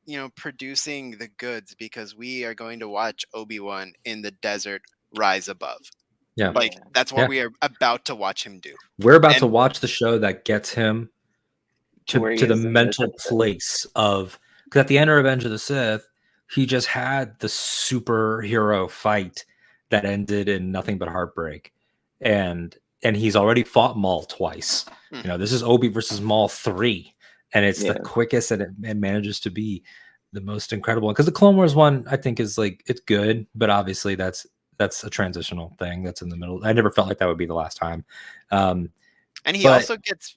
Speaker 2: you know, producing the goods, because we are going to watch Obi-Wan in the desert rise above.
Speaker 3: Yeah,
Speaker 2: like that's what we are about to watch him do.
Speaker 3: We're about to watch the show that gets him to the mental place of, because at the end of Revenge of the Sith, he just had the superhero fight that ended in nothing but heartbreak, and he's already fought Maul twice. You know, this is Obi versus Maul 3, and it's the quickest, and it manages to be the most incredible. Because the Clone Wars one, I think, is like, it's good, but obviously that's a transitional thing that's in the middle. I never felt like that would be the last time. And
Speaker 2: he also gets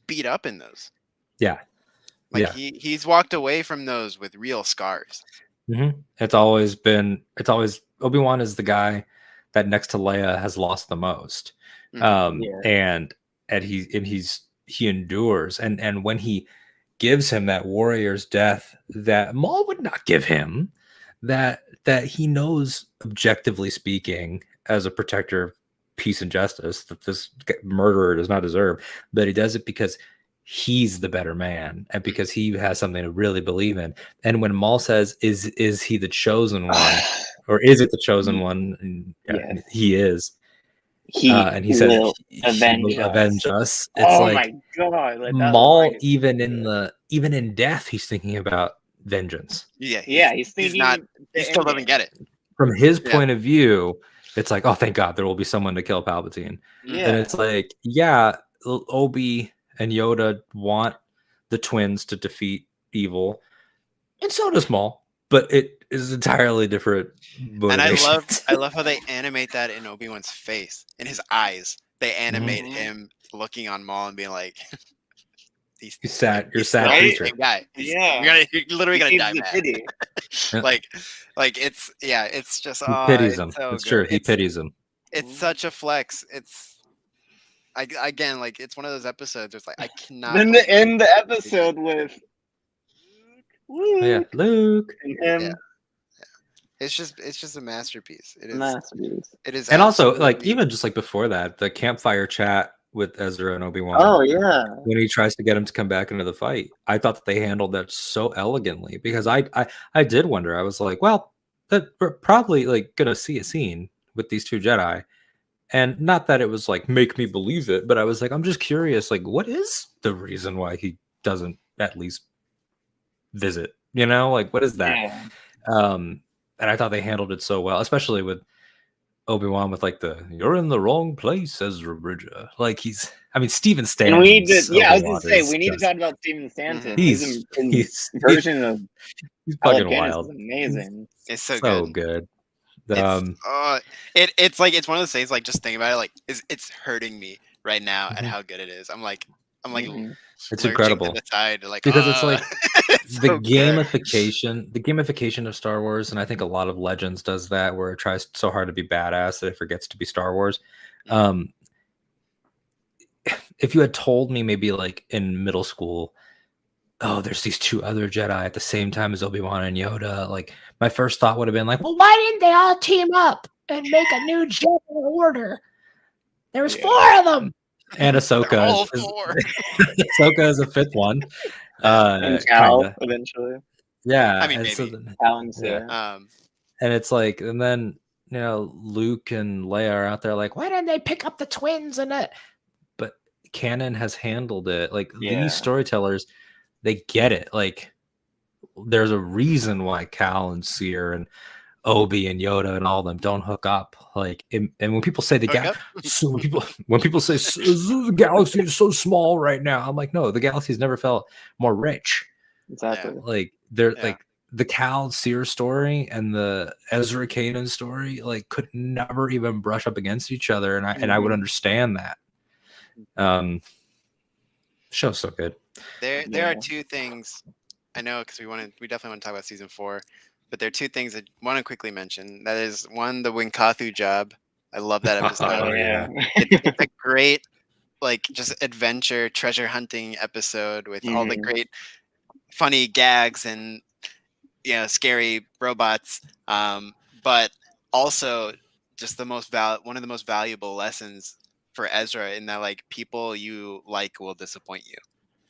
Speaker 2: beat up in those.
Speaker 3: Yeah,
Speaker 2: like he's walked away from those with real scars.
Speaker 3: It's always Obi-Wan is the guy that next to Leia has lost the most. And he endures, and when he gives him that warrior's death that Maul would not give him, that he knows, objectively speaking, as a protector of peace and justice, that this murderer does not deserve, but he does it because he's the better man, and because he has something to really believe in. And when Maul says, is he the chosen one, or is it the chosen one? And he is. And he said, avenge us. It's
Speaker 1: my god! Like,
Speaker 3: Maul, even in death, he's thinking about vengeance.
Speaker 1: He's thinking.
Speaker 2: He still doesn't get it.
Speaker 3: From his point of view, it's like, oh, thank God, there will be someone to kill Palpatine. And it's like, Obi and Yoda want the twins to defeat evil, and so does Maul, but it is entirely different motivations.
Speaker 2: And I love how they animate that in Obi-Wan's face, in his eyes. They animate him looking on Maul and being like,
Speaker 3: you're sad
Speaker 2: right?
Speaker 3: creature.
Speaker 2: Guy. You're literally gonna die mad. like it's just
Speaker 3: he pities him.
Speaker 2: So
Speaker 3: it's true. He pities him.
Speaker 2: It's such a flex. It's again, like, it's one of those episodes where it's like, I cannot.
Speaker 1: Then to end the episode with
Speaker 3: Luke
Speaker 1: and him.
Speaker 2: Yeah. It's just a masterpiece. It is
Speaker 1: masterpiece.
Speaker 2: It is.
Speaker 3: And also, like, even just like before that, the campfire chat with Ezra and Obi-Wan.
Speaker 1: Oh yeah.
Speaker 3: When he tries to get him to come back into the fight, I thought that they handled that so elegantly, because I did wonder. I was like, well, that we're probably like gonna see a scene with these two Jedi. And not that it was like, make me believe it, but I was like, I'm just curious, like, what is the reason why he doesn't at least visit? You know, like, what is that?
Speaker 1: Yeah.
Speaker 3: And I thought they handled it so well, especially with Obi-Wan, with like you're in the wrong place, Ezra Bridger. Like, Steven Stanton.
Speaker 1: And we need to, I was gonna say, we need to talk about Steven Stanton. His version of
Speaker 3: he's fucking wild.
Speaker 1: Is amazing.
Speaker 2: It's so
Speaker 3: good.
Speaker 2: It's like, it's one of those things, like, just think about it, like, it's hurting me right now at how good it is. I'm like
Speaker 3: it's incredible
Speaker 2: to the side, like,
Speaker 3: because it's like
Speaker 2: it's
Speaker 3: the
Speaker 2: so
Speaker 3: gamification of Star Wars, and I think a lot of Legends does that, where it tries so hard to be badass that it forgets to be Star Wars. If you had told me maybe like in middle school, oh, there's these two other Jedi at the same time as Obi-Wan and Yoda, like, my first thought would have been like, well, why didn't they all team up and make a new Jedi Order? There was
Speaker 1: Yeah.
Speaker 3: 4 of them. And
Speaker 2: They're
Speaker 3: Ahsoka
Speaker 2: all
Speaker 3: is
Speaker 2: 4.
Speaker 3: Ahsoka is a 5th one.
Speaker 1: And Cal
Speaker 3: Kinda.
Speaker 1: eventually.
Speaker 3: Yeah.
Speaker 2: I mean,
Speaker 3: And so
Speaker 2: maybe.
Speaker 3: then,
Speaker 1: Cal and
Speaker 3: yeah.
Speaker 1: Sia.
Speaker 3: And it's like, and then Luke and Leia are out there like, why didn't they pick up the twins and that? But canon has handled it. Like
Speaker 1: Yeah.
Speaker 3: these storytellers, they get it. Like there's a reason why Cal and Seer and Obi and Yoda and all of them don't hook up. Like, and when people say so when people say the galaxy is so small right now, I'm like, no, the galaxy's never felt more rich.
Speaker 1: Exactly.
Speaker 3: Like they're
Speaker 2: Yeah.
Speaker 3: like the Cal Seer story and the Ezra Kanan story like could never even brush up against each other, and I would
Speaker 1: Mhm.
Speaker 3: understand that. The show's so good.
Speaker 2: There
Speaker 1: Yeah.
Speaker 2: are 2 things I know, because we definitely want to talk about season 4, but there are 2 things I want to quickly mention. That is, one, the Winkathu job. I love that episode.
Speaker 3: Oh, yeah.
Speaker 2: It's a great, like, just adventure treasure hunting episode with all the
Speaker 1: Mhm.
Speaker 2: great funny gags and scary robots, but also just one of the most valuable lessons for Ezra, in that, like, people you like will disappoint you.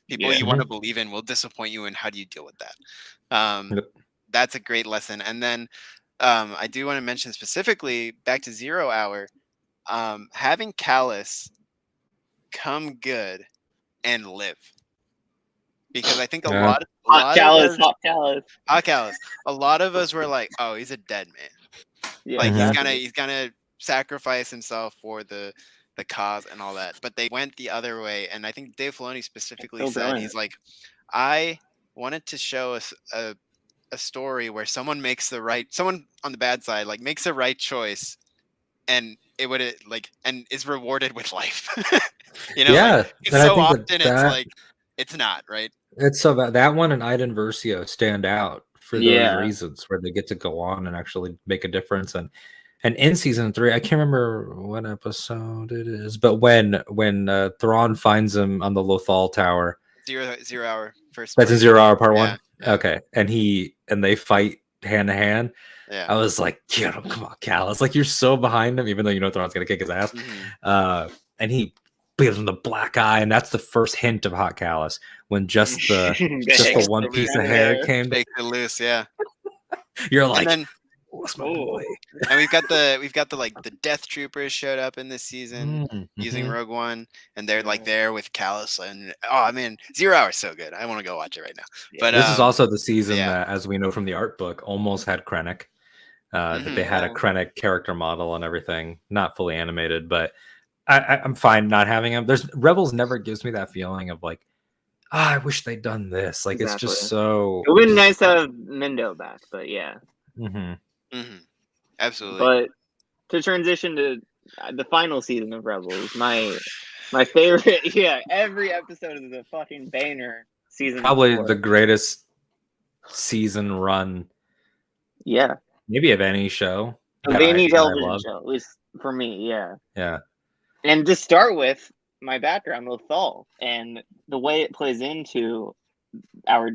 Speaker 2: People
Speaker 1: Yeah.
Speaker 2: you want to believe in will disappoint you, and how do you deal with that?
Speaker 3: Yep.
Speaker 2: That's a great lesson. And then I do want to mention specifically, back to 0 Hour, having Callus come good and live, because I think a
Speaker 3: Yeah.
Speaker 2: lot of us,
Speaker 1: Hot Callus.
Speaker 2: Callus, a lot of us were like, oh, he's a dead man.
Speaker 1: Yeah,
Speaker 2: Like
Speaker 1: exactly.
Speaker 2: he's gonna sacrifice himself for the cause and all that. But they went the other way, and I think Dave Filoni specifically
Speaker 1: So
Speaker 2: said,
Speaker 1: brilliant.
Speaker 2: he's like, I wanted to show us a story where someone on the bad side, like, makes the right choice, and it would, like, and is rewarded with life. Like,
Speaker 3: Yeah,
Speaker 2: it's
Speaker 3: and I
Speaker 2: so
Speaker 3: think
Speaker 2: often it's
Speaker 3: that
Speaker 2: like it's not right.
Speaker 3: it's so that one and Iden Versio stand out for those
Speaker 1: Yeah.
Speaker 3: reasons, where they get to go on and actually make a difference. And in season 3, I can't remember what episode it is, but when Thrawn finds him on the Lothal Tower,
Speaker 2: 0 Hour first.
Speaker 3: that's in 0 Hour Part
Speaker 2: Yeah,
Speaker 3: 1.
Speaker 2: yeah.
Speaker 3: Okay, and they fight hand to hand.
Speaker 2: Yeah.
Speaker 3: I was like, get him, come on, Cal. It's like you're so behind him, even though Thrawn's gonna kick his ass.
Speaker 2: Mhm.
Speaker 3: And he gives him the black eye, and that's the first hint of Hot Callus, when just the
Speaker 1: hair
Speaker 3: one
Speaker 2: sticks
Speaker 3: piece
Speaker 2: out
Speaker 3: of
Speaker 2: of
Speaker 3: hair
Speaker 1: there.
Speaker 3: came.
Speaker 2: Shake it loose, yeah.
Speaker 3: You're
Speaker 2: And
Speaker 3: like,
Speaker 2: then
Speaker 3: what's my
Speaker 1: Oh.
Speaker 3: boy?
Speaker 2: and we've got the like the Death Troopers showed up in this season using
Speaker 3: Mhm.
Speaker 2: Rogue One, and they're like
Speaker 1: Yeah.
Speaker 2: there with Callus, and oh man, 0 Hour is so good. I want to go watch it right now.
Speaker 1: Yeah.
Speaker 2: But
Speaker 3: This is also the season
Speaker 2: yeah.
Speaker 3: that, as we know from the art book, almost had Krennic. That they had a
Speaker 1: Yeah.
Speaker 3: Krennic character model and everything, not fully animated, but I'm fine not having him. There's Rebels never gives me that feeling of like, I wish they'd done this. Like it's just
Speaker 1: Exactly.
Speaker 3: so.
Speaker 1: It would be nice to have Mendo back, but yeah.
Speaker 2: Absolutely.
Speaker 1: But to transition to the final season of Rebels, my favorite, yeah, every episode is a fucking banger. Season
Speaker 3: Probably
Speaker 1: 4.
Speaker 3: the greatest season run,
Speaker 1: Yeah,
Speaker 3: maybe of any show
Speaker 1: of
Speaker 3: that
Speaker 1: any
Speaker 3: I
Speaker 1: television
Speaker 3: love.
Speaker 1: show, at least for me. Yeah.
Speaker 3: Yeah.
Speaker 1: And to start with, my background with Thal and the way it plays into our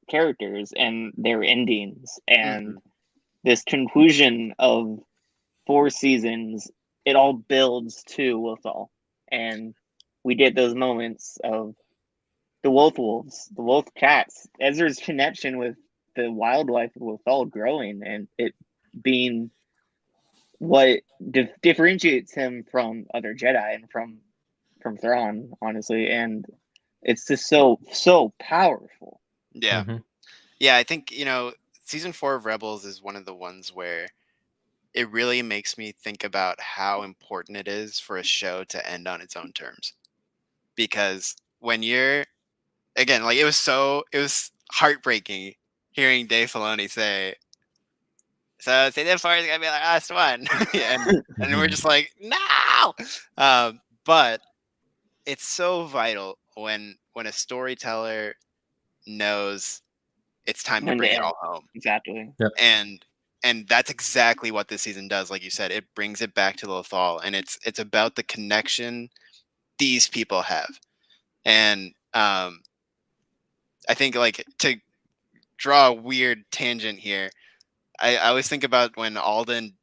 Speaker 1: characters and their endings and this conclusion of 4 seasons, it all builds to Lothal. And we get those moments of the wolves, the wolf cats, Ezra's connection with the wildlife of Lothal growing, and it being what differentiates him from other Jedi and from Thrawn, honestly. And it's just so powerful.
Speaker 2: Yeah.
Speaker 3: Mhm.
Speaker 2: Yeah, I think, season 4 of Rebels is one of the ones where it really makes me think about how important it is for a show to end on its own terms. Because when you're, again, like, it was heartbreaking hearing Dave Filoni say, so season 4 is gonna be the last one. and we're just like, no. But it's so vital when a storyteller knows it's time to
Speaker 1: When
Speaker 2: bring
Speaker 1: to
Speaker 2: it
Speaker 1: end.
Speaker 2: all home.
Speaker 1: Exactly.
Speaker 2: And that's exactly what this season does. Like you said, it brings it back to Lothal, and it's about the connection these people have. And I think, like, to draw a weird tangent here, I always think about when Alden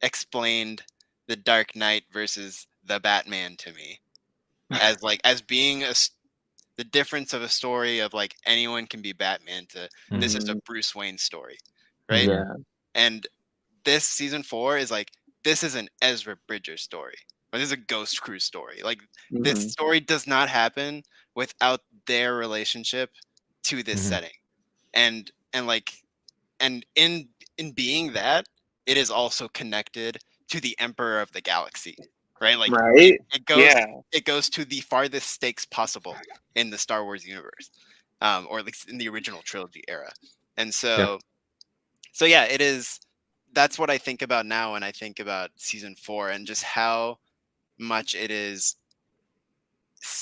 Speaker 2: explained the Dark Knight versus the Batman to me, as being the difference of a story of like anyone can be Batman to this is a Bruce Wayne story, right?
Speaker 1: Yeah.
Speaker 2: And this season 4 is like, this is an Ezra Bridger story, or this is a Ghost Crew story. Like this story does not happen without their relationship to this setting, and in being that, it is also connected to the Emperor of the Galaxy, right? Like
Speaker 1: Right?
Speaker 2: it goes to the farthest stakes possible in the Star Wars universe, or at least in the original trilogy era. And so yeah, it is. That's what I think about now when I think about season 4, and just how much it is.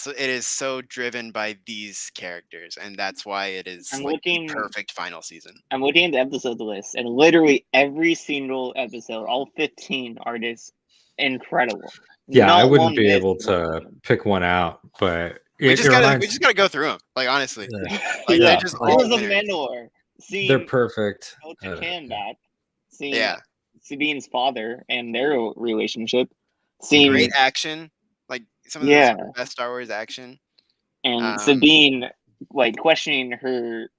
Speaker 2: It is so driven by these characters, and that's why it is the perfect final season.
Speaker 1: I'm looking at the episode list, and literally every single episode, all 15 are just incredible.
Speaker 3: Yeah, I wouldn't be able to pick one out, but
Speaker 2: we just gotta go through them. Like honestly, like they're just all
Speaker 1: of Mandalore.
Speaker 3: They're perfect.
Speaker 1: Back, seeing Sabine's father and their relationship, seeing
Speaker 2: great action, like some of the best Star Wars action,
Speaker 1: and Sabine like questioning her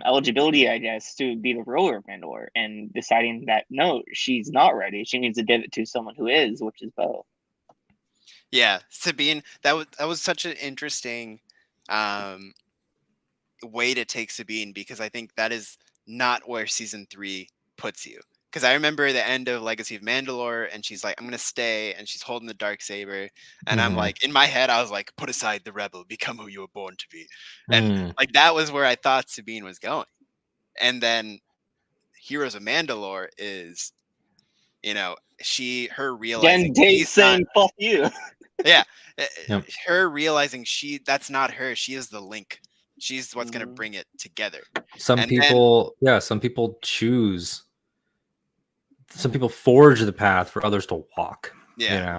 Speaker 1: eligibility, I guess, to be the ruler of Mandalore, and deciding that no, she's not ready. She needs to give it to someone who is, which is Bo.
Speaker 2: Yeah, Sabine. That was such an interesting way to take Sabine, because I think that is not where season 3 puts you. Because I remember the end of Legacy of Mandalore, and she's like, "I'm gonna stay," and she's holding the Darksaber, and I'm like, in my head, I was like, "Put aside the rebel, become who you were born to be," and like that was where I thought Sabine was going. And then Heroes of Mandalore is, her realizing
Speaker 1: saying "fuck you."
Speaker 2: Yeah, her realizing that's not her. She is the link. She's what's gonna bring it together.
Speaker 3: Some people forge the path for others to walk.
Speaker 2: Yeah.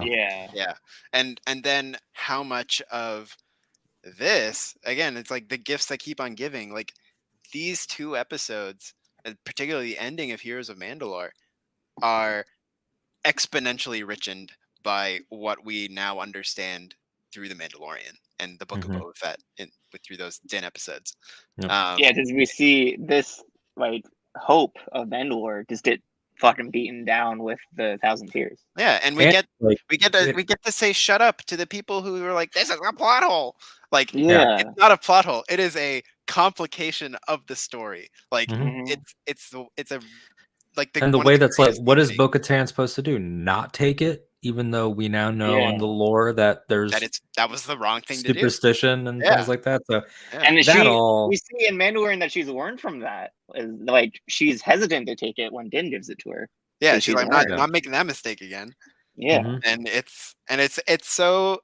Speaker 2: And then how much of this, again, it's like the gifts that keep on giving. Like these 2 episodes, and particularly the ending of Heroes of Mandalore, are exponentially richened by what we now understand through The Mandalorian and the Book of Boba Fett through those 10 episodes.
Speaker 1: Because we see this like hope of Mandalore just get fucking beaten down with the 1,000 Tears.
Speaker 2: Yeah, and we get to say shut up to the people who are like, this is a plot hole. Like, it's not a plot hole. It is a complication of the story. Like, it's a like
Speaker 3: and the way that's like, what is Bo-Katan supposed to do? Not take it, even though we now know in the lore that there's
Speaker 2: that was the wrong thing to do.
Speaker 3: Superstition and things like that. So
Speaker 1: and we see in Mandalorian that she's learned from that. Like she's hesitant to take it when Din gives it to her.
Speaker 2: Yeah, she's like, not making that mistake again.
Speaker 1: Yeah,
Speaker 2: and it's so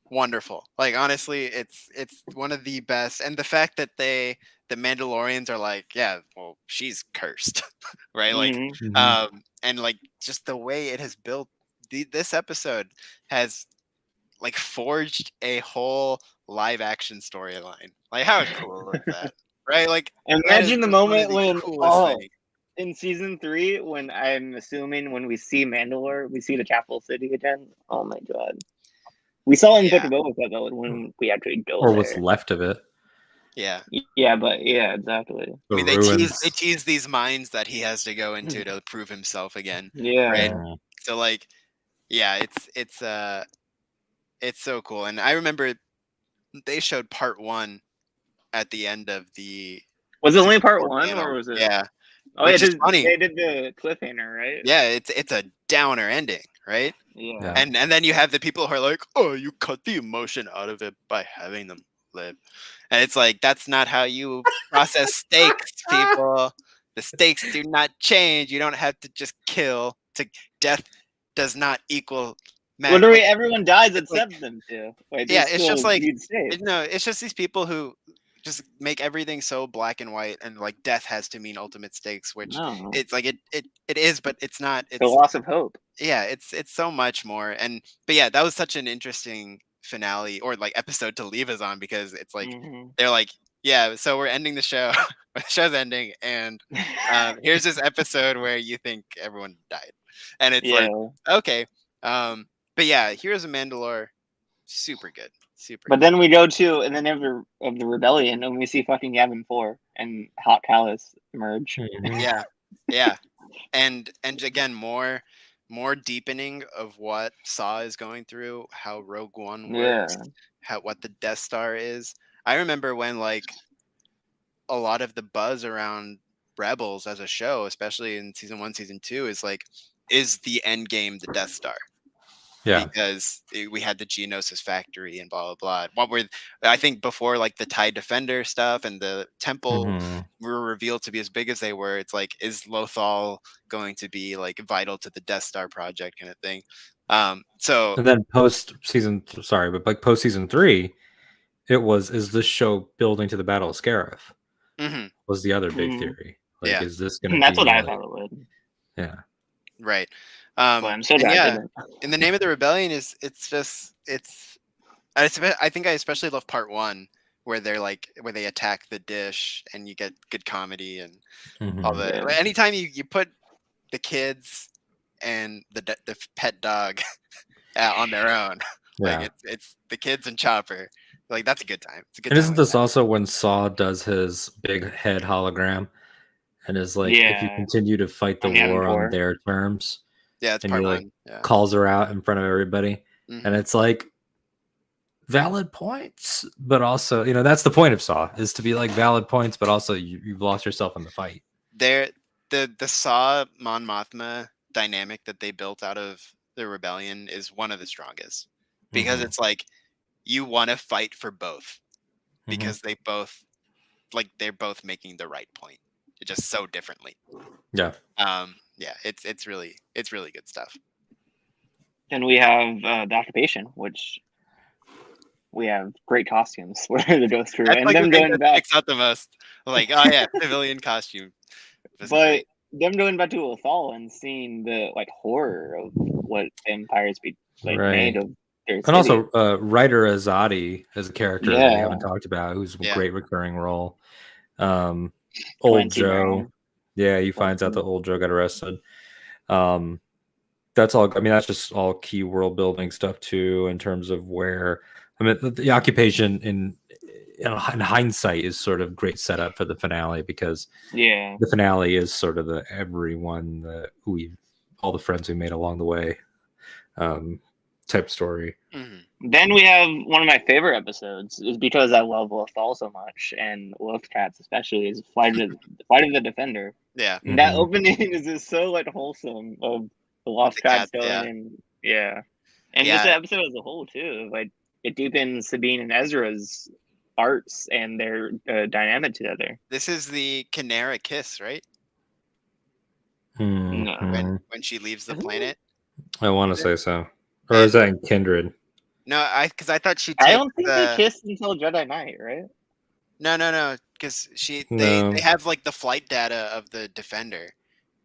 Speaker 2: wonderful. Like honestly, it's one of the best. And the fact that the Mandalorians are like, yeah, well, she's cursed, right? Like, and like just the way it has built this episode has like forged a whole live action storyline. Like, how cool is that, right? Like,
Speaker 1: imagine the moment when in season 3, when I'm assuming when we see Mandalore, we see the capital city again. Oh my god. We saw in Book of Boba Fett though when we actually go
Speaker 3: or what's left of it.
Speaker 1: Yeah, but exactly.
Speaker 2: I mean, they tease these mines that he has to go into to prove himself again.
Speaker 1: Yeah.
Speaker 2: Right? So like, yeah, it's so cool. And I remember they showed part 1 at the end of the.
Speaker 1: Was it only part 1 or was it?
Speaker 2: Yeah.
Speaker 1: Oh, which is funny. They did the cliffhanger, right?
Speaker 2: Yeah, it's a downer ending, right?
Speaker 1: Yeah.
Speaker 2: And then you have the people who are like, oh, you cut the emotion out of it by having them live. And it's like, that's not how you process stakes, people. The stakes do not change. You don't have to just kill. Death does not equal.
Speaker 1: Literally, everyone dies except them two.
Speaker 2: It's just like it's just these people who just make everything so black and white, and like death has to mean ultimate stakes, which it's like it is, but it's not. It's
Speaker 1: the loss of hope.
Speaker 2: Yeah, it's so much more. But yeah, that was such an interesting finale or like episode to leave us on, because it's like they're like, yeah, so we're ending the show. The show's ending, and here's this episode where you think everyone died, and it's like, okay. But yeah, Heroes of Mandalore, super good. Super
Speaker 1: But
Speaker 2: good.
Speaker 1: then we go to and then of the rebellion, and we see fucking Yavin 4 and Hot Palace emerge.
Speaker 3: Mhm.
Speaker 2: Yeah. And again, more deepening of what Saw is going through, how Rogue One works, what the Death Star is. I remember when like a lot of the buzz around Rebels as a show, especially in season 1, season 2, is like, is the end game the Death Star?
Speaker 3: Yeah.
Speaker 2: Because we had the Geonosis factory and blah blah blah. What were I think before like the TIE Defender stuff and the temple
Speaker 3: Mhm.
Speaker 2: were revealed to be as big as they were. It's like, is Lothal going to be like vital to the Death Star project kind of thing? So
Speaker 3: And then post season 3, it was, is this show building to the Battle of Scarif?
Speaker 2: mhm,
Speaker 3: Was the other big
Speaker 1: Mhm.
Speaker 3: theory. Like,
Speaker 2: yeah,
Speaker 3: is this gonna
Speaker 1: That's
Speaker 3: be
Speaker 1: what I
Speaker 3: like,
Speaker 1: thought it would.
Speaker 3: yeah.
Speaker 2: right.
Speaker 1: But I'm so
Speaker 2: And
Speaker 1: glad I
Speaker 2: yeah,
Speaker 1: didn't.
Speaker 2: in the Name of the Rebellion I think I especially love part 1 where they attack the dish and you get good comedy and all
Speaker 3: Mhm.
Speaker 2: the
Speaker 1: Yeah.
Speaker 2: anytime you put the kids and the pet dog on their own, like
Speaker 3: Yeah.
Speaker 2: it's the kids and Chopper, like that's a good time. It's a good
Speaker 3: And
Speaker 2: time
Speaker 3: isn't
Speaker 2: with
Speaker 3: this
Speaker 2: that.
Speaker 3: also when Saw does his big head hologram and is like, if you
Speaker 1: Yeah.
Speaker 3: continue to fight the
Speaker 1: On Yavin
Speaker 3: war on
Speaker 1: 4.
Speaker 3: their terms,
Speaker 2: Yeah, it's
Speaker 3: and he
Speaker 2: part
Speaker 3: like
Speaker 2: 1. Yeah.
Speaker 3: calls her out in front of everybody, and
Speaker 2: Mhm.
Speaker 3: it's like valid points, but also, that's the point of Saw, is to be like valid points, but also you've lost yourself in the fight.
Speaker 2: There, the Saw Mon Mothma dynamic that they built out of the rebellion is one of the strongest because
Speaker 3: Mhm.
Speaker 2: it's like you want to fight for both
Speaker 3: Mhm.
Speaker 2: because they're both making the right point, just so differently.
Speaker 3: Yeah.
Speaker 2: Yeah, it's really good stuff.
Speaker 1: And we have the Occupation, which we have great costumes for the Ghost Crew,
Speaker 2: That's
Speaker 1: and
Speaker 2: like the
Speaker 1: them
Speaker 2: thing
Speaker 1: going
Speaker 2: that
Speaker 1: back.
Speaker 2: sticks out the most. Like, oh yeah, civilian costume. This is
Speaker 1: But
Speaker 2: great.
Speaker 1: them going back to Lothal and seeing the horror of what empires be made
Speaker 3: Right.
Speaker 1: of their
Speaker 3: And
Speaker 1: city.
Speaker 3: also, Ryder Azadi is a character that we
Speaker 1: Yeah.
Speaker 3: haven't talked about, who's a
Speaker 2: Yeah.
Speaker 3: great recurring role. Old
Speaker 1: Clancy
Speaker 3: Joe.
Speaker 1: Brown.
Speaker 3: Yeah, he finds out that old Joe got arrested. That's all. I mean, that's just all key world building stuff too, in terms of where. I mean, the Occupation in hindsight is sort of great setup for the finale, because
Speaker 1: Yeah.
Speaker 3: the finale is sort of everyone that all the friends we made along the way, type story.
Speaker 2: Mhm.
Speaker 1: Then we have one of my favorite episodes, is because I love Lothal so much, and Lothcats especially, is Flight of the Defender.
Speaker 2: Yeah.
Speaker 1: And that
Speaker 3: Mhm.
Speaker 1: opening is just so wholesome of the Lost
Speaker 2: The
Speaker 1: Tribes
Speaker 2: cats,
Speaker 1: going
Speaker 2: yeah.
Speaker 1: in. Yeah. And
Speaker 2: Yeah.
Speaker 1: just the episode as a whole too. Like, it deepens Sabine and Ezra's arts and their dynamic together.
Speaker 2: This is the Canara kiss, right?
Speaker 3: Mhm.
Speaker 2: When she leaves the
Speaker 1: Isn't it?
Speaker 2: planet.
Speaker 3: I want to say so. Or is that in Kindred?
Speaker 2: No, because I thought she
Speaker 1: I
Speaker 2: takes
Speaker 1: don't think they kissed until Jedi Knight, right?
Speaker 2: No, because they
Speaker 3: No.
Speaker 2: have like the flight data of the Defender,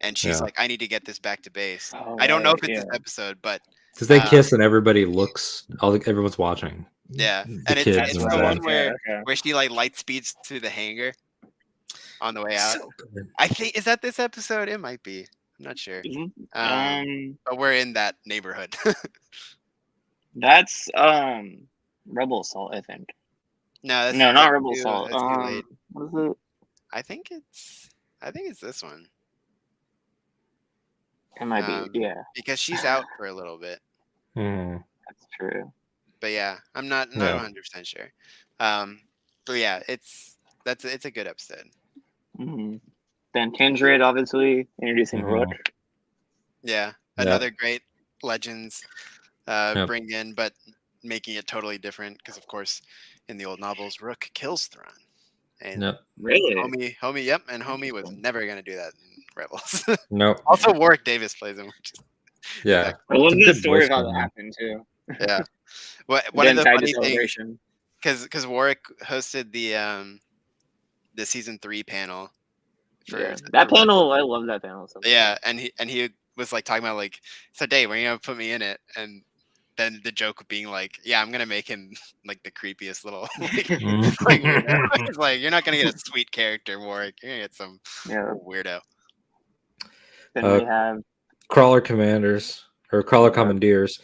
Speaker 2: and she's
Speaker 3: Yeah.
Speaker 2: like, I need to get this back to base.
Speaker 1: Oh,
Speaker 2: I don't know
Speaker 1: right,
Speaker 2: if it's this
Speaker 1: yeah.
Speaker 2: episode, but
Speaker 3: Because they kiss and everybody looks, everyone's watching.
Speaker 2: yeah,
Speaker 3: The
Speaker 2: and
Speaker 3: kids
Speaker 2: it's
Speaker 3: and
Speaker 2: the
Speaker 3: them.
Speaker 2: one where
Speaker 1: Okay.
Speaker 2: she like light speeds to the hangar on the way out.
Speaker 3: So good.
Speaker 2: I think, is that this episode? It might be. I'm not sure. But we're in that neighborhood.
Speaker 1: That's Rebel Assault, I think.
Speaker 2: No, that's
Speaker 1: not Rebel
Speaker 2: too,
Speaker 1: Assault.
Speaker 2: that's too late.
Speaker 1: What is it?
Speaker 2: I think it's this one.
Speaker 1: It might be, yeah.
Speaker 2: Because she's out for a little bit.
Speaker 3: Mhm.
Speaker 1: That's true.
Speaker 2: But yeah, I'm not
Speaker 3: Yeah.
Speaker 2: 100% sure. But yeah, it's a good episode.
Speaker 1: Mm-hmm. Then Tangerade, obviously, introducing
Speaker 3: Mhm.
Speaker 1: Rook.
Speaker 2: Yeah, another great Legends bring in, but making it totally different because, of course, in the old novels, Rook kills Thrawn. And
Speaker 1: Really?
Speaker 2: Homie, yep, and Homie was never gonna do that in Rebels.
Speaker 3: Nope.
Speaker 2: Also, Warwick Davis plays him. Which is,
Speaker 3: Yeah.
Speaker 1: I love
Speaker 3: It's a
Speaker 1: the
Speaker 3: good
Speaker 1: story of
Speaker 3: voice
Speaker 1: how that
Speaker 3: line.
Speaker 1: happened too.
Speaker 2: yeah. One
Speaker 1: Then
Speaker 2: of the
Speaker 1: tied to
Speaker 2: funny things,
Speaker 1: Celebration.
Speaker 2: because Warwick hosted the season 3 panel.
Speaker 1: That panel, I love that panel so much.
Speaker 2: Yeah, and he was like talking about like, so Dave, when are you gonna put me in it? And then the joke being like, yeah, I'm gonna make him like the creepiest little like weirdo. It's like, you're not gonna get a sweet character, Warwick. You're gonna get some weirdo.
Speaker 1: Then we have
Speaker 3: Crawler Commanders or Crawler Commandeers.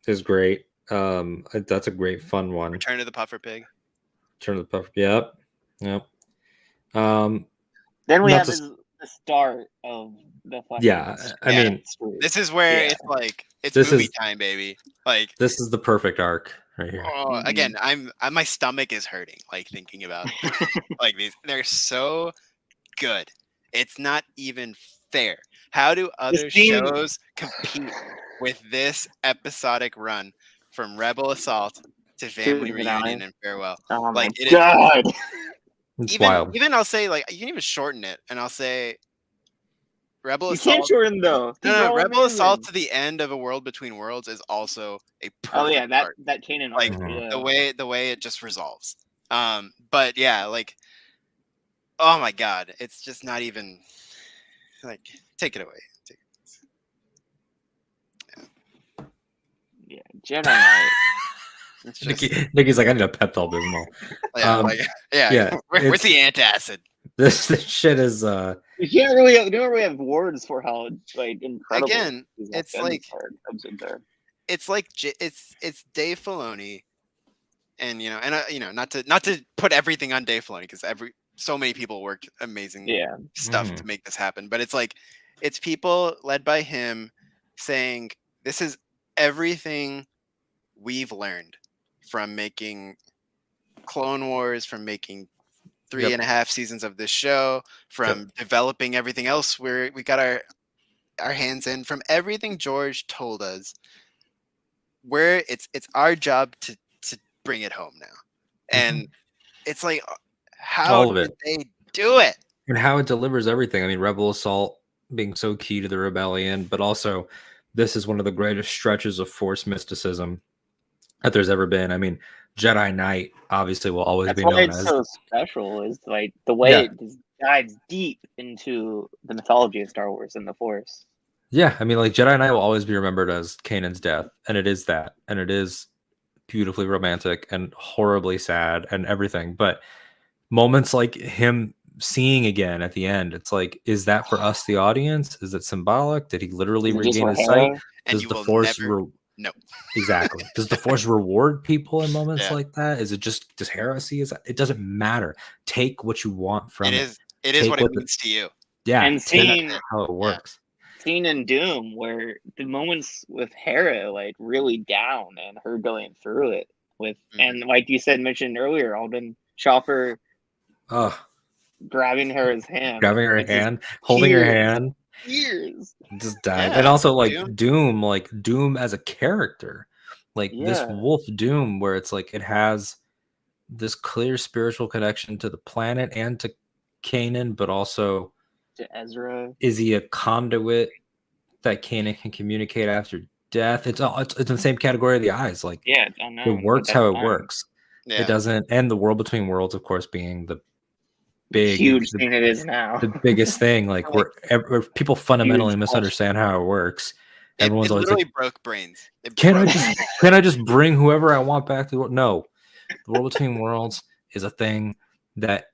Speaker 3: is great. That's a great fun one.
Speaker 2: Return of the Puffer Pig.
Speaker 3: Turn of the Puffer. Yep.
Speaker 1: Then we have the start of the fucking.
Speaker 3: Yeah, I mean,
Speaker 2: this is where it's like it's movie time, baby. Like
Speaker 3: this is the perfect arc right here.
Speaker 2: Oh, again, my stomach is hurting like thinking about like these. They're so good. It's not even fair. How do other shows compete with this episodic run from Rebel Assault to Family Reunion and Farewell?
Speaker 1: Oh
Speaker 2: like
Speaker 1: my god!
Speaker 3: It's wild.
Speaker 2: Even I'll say like you can even shorten it, and I'll say Rebel
Speaker 1: you
Speaker 2: Assault.
Speaker 1: Can't shorten though.
Speaker 2: No, Rebel Assault to the end of A World Between Worlds is also a perfect arc.
Speaker 1: that Kanan
Speaker 2: like
Speaker 1: arc,
Speaker 2: the way it just resolves. But yeah, like oh my god, it's just not even like take it away.
Speaker 1: Yeah, Jedi Knight.
Speaker 3: Nikki's like, I need a Pepto Bismol.
Speaker 2: Where's the antacid?
Speaker 3: This shit is
Speaker 1: you can't really don't really have words for how like incredible.
Speaker 2: Again, it's like it's Dave Filoni, and not to put everything on Dave Filoni because so many people worked amazing stuff to make this happen, but it's like it's people led by him saying this is everything we've learned from making Clone Wars, from making 3.5 seasons of this show, from developing everything else where we got our hands in, from everything George told us, where it's our job to bring it home now. And it's like, how did they do it?
Speaker 3: And how it delivers everything. I mean, Rebel Assault being so key to the rebellion, but also this is one of the greatest stretches of Force mysticism that there's ever been. I mean, Jedi Knight obviously will always be known as.
Speaker 1: That's why it's so special is like the way it dives deep into the mythology of Star Wars and the Force.
Speaker 3: Yeah, I mean, like Jedi Knight will always be remembered as Kanan's death, and it is that, and it is beautifully romantic and horribly sad and everything. But moments like him seeing again at the end, it's like, is that for us, the audience? Is it symbolic? Did he literally regain his sight? Does the Force?
Speaker 2: No,
Speaker 3: exactly. Does the Force reward people in moments like that? Is it just heresy? It doesn't matter. Take what you want from it.
Speaker 2: It is what it means to you.
Speaker 3: Yeah,
Speaker 1: and seeing
Speaker 3: how it works.
Speaker 1: Scene in Doom where the moments with Hera like really down and her going through it with and like you mentioned earlier, Alden Chopper grabbing Hera's hand,
Speaker 3: holding her hand.
Speaker 1: Years
Speaker 3: just died. And also like Doom as a character, like this wolf Doom, where it's like it has this clear spiritual connection to the planet and to Kanan, but also
Speaker 1: to Ezra.
Speaker 3: Is he a conduit that Kanan can communicate after death? It's in the same category of the eyes. Like it works how it works. It doesn't. And the World Between Worlds, of course, being the
Speaker 1: huge thing it is now,
Speaker 3: the biggest thing. Like where people fundamentally misunderstand how it works. Everyone's always
Speaker 2: literally like, broke brains.
Speaker 3: Can I just bring whoever I want back to the world? No, the World Between Worlds is a thing that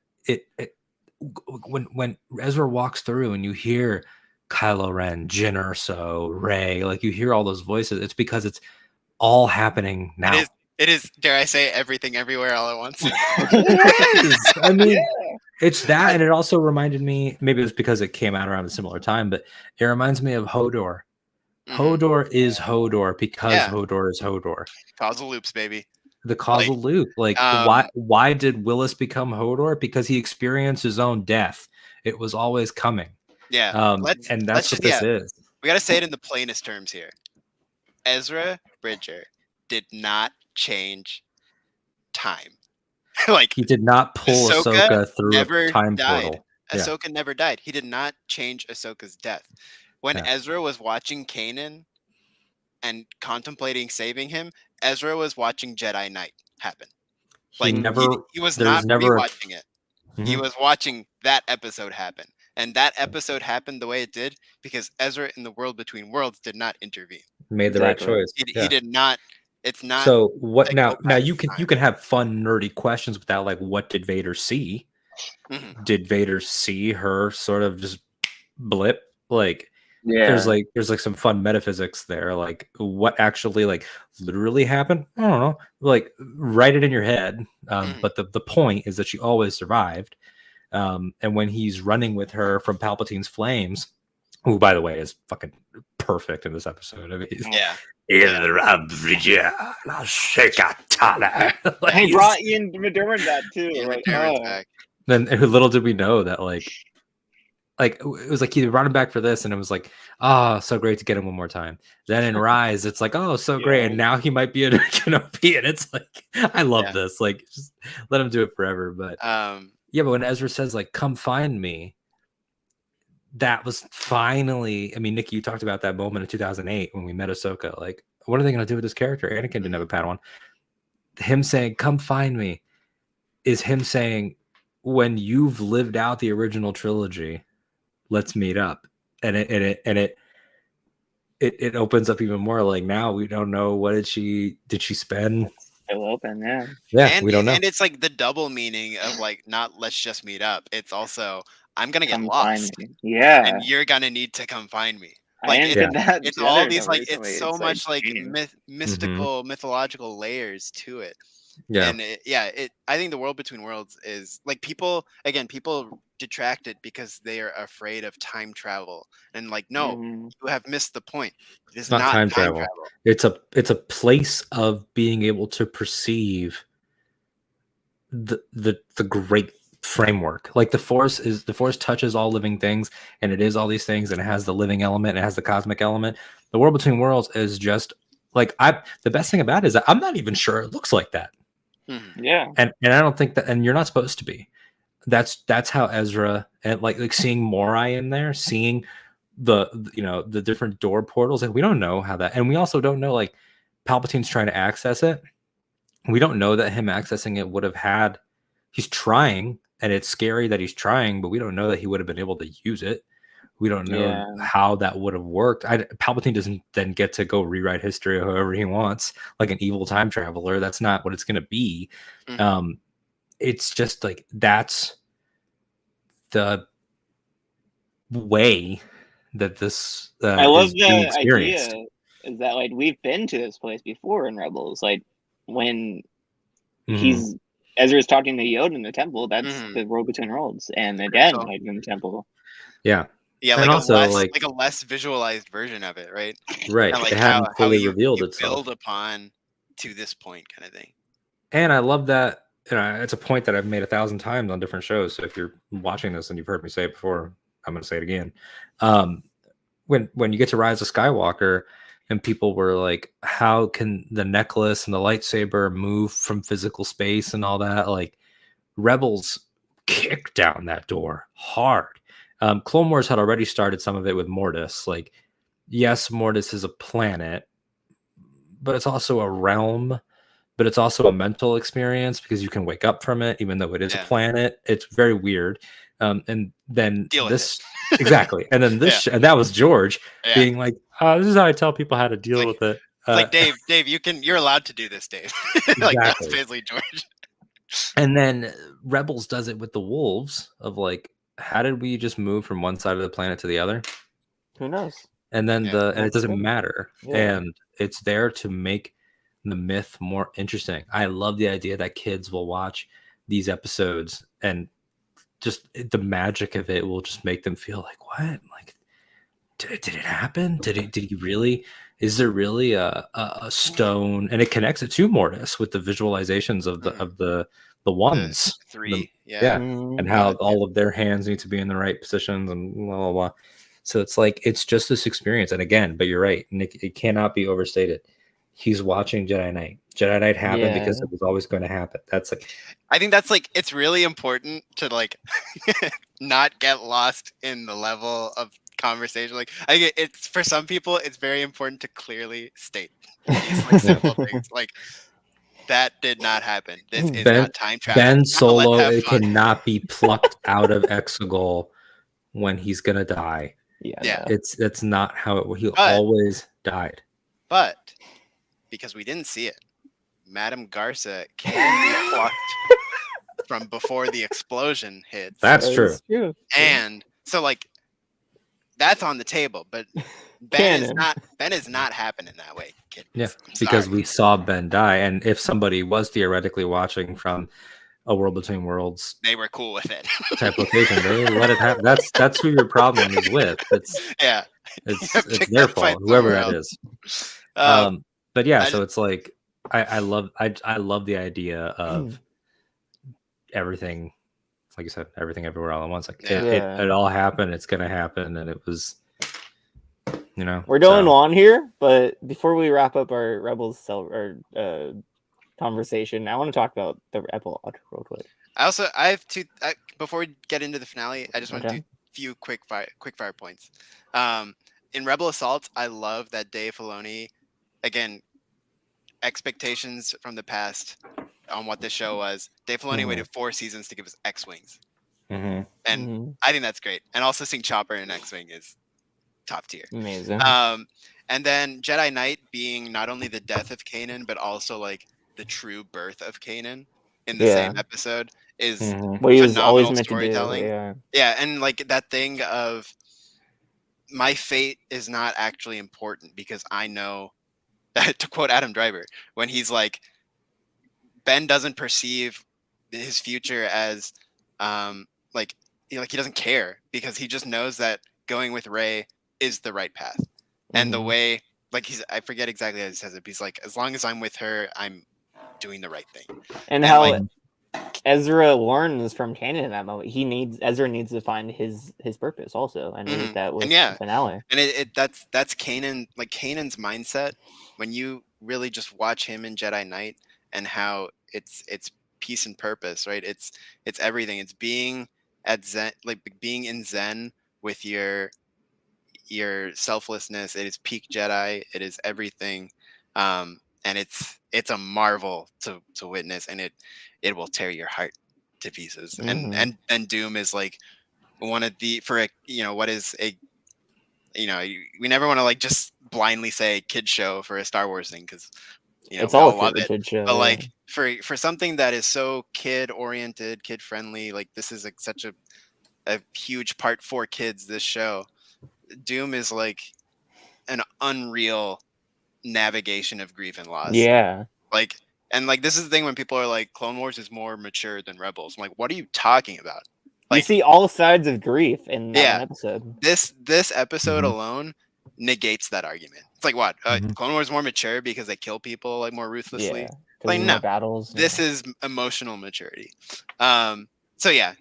Speaker 3: when Ezra walks through and you hear Kylo Ren, Jyn Erso, Rey, like you hear all those voices, it's because it's all happening now.
Speaker 2: It is, dare I say, everything everywhere all at once.
Speaker 3: I mean, it's that, and it also reminded me, maybe it was because it came out around a similar time, but it reminds me of Hodor. Hodor is Hodor because Hodor is Hodor.
Speaker 2: Causal loops, baby.
Speaker 3: The causal loop. Like, why did Willis become Hodor? Because he experienced his own death. It was always coming.
Speaker 2: Yeah.
Speaker 3: And that's what this is.
Speaker 2: We got to say it in the plainest terms here. Ezra Bridger did not change time. Like
Speaker 3: he did not pull Ahsoka through a time portal.
Speaker 2: Ahsoka never died. He did not change Ahsoka's death. When Ezra was watching Kanan and contemplating saving him, Ezra was watching Jedi Knight happen. Like he was not rewatching it. He was watching that episode happen. And that episode happened the way it did because Ezra in the World Between Worlds did not intervene.
Speaker 3: Made the right choice.
Speaker 2: He did not. It's not.
Speaker 3: So what now you can have fun nerdy questions with that, like what did Vader see? Did Vader see her sort of just blip? Like
Speaker 1: Yeah.
Speaker 3: there's like some fun metaphysics there, like what actually like literally happened. I don't know, like write it in your head. But the point is that she always survived. And when he's running with her from Palpatine's flames, who by the way is fucking perfect in this episode. I mean,
Speaker 2: Yeah.
Speaker 3: Like,
Speaker 1: He brought Ian McDermott back too.
Speaker 2: Ian
Speaker 1: Like,
Speaker 2: McDermott's back.
Speaker 3: then little did we know that like it was like he brought him back for this, and it was like, oh, so great to get him one more time. Then in Rise, it's like, oh, so great, and now he might be a Kenobi, and it's like, I love this. Like, just let him do it forever. But yeah, but when Ezra says like, "Come find me," that was finally. I mean, Nikki, you talked about that moment in 2008 when we met Ahsoka. Like, what are they going to do with this character? Anakin didn't have a Padawan. Him saying, "Come find me," is him saying, when you've lived out the original trilogy, let's meet up. And it opens up even more. Like, now we don't know, what did she spend?
Speaker 1: It's still open, yeah.
Speaker 2: And,
Speaker 3: we don't know.
Speaker 2: And it's like the double meaning of like, not let's just meet up. It's also, I'm gonna get
Speaker 1: Come
Speaker 2: lost.
Speaker 1: find me. Yeah.
Speaker 2: And you're gonna need to come find me.
Speaker 1: I
Speaker 2: Like
Speaker 1: ended that
Speaker 2: it's
Speaker 1: the
Speaker 2: all
Speaker 1: other
Speaker 2: these
Speaker 1: note
Speaker 2: like
Speaker 1: recently.
Speaker 2: it's so much like
Speaker 1: genius.
Speaker 2: mystical, mythological layers to it.
Speaker 3: Yeah.
Speaker 2: And I think the World Between Worlds is like, people detract it because they are afraid of time travel, and like, no, you have missed the point. It's not time travel.
Speaker 3: It's a place of being able to perceive the great framework. Like the force touches all living things, and it is all these things, and it has the living element, and it has the cosmic element. The World Between Worlds is just like, the best thing about it is that I'm not even sure it looks like that.
Speaker 1: Yeah.
Speaker 3: And I don't think that, and you're not supposed to be. That's how Ezra, and like seeing Morai in there, seeing the different door portals, like we don't know how that, and we also don't know, like, Palpatine's trying to access it. We don't know that him accessing it would have had, he's trying, and it's scary that he's trying, but we don't know that he would have been able to use it. We don't know how that would have worked. Palpatine doesn't then get to go rewrite history however he wants, like an evil time traveler. That's not what it's going to be. It's just like, that's the way that this
Speaker 1: I love
Speaker 3: is being
Speaker 1: the
Speaker 3: experienced.
Speaker 1: idea is that, like, we've been to this place before in Rebels. Like, when Ezra's talking to Yoda in the temple, that's the World Between Worlds, and again, like, in the temple.
Speaker 3: Yeah,
Speaker 2: like, and also, like a less visualized version of it, right?
Speaker 3: Right.
Speaker 2: And like
Speaker 3: it hadn't fully revealed itself.
Speaker 2: Build upon to this point, kind of thing.
Speaker 3: And I love that. It's a point that I've made 1,000 times on different shows. So if you're watching this and you've heard me say it before, I'm going to say it again. When you get to Rise of Skywalker, and people were like, how can the necklace and the lightsaber move from physical space and all that? Like, Rebels kicked down that door hard. Clone Wars had already started some of it with Mortis. Like, yes, Mortis is a planet, but it's also a realm, but it's also a mental experience because you can wake up from it, even though it is a planet. It's very weird. And then exactly. And then this, and that was George being like, this is how I tell people how to deal with it.
Speaker 2: It's like, Dave, you're allowed to do this, Dave. Like, that's basically George.
Speaker 3: And then Rebels does it with the wolves of like, how did we just move from one side of the planet to the other?
Speaker 4: Who knows?
Speaker 3: And then and it doesn't matter. And it's there to make the myth more interesting. I love the idea that kids will watch these episodes, and just the magic of it will just make them feel like, what? Like, did it happen? Did he really? Is there really a stone? And it connects it to Mortis with the visualizations of the ones,
Speaker 2: the three,
Speaker 3: and how all of their hands need to be in the right positions and blah blah blah. So it's like, it's just this experience. And again, but you're right, Nick, it cannot be overstated. He's watching Jedi Knight. Jedi Knight happened because it was always going to happen. That's like,
Speaker 2: I think that's like, it's really important to like not get lost in the level of conversation. Like, I think it's, for some people, it's very important to clearly state these like simple things. Like, that did not happen. This is not time travel.
Speaker 3: Ben Solo cannot be plucked out of Exegol when he's gonna die.
Speaker 4: Yeah.
Speaker 3: It's not how he always died.
Speaker 2: But because we didn't see it, Madame Garza can be plucked from before the explosion hits.
Speaker 3: That's true.
Speaker 2: And so, like, that's on the table, but Ben is not happening that way, kids.
Speaker 3: Yeah,
Speaker 2: I'm
Speaker 3: because
Speaker 2: sorry.
Speaker 3: we saw Ben die, and if somebody was theoretically watching from a World Between Worlds
Speaker 2: They were cool with it.
Speaker 3: type location, they let it happen. That's who your problem is with.
Speaker 2: Yeah.
Speaker 3: It's
Speaker 2: Pick
Speaker 3: their
Speaker 2: that fight
Speaker 3: fault, whoever
Speaker 2: somewhere
Speaker 3: that
Speaker 2: else.
Speaker 3: is.
Speaker 2: Um,
Speaker 3: But yeah,
Speaker 2: I
Speaker 3: so
Speaker 2: just-
Speaker 3: it's like I love the idea of everything, like you said, everything everywhere all at once. Like
Speaker 2: Yeah.
Speaker 3: it all happened. It's gonna happen, and it was,
Speaker 4: We're going on here, but before we wrap up our conversation, I want to talk about the epilogue real quick.
Speaker 2: I have two. Before we get into the finale, I just want to do a few quick fire points. In Rebel Assault, I love that Dave Filoni, again, expectations from the past on what this show was. Dave Filoni waited 4 seasons to give us X-Wings. And I think that's great. And also seeing Chopper in X-Wing is top tier.
Speaker 4: Amazing.
Speaker 2: And then Jedi Knight being not only the death of Kanan, but also like the true birth of Kanan in the same episode is
Speaker 4: what he was always
Speaker 2: phenomenal
Speaker 4: meant
Speaker 2: storytelling.
Speaker 4: to do.
Speaker 2: Yeah, and like that thing of my fate is not actually important because I know that, to quote Adam Driver, when he's like, Ben doesn't perceive his future as like he doesn't care because he just knows that going with Rey is the right path. And the way, like, I forget exactly how he says it, but he's like, as long as I'm with her, I'm doing the right thing.
Speaker 4: And how Ezra learns from Kanan in that moment. Ezra needs to find his purpose also, and that was the finale.
Speaker 2: And that's Kanan, like Kanan's mindset. When you really just watch him in Jedi Knight and how it's peace and purpose, right? It's everything. It's being at Zen, like being in Zen with your selflessness. It is peak Jedi. It is everything. And it's a marvel to witness, and it will tear your heart to pieces. And Doom is like one of the, for a, what is a, we never want to like just blindly say kid show for a Star Wars thing, because
Speaker 4: it's all love it. Kid show,
Speaker 2: but like for something that is so kid oriented, kid friendly, like this is like such a huge part for kids. This show, Doom is like an unreal navigation of grief and loss.
Speaker 4: Yeah.
Speaker 2: Like, and like this is the thing when people are like, Clone Wars is more mature than Rebels. I'm like, what are you talking about? Like,
Speaker 4: you see all sides of grief in that one episode.
Speaker 2: This episode alone negates that argument. It's like, what? Clone Wars is more mature because they kill people like more ruthlessly.
Speaker 4: Yeah,
Speaker 2: like, no
Speaker 4: battles.
Speaker 2: This is emotional maturity. So yeah.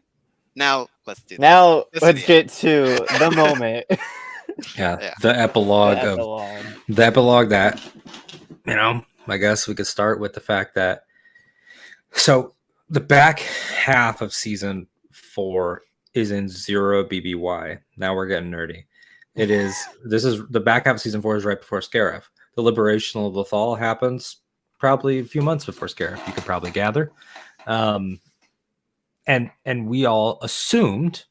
Speaker 2: Now let's do that.
Speaker 4: Now let's get to the moment.
Speaker 3: The epilogue that, I guess we could start with the fact that, so the back half of season 4 is in 0 BBY. Now we're getting nerdy. This is the back half of season 4 is right before Scarif. The liberation of Lothal happens probably a few months before Scarif, you could probably gather. And we all assumed,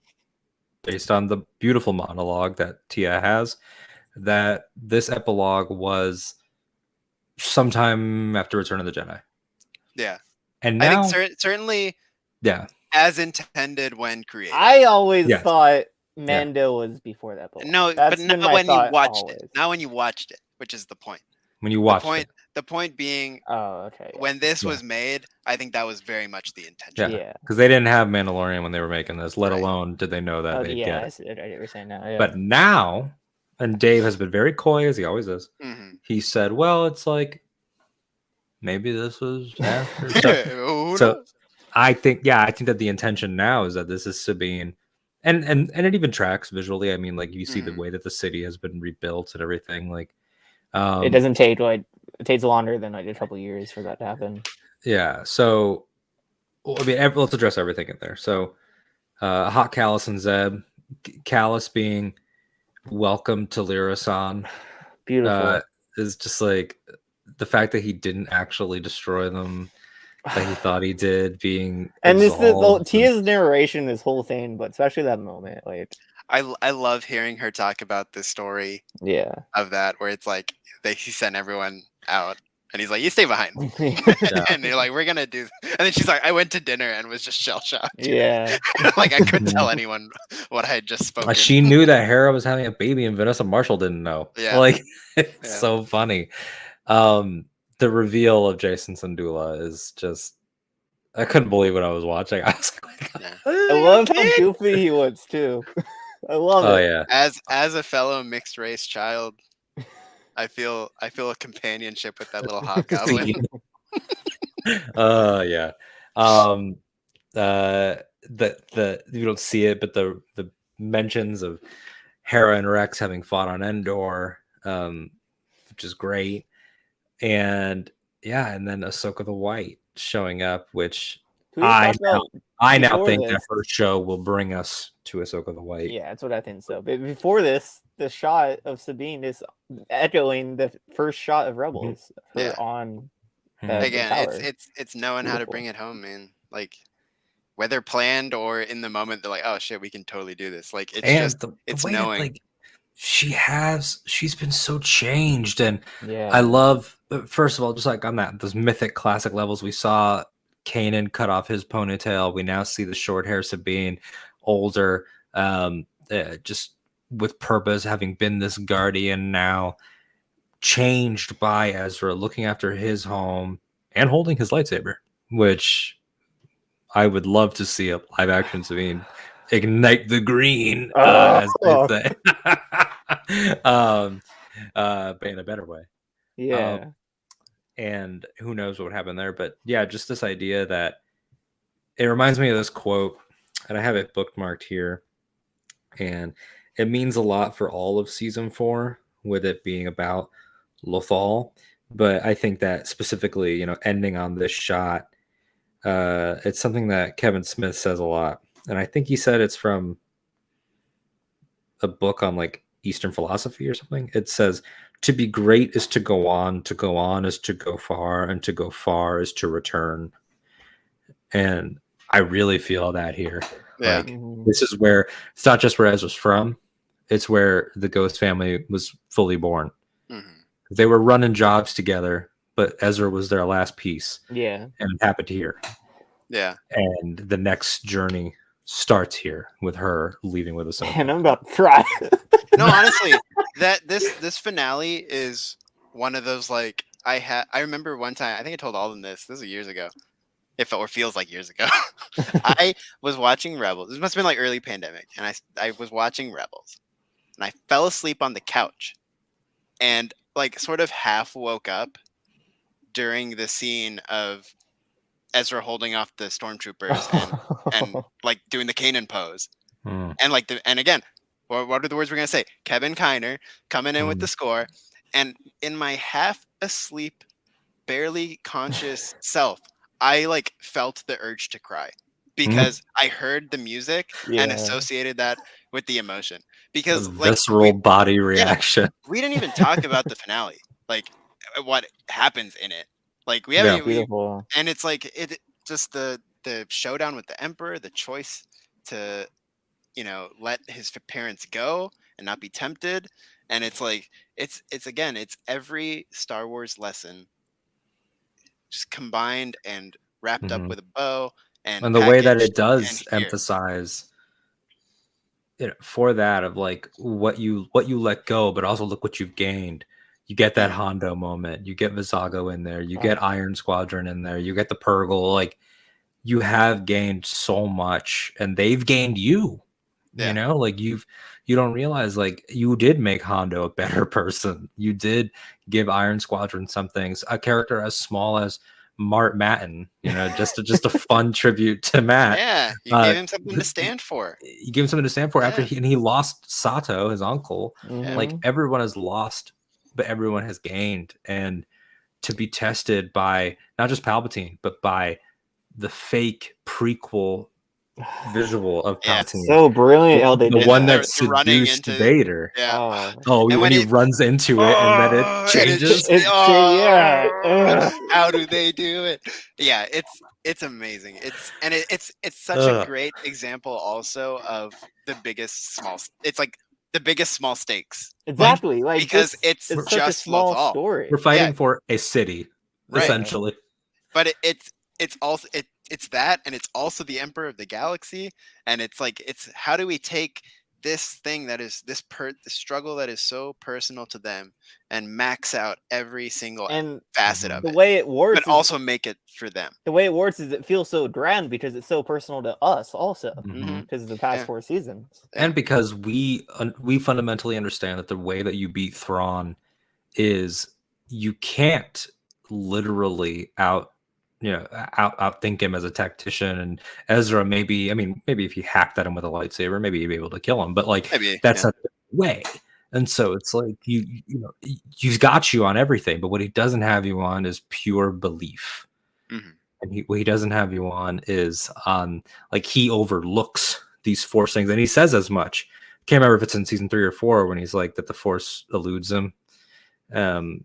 Speaker 3: based on the beautiful monologue that Tia has, that this epilogue was sometime after Return of the Jedi.
Speaker 2: Yeah.
Speaker 3: And now,
Speaker 2: I think certainly as intended when created.
Speaker 4: I always thought Mando was before that epilogue.
Speaker 2: No, but not when you watched it. Not when you watched it, which is the point.
Speaker 3: When you watched it.
Speaker 2: The point being, when this was made, I think that was very much the intention.
Speaker 3: Yeah, because they didn't have Mandalorian when they were making this, let alone did they know that they'd get it.
Speaker 4: I were saying now. Yeah.
Speaker 3: But now, and Dave has been very coy, as he always is, he said, well, it's like, maybe this was after. So I think that the intention now is that this is Sabine. And it even tracks visually. I mean, like, you see the way that the city has been rebuilt and everything. Like,
Speaker 4: it doesn't take it takes longer than a couple of years for that to happen.
Speaker 3: Yeah. So, I mean, let's address everything in there. So, Hot Callus and Zeb. Callus being welcome to Lyrasan.
Speaker 4: Beautiful.
Speaker 3: Is just like the fact that he didn't actually destroy them, that he thought he did. Being
Speaker 4: and Tia's narration, this whole thing, but especially that moment, like.
Speaker 2: I love hearing her talk about the story.
Speaker 4: Yeah.
Speaker 2: Of that, where it's like he sent everyone out, And he's like, you stay behind. And they're like, we're going to do. And then she's like, I went to dinner and was just shell shocked.
Speaker 4: Yeah.
Speaker 2: Like, I couldn't tell anyone what I had just spoken.
Speaker 3: She knew that Hera was having a baby and Vanessa Marshall didn't know.
Speaker 2: Yeah.
Speaker 3: Like, it's so funny. The reveal of Jason Sandula is just, I couldn't believe what I was watching. I was like,
Speaker 4: I love how goofy he was too. I love it.
Speaker 3: Oh yeah.
Speaker 2: As a fellow mixed race child, I feel a companionship with that little hobgoblin.
Speaker 3: Yeah. The you don't see it, but the mentions of Hera and Rex having fought on Endor, which is great, and then Ahsoka the White showing up, which I now think that her show will bring us to Ahsoka the White.
Speaker 4: Yeah, that's what I think so. But before this, the shot of Sabine is echoing the first shot of Rebels. Her on
Speaker 2: again, it's knowing how to bring it home, man. Like, whether planned or in the moment, they're like, oh shit, we can totally do this. Like, it's it's knowing.
Speaker 3: Like, she's been so changed, and I love, first of all, just like on those mythic classic levels, we saw Kanan cut off his ponytail. We now see the short hair Sabine, older, just with purpose, having been this guardian, now changed by Ezra, looking after his home and holding his lightsaber, which I would love to see a live action Sabine ignite the green, as they say. But in a better way.
Speaker 4: Yeah.
Speaker 3: And who knows what would happen there. But yeah, just this idea that it reminds me of this quote, and I have it bookmarked here. And it means a lot for all of season 4, with it being about Lothal. But I think that specifically, ending on this shot, it's something that Kevin Smith says a lot. And I think he said it's from a book on like Eastern philosophy or something. It says, to be great is to go on is to go far, and to go far is to return. And I really feel that here.
Speaker 2: Yeah.
Speaker 3: Like, this is where, it's not just where Ezra's from, it's where the Ghost family was fully born.
Speaker 2: Mm-hmm.
Speaker 3: They were running jobs together, but Ezra was their last piece.
Speaker 4: Yeah.
Speaker 3: And it happened here.
Speaker 2: Yeah.
Speaker 3: And the next journey starts here with her leaving with Ahsoka.
Speaker 4: And I'm about to cry.
Speaker 2: No, honestly, that this finale is one of those, like, I remember one time, I think I told Alden this was years ago, or feels like years ago. I was watching Rebels. This must have been like early pandemic, and I was watching Rebels, and I fell asleep on the couch, and like sort of half woke up during the scene of Ezra holding off the stormtroopers and like doing the Kanan pose, and like and again, what are the words we're gonna say? Kevin Kiner coming in with the score, and in my half asleep, barely conscious self, I like felt the urge to cry because I heard the music and associated that with the emotion. Because like,
Speaker 3: visceral body reaction.
Speaker 2: We didn't even talk about the finale, like what happens in it. Like we haven't, and it's like it just the showdown with the Emperor, the choice to let his parents go and not be tempted, and it's like it's again, it's every Star Wars lesson just combined and wrapped up with a bow, and
Speaker 3: the way that it does emphasize for that of like what you let go, but also look what you've gained. You get that Hondo moment, you get Vizago in there, you get Iron Squadron in there, you get the Purgle. Like, you have gained so much, and they've gained you. Like you don't realize, like, you did make Hondo a better person. You did give Iron Squadron some things, a character as small as Mart Matten, just a fun tribute to Matt.
Speaker 2: Yeah, you gave him something to stand for.
Speaker 3: You gave him something to stand for after he lost Sato, his uncle. Like, everyone has lost, but everyone has gained. And to be tested by not just Palpatine, but by the fake prequel visual of Palpatine.
Speaker 4: So brilliant how they
Speaker 3: the
Speaker 4: did
Speaker 3: one
Speaker 4: that.
Speaker 3: that seduced Vader.
Speaker 2: Yeah.
Speaker 3: When he runs into it and then it changes.
Speaker 2: How do they do it? Yeah, it's amazing. It's such a great example also of the biggest small. It's like the biggest small stakes.
Speaker 4: Exactly,
Speaker 2: because it's
Speaker 4: such
Speaker 2: just
Speaker 4: a small
Speaker 2: Lothal.
Speaker 4: story.
Speaker 3: We're fighting for a city. essentially.
Speaker 2: But it's also it's that, and it's also the Emperor of the Galaxy, and it's like it's how do we take this thing that is the struggle that is so personal to them and max out every single facet of it.
Speaker 4: The way it works,
Speaker 2: but also make it for them.
Speaker 4: The way it works is it feels so grand because it's so personal to us, also because of the past 4 seasons,
Speaker 3: and because we fundamentally understand that the way that you beat Thrawn is you can't literally outthink him as a tactician. And Ezra, maybe if he hacked at him with a lightsaber, maybe he'd be able to kill him, but like that's not the way. And so it's like he's got you on everything, but what he doesn't have you on is pure belief. And what he doesn't have you on is like he overlooks these Force things, and he says as much. Can't remember if it's in season 3 or 4 when he's like that the Force eludes him. And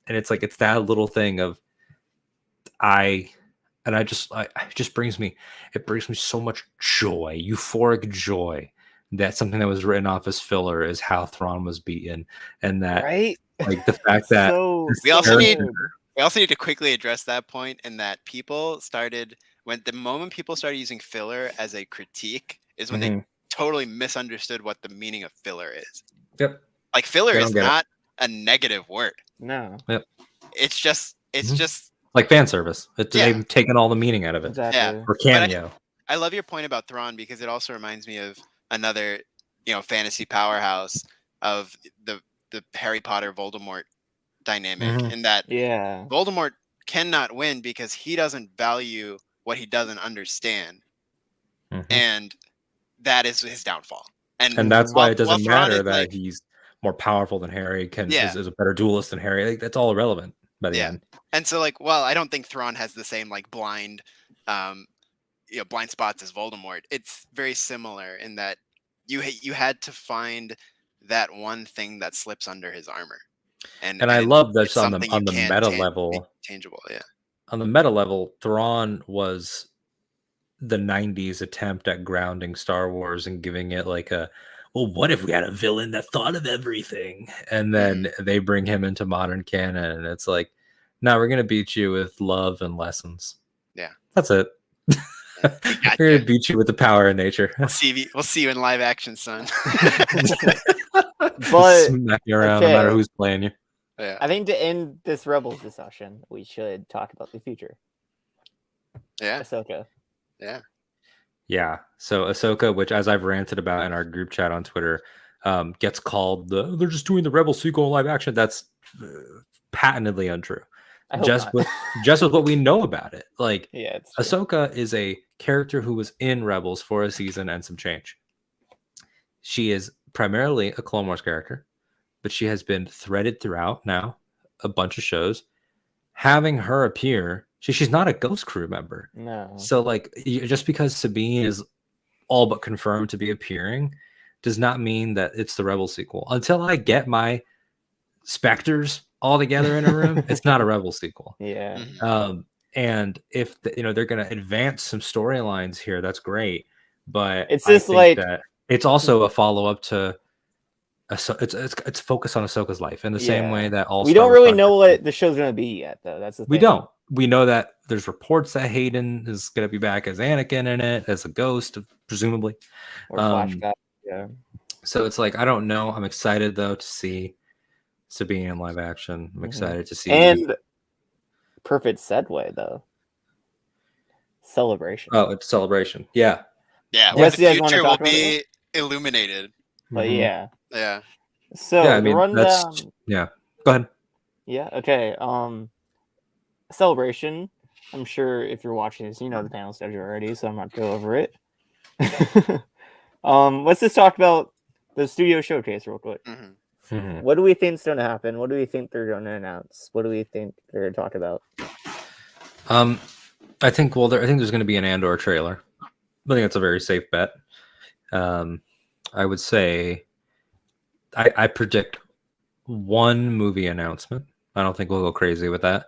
Speaker 3: it's like it's that little thing of it just brings me so much joy, euphoric joy, that something that was written off as filler is how Thrawn was beaten, and that like the fact that
Speaker 2: we also need to quickly address that point, in that the moment people started using filler as a critique is when they totally misunderstood what the meaning of filler is.
Speaker 3: Yep.
Speaker 2: Like filler is not a negative word.
Speaker 4: No.
Speaker 3: Yep.
Speaker 2: It's just
Speaker 3: like fan service. They've taken all the meaning out of it.
Speaker 4: Exactly.
Speaker 2: Yeah.
Speaker 3: Or cameo.
Speaker 2: I love your point about Thrawn, because it also reminds me of another, fantasy powerhouse of the Harry Potter Voldemort dynamic, in that Voldemort cannot win because he doesn't value what he doesn't understand, and that is his downfall. And
Speaker 3: that's why it doesn't matter that he's more powerful than Harry, is a better duelist than Harry. Like, that's all irrelevant by the end.
Speaker 2: And so, I don't think Thrawn has the same blind spots as Voldemort. It's very similar in that you had to find that one thing that slips under his armor. And
Speaker 3: I love that on the meta level.
Speaker 2: Tangible,
Speaker 3: on the meta level, Thrawn was the 90s attempt at grounding Star Wars and giving it like what if we had a villain that thought of everything? And then they bring him into modern canon, and it's like, no, we're going to beat you with love and lessons.
Speaker 2: Yeah.
Speaker 3: That's it. We're going to beat you with the power of nature.
Speaker 2: We'll see you in live action, son.
Speaker 4: But
Speaker 3: smack you around no matter who's playing you.
Speaker 2: Yeah.
Speaker 4: I think to end this Rebels discussion, we should talk about the future.
Speaker 2: Yeah.
Speaker 4: Ahsoka.
Speaker 2: Yeah.
Speaker 3: Yeah. So Ahsoka, which, as I've ranted about in our group chat on Twitter, gets called they're just doing the Rebel sequel in live action. That's patently untrue. Just with what we know about it. Like, Ahsoka is a character who was in Rebels for a season and some change. She is primarily a Clone Wars character, but she has been threaded throughout now a bunch of shows. Having her appear, she's not a Ghost Crew member.
Speaker 4: No.
Speaker 3: So just because Sabine is all but confirmed to be appearing does not mean that it's the Rebel sequel. Until I get my Spectres all together in a room, it's not a Rebel sequel.
Speaker 4: Yeah.
Speaker 3: And if they're going to advance some storylines here, that's great. But
Speaker 4: it's just
Speaker 3: that it's also a follow up to it's focused on Ahsoka's life in the same way that all
Speaker 4: we don't really know what the show's going to be yet, though. That's the thing.
Speaker 3: We don't. We know that there's reports that Hayden is going to be back as Anakin in it, as a ghost, presumably.
Speaker 4: Or flashback. Yeah.
Speaker 3: So it's like, I don't know. I'm excited though to see Sabine in live action. I'm excited to see.
Speaker 4: And perfect segue though. Celebration.
Speaker 3: Oh, it's Celebration. Yeah.
Speaker 2: Yeah. Well, the future will be illuminated.
Speaker 4: But yeah.
Speaker 2: Yeah.
Speaker 4: So the rundown.
Speaker 3: Yeah. Go ahead.
Speaker 4: Yeah. Okay. Celebration. I'm sure if you're watching this, you know the panel schedule already, so I'm not going to go over it. Let's just talk about the studio showcase real quick. What do we think is going to happen? What do we think they're going to announce? What do we think they're going to talk about?
Speaker 3: I think there's going to be an Andor trailer. I think that's a very safe bet. I would say I predict one movie announcement. I don't think we'll go crazy with that.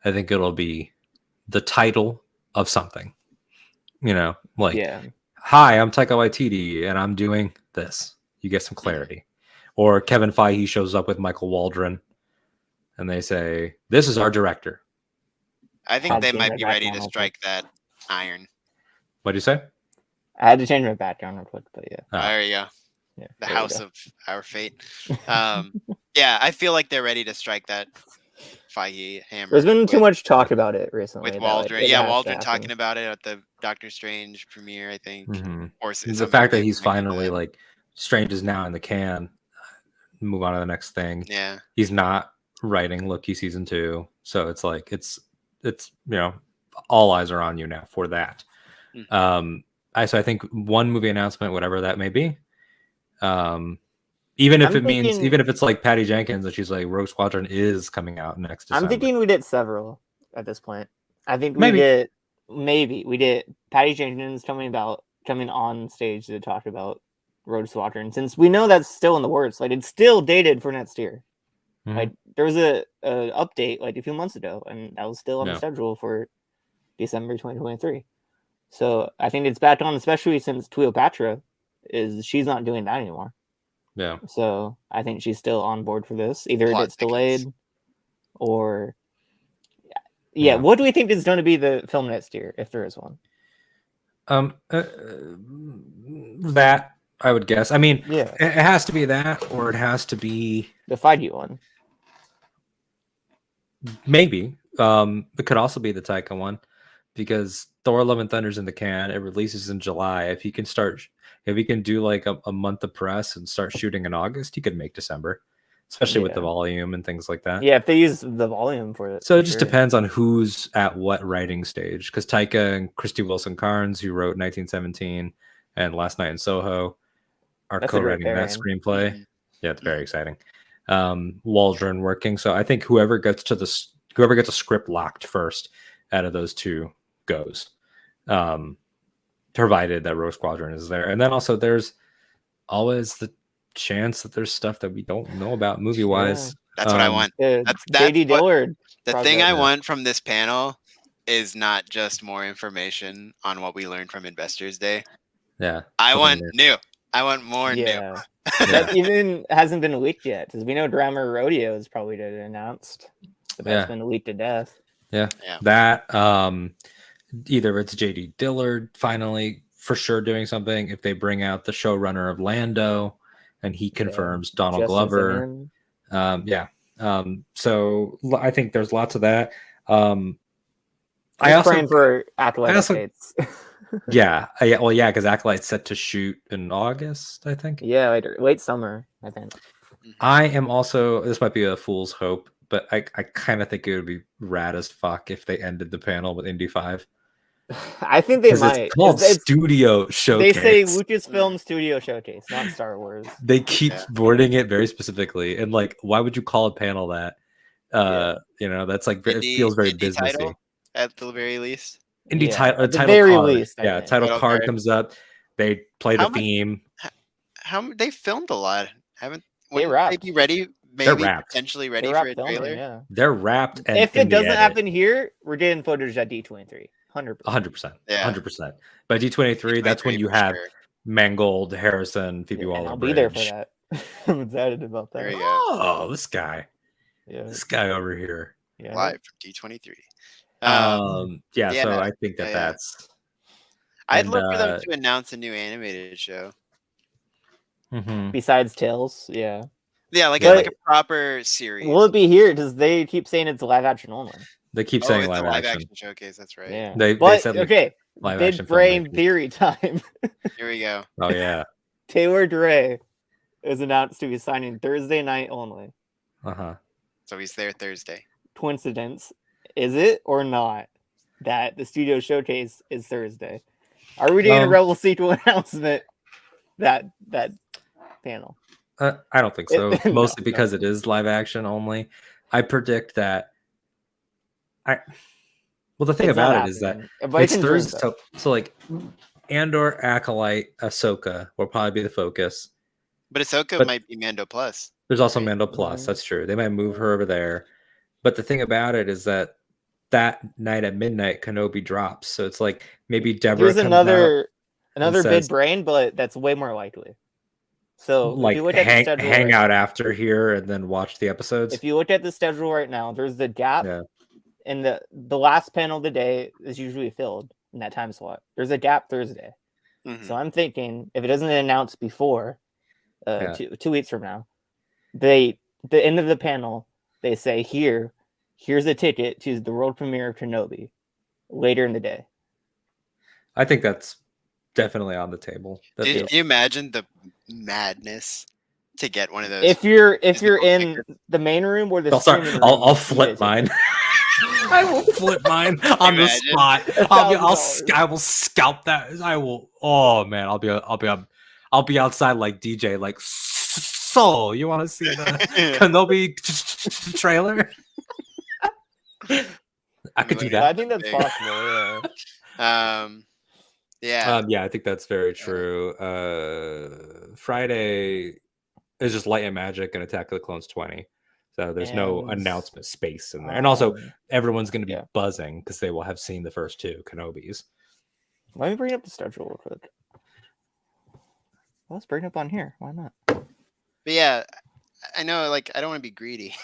Speaker 3: I think it'll be the title of something. Hi, I'm Taika Waititi, and I'm doing this. You get some clarity. Or Kevin Feige shows up with Michael Waldron, and they say, this is our director.
Speaker 2: I think they might be ready to strike that iron.
Speaker 3: What'd you say?
Speaker 4: I had to change my background real quick, but yeah.
Speaker 2: There you go.
Speaker 4: Yeah,
Speaker 2: the house of our fate. Yeah, I feel like they're ready to strike that Feige hammer.
Speaker 4: There's been too much talk about it recently.
Speaker 2: With Waldron. Waldron talking about it at the Doctor Strange premiere, I think.
Speaker 3: Mm-hmm.
Speaker 2: Or
Speaker 3: the fact that he's finally like Strange is now in the can. Move on to the next thing.
Speaker 2: Yeah.
Speaker 3: He's not writing Loki season 2. So it's like it's all eyes are on you now for that. Mm-hmm. So I think one movie announcement, whatever that may be. Even if it's like Patty Jenkins and she's like Rogue Squadron is coming out next December.
Speaker 4: I'm thinking we did several at this point. I think we did Patty Jenkins coming on stage to talk about Rogue Squadron, since we know that's still in the works. Like, it's still dated for next year. Mm-hmm. Like, there was a update like a few months ago, and that was still on the schedule for December 2023. So I think it's back on, especially since Cleopatra she's not doing that anymore.
Speaker 3: Yeah.
Speaker 4: So I think she's still on board for this. Either it gets delayed or what do we think is going to be the film next year, if there is one?
Speaker 3: That I would guess. I mean, it has to be that, or it has to be
Speaker 4: the Feige one.
Speaker 3: Maybe. It could also be the Taika one, because Thor: Love and Thunder's in the can. It releases in July. If he can do like a month of press and start shooting in August, he could make December, especially with the volume and things like that.
Speaker 4: Yeah, if they use the volume for it.
Speaker 3: So it just depends on who's at what writing stage, because Taika and Christy Wilson Carnes, who wrote 1917 and Last Night in Soho, are co-writing that screenplay. Mm-hmm. Yeah, it's very exciting. Waldron working. So I think whoever gets a script locked first out of those two goes. Provided that Rogue Squadron is there. And then also there's always the chance that there's stuff that we don't know about movie wise.
Speaker 2: That's what I want. That's
Speaker 4: J.D. Dillard.
Speaker 2: The thing I want from this panel is not just more information on what we learned from Investors Day.
Speaker 3: Yeah.
Speaker 2: I want new. I want more new.
Speaker 4: That even hasn't been leaked yet, because we know Drama Rodeo is probably announced. But that's been leaked to death.
Speaker 3: Yeah. That either it's J.D. Dillard finally for sure doing something, if they bring out the showrunner of Lando and he confirms Donald Glover. So I think there's lots of that. I also
Speaker 4: praying for Acolyte States.
Speaker 3: because Acolyte's set to shoot in August, I think.
Speaker 4: Yeah, late summer, I think.
Speaker 3: I am also, this might be a fool's hope, but I kind of think it would be rad as fuck if they ended the panel with Indy 5.
Speaker 4: I think they might.
Speaker 3: It's called Studio Showcase.
Speaker 4: They say Lucasfilm Studio Showcase, not Star Wars.
Speaker 3: They keep wording it very specifically, and like, why would you call a panel that? That's like it feels very businessy.
Speaker 2: Title, at the very least,
Speaker 3: title
Speaker 4: very
Speaker 3: card.
Speaker 4: Least,
Speaker 3: title card comes up. They play the theme.
Speaker 2: They filmed a lot, haven't
Speaker 4: they? Wrapped.
Speaker 2: They be ready? Maybe potentially ready for a trailer.
Speaker 3: They're wrapped. And
Speaker 4: if it doesn't happen here, we're getting footage at D23.
Speaker 3: 100%. 100%. By D23, that's when you have Mangold, Harrison, Phoebe Waller.
Speaker 4: I'll be there for that. I'm excited about that.
Speaker 2: There you
Speaker 3: go. Oh, this guy. Yeah. This guy over here.
Speaker 2: Yeah. Live from D23.
Speaker 3: So I think that's.
Speaker 2: I'd look for them to announce a new animated show.
Speaker 3: Mm-hmm.
Speaker 4: Besides Tales, yeah.
Speaker 2: Yeah, like a proper series.
Speaker 4: Will it be here? Because they keep saying it's live action only.
Speaker 3: They keep saying
Speaker 2: live
Speaker 3: action
Speaker 2: showcase. That's right.
Speaker 4: Yeah.
Speaker 3: They said
Speaker 4: live action brain theory time.
Speaker 2: Here we go.
Speaker 3: Oh yeah.
Speaker 4: Taylor Dre is announced to be signing Thursday night only.
Speaker 2: So he's there Thursday.
Speaker 4: Coincidence? Is it or not that the studio showcase is Thursday? Are we doing a Rebel sequel announcement? That panel.
Speaker 3: I don't think so. Mostly because it is live action only. I predict that. The thing about it is that it's Thursday. So like Andor, Acolyte, Ahsoka will probably be the focus.
Speaker 2: But Ahsoka might be Mando Plus.
Speaker 3: There's also Mando Plus. That's true. They might move her over there. But the thing about it is that night at midnight, Kenobi drops. So it's like maybe Deborah.
Speaker 4: There's another big brain, but that's way more likely. So
Speaker 3: like
Speaker 4: if you look at the schedule
Speaker 3: hang out after here and then watch the episodes.
Speaker 4: If you look at the schedule right now, there's the gap and the last panel of the day is usually filled in that time slot. There's a gap Thursday. So I'm thinking if it doesn't announce before 2 weeks from now, the end of the panel, they say here's a ticket to the world premiere of Kenobi later in the day.
Speaker 3: I think that's definitely on the table.
Speaker 2: Can you imagine the madness to get one of those?
Speaker 4: If you're in the main room or the streaming room,
Speaker 3: I'll flip mine. I will flip mine on the spot. I will scalp that. I will. Oh man, I'll be outside like DJ. Like, so you want to see the Kenobi trailer? I could do that.
Speaker 4: I think that's possible.
Speaker 2: Yeah.
Speaker 3: Yeah, I think that's very true. Friday is just Light and Magic and Attack of the Clones 20. So there's no announcement space in there. And also everyone's going to be buzzing because they will have seen the first 2 Kenobis.
Speaker 4: Let me bring up the schedule real quick. Let's bring it up on here. Why not?
Speaker 2: But yeah, I know, like, I don't want to be greedy,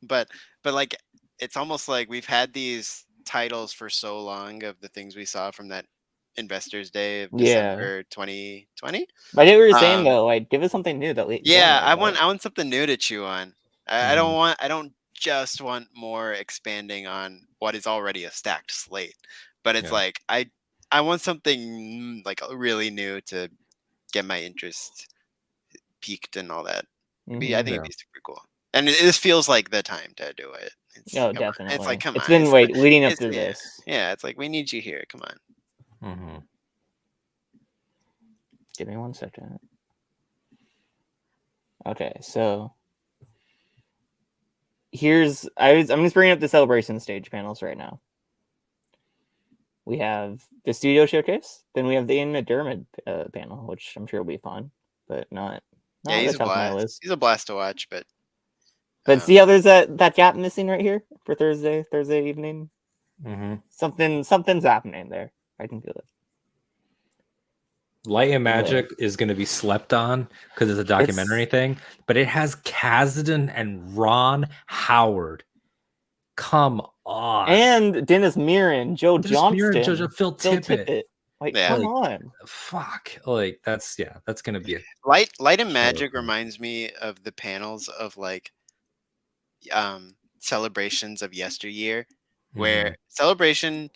Speaker 2: but like, it's almost like we've had these titles for so long of the things we saw from that Investors Day of December 2020.
Speaker 4: I get what you're saying though. Like, give us something new that we.
Speaker 2: Yeah, I want something new to chew on. I don't just want more expanding on what is already a stacked slate, but it's like I want something like really new to get my interest peaked and all that. I think it'd be super cool. And this feels like the time to do it.
Speaker 4: Definitely.
Speaker 2: It's like, come on.
Speaker 4: It's been leading up to this.
Speaker 2: Yeah, it's like, we need you here. Come on.
Speaker 4: Give me 1 second. Okay, so I'm just bringing up the celebration stage panels right now. We have the studio showcase, then we have the Ian McDermott panel, which I'm sure will be fun, but not.
Speaker 2: Yeah, he's a blast. He's a blast to watch, but
Speaker 4: see how there's that gap missing right here for Thursday evening. Something's happening there. I can feel it.
Speaker 3: Light and Magic is going to be slept on because it's a documentary thing, but it has Kasdan and Ron Howard. Come on.
Speaker 4: And Dennis Mirren, Joe Johnston,
Speaker 3: Phil Tippett.
Speaker 4: Like, come on.
Speaker 3: Fuck. Like, that's going to be a
Speaker 2: Light and Magic reminds me of the panels of like celebrations of yesteryear, where Celebration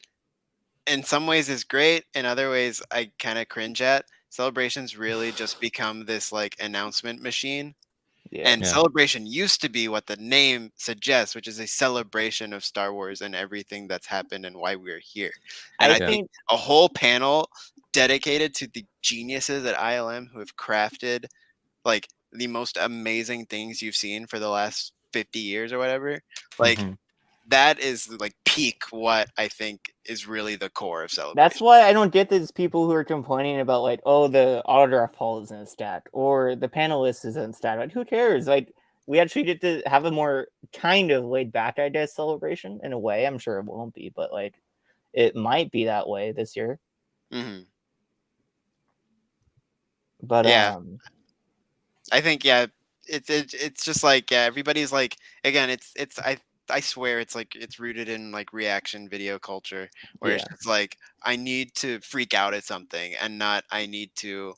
Speaker 2: in some ways is great, in other ways I kind of cringe at. Celebrations really just become this like announcement machine. Celebration used to be what the name suggests, which is a celebration of Star Wars and everything that's happened and why we're here. And I think a whole panel dedicated to the geniuses at ILM who have crafted like the most amazing things you've seen for the last 50 years or whatever. Like that is like peak what I think is really the core of Celebration.
Speaker 4: That's why I don't get these people who are complaining about like, oh, the autograph hall isn't stat or the panelist isn't stat. Like, who cares? Like, we actually get to have a more kind of laid back, I guess, celebration in a way. I'm sure it won't be, but like, it might be that way this year. But
Speaker 2: I think it's just like everybody's like, again, I swear it's like it's rooted in like reaction video culture where it's just like I need to freak out at something and not I need to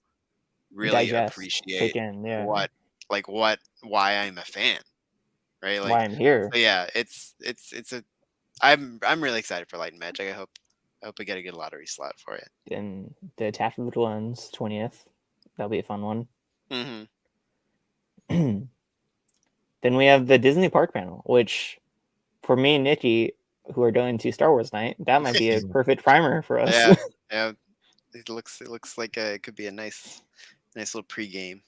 Speaker 2: really appreciate why I'm a fan, right? Like
Speaker 4: why I'm here.
Speaker 2: So yeah, I'm really excited for Light and Magic. I hope we get a good lottery slot for it.
Speaker 4: And the Attack of the Clones 20th, that'll be a fun one. Then we have the Disney Park panel, which for me and Nikki, who are going to Star Wars night, that might be a perfect primer for us.
Speaker 2: Yeah. It looks like it could be a nice little pregame.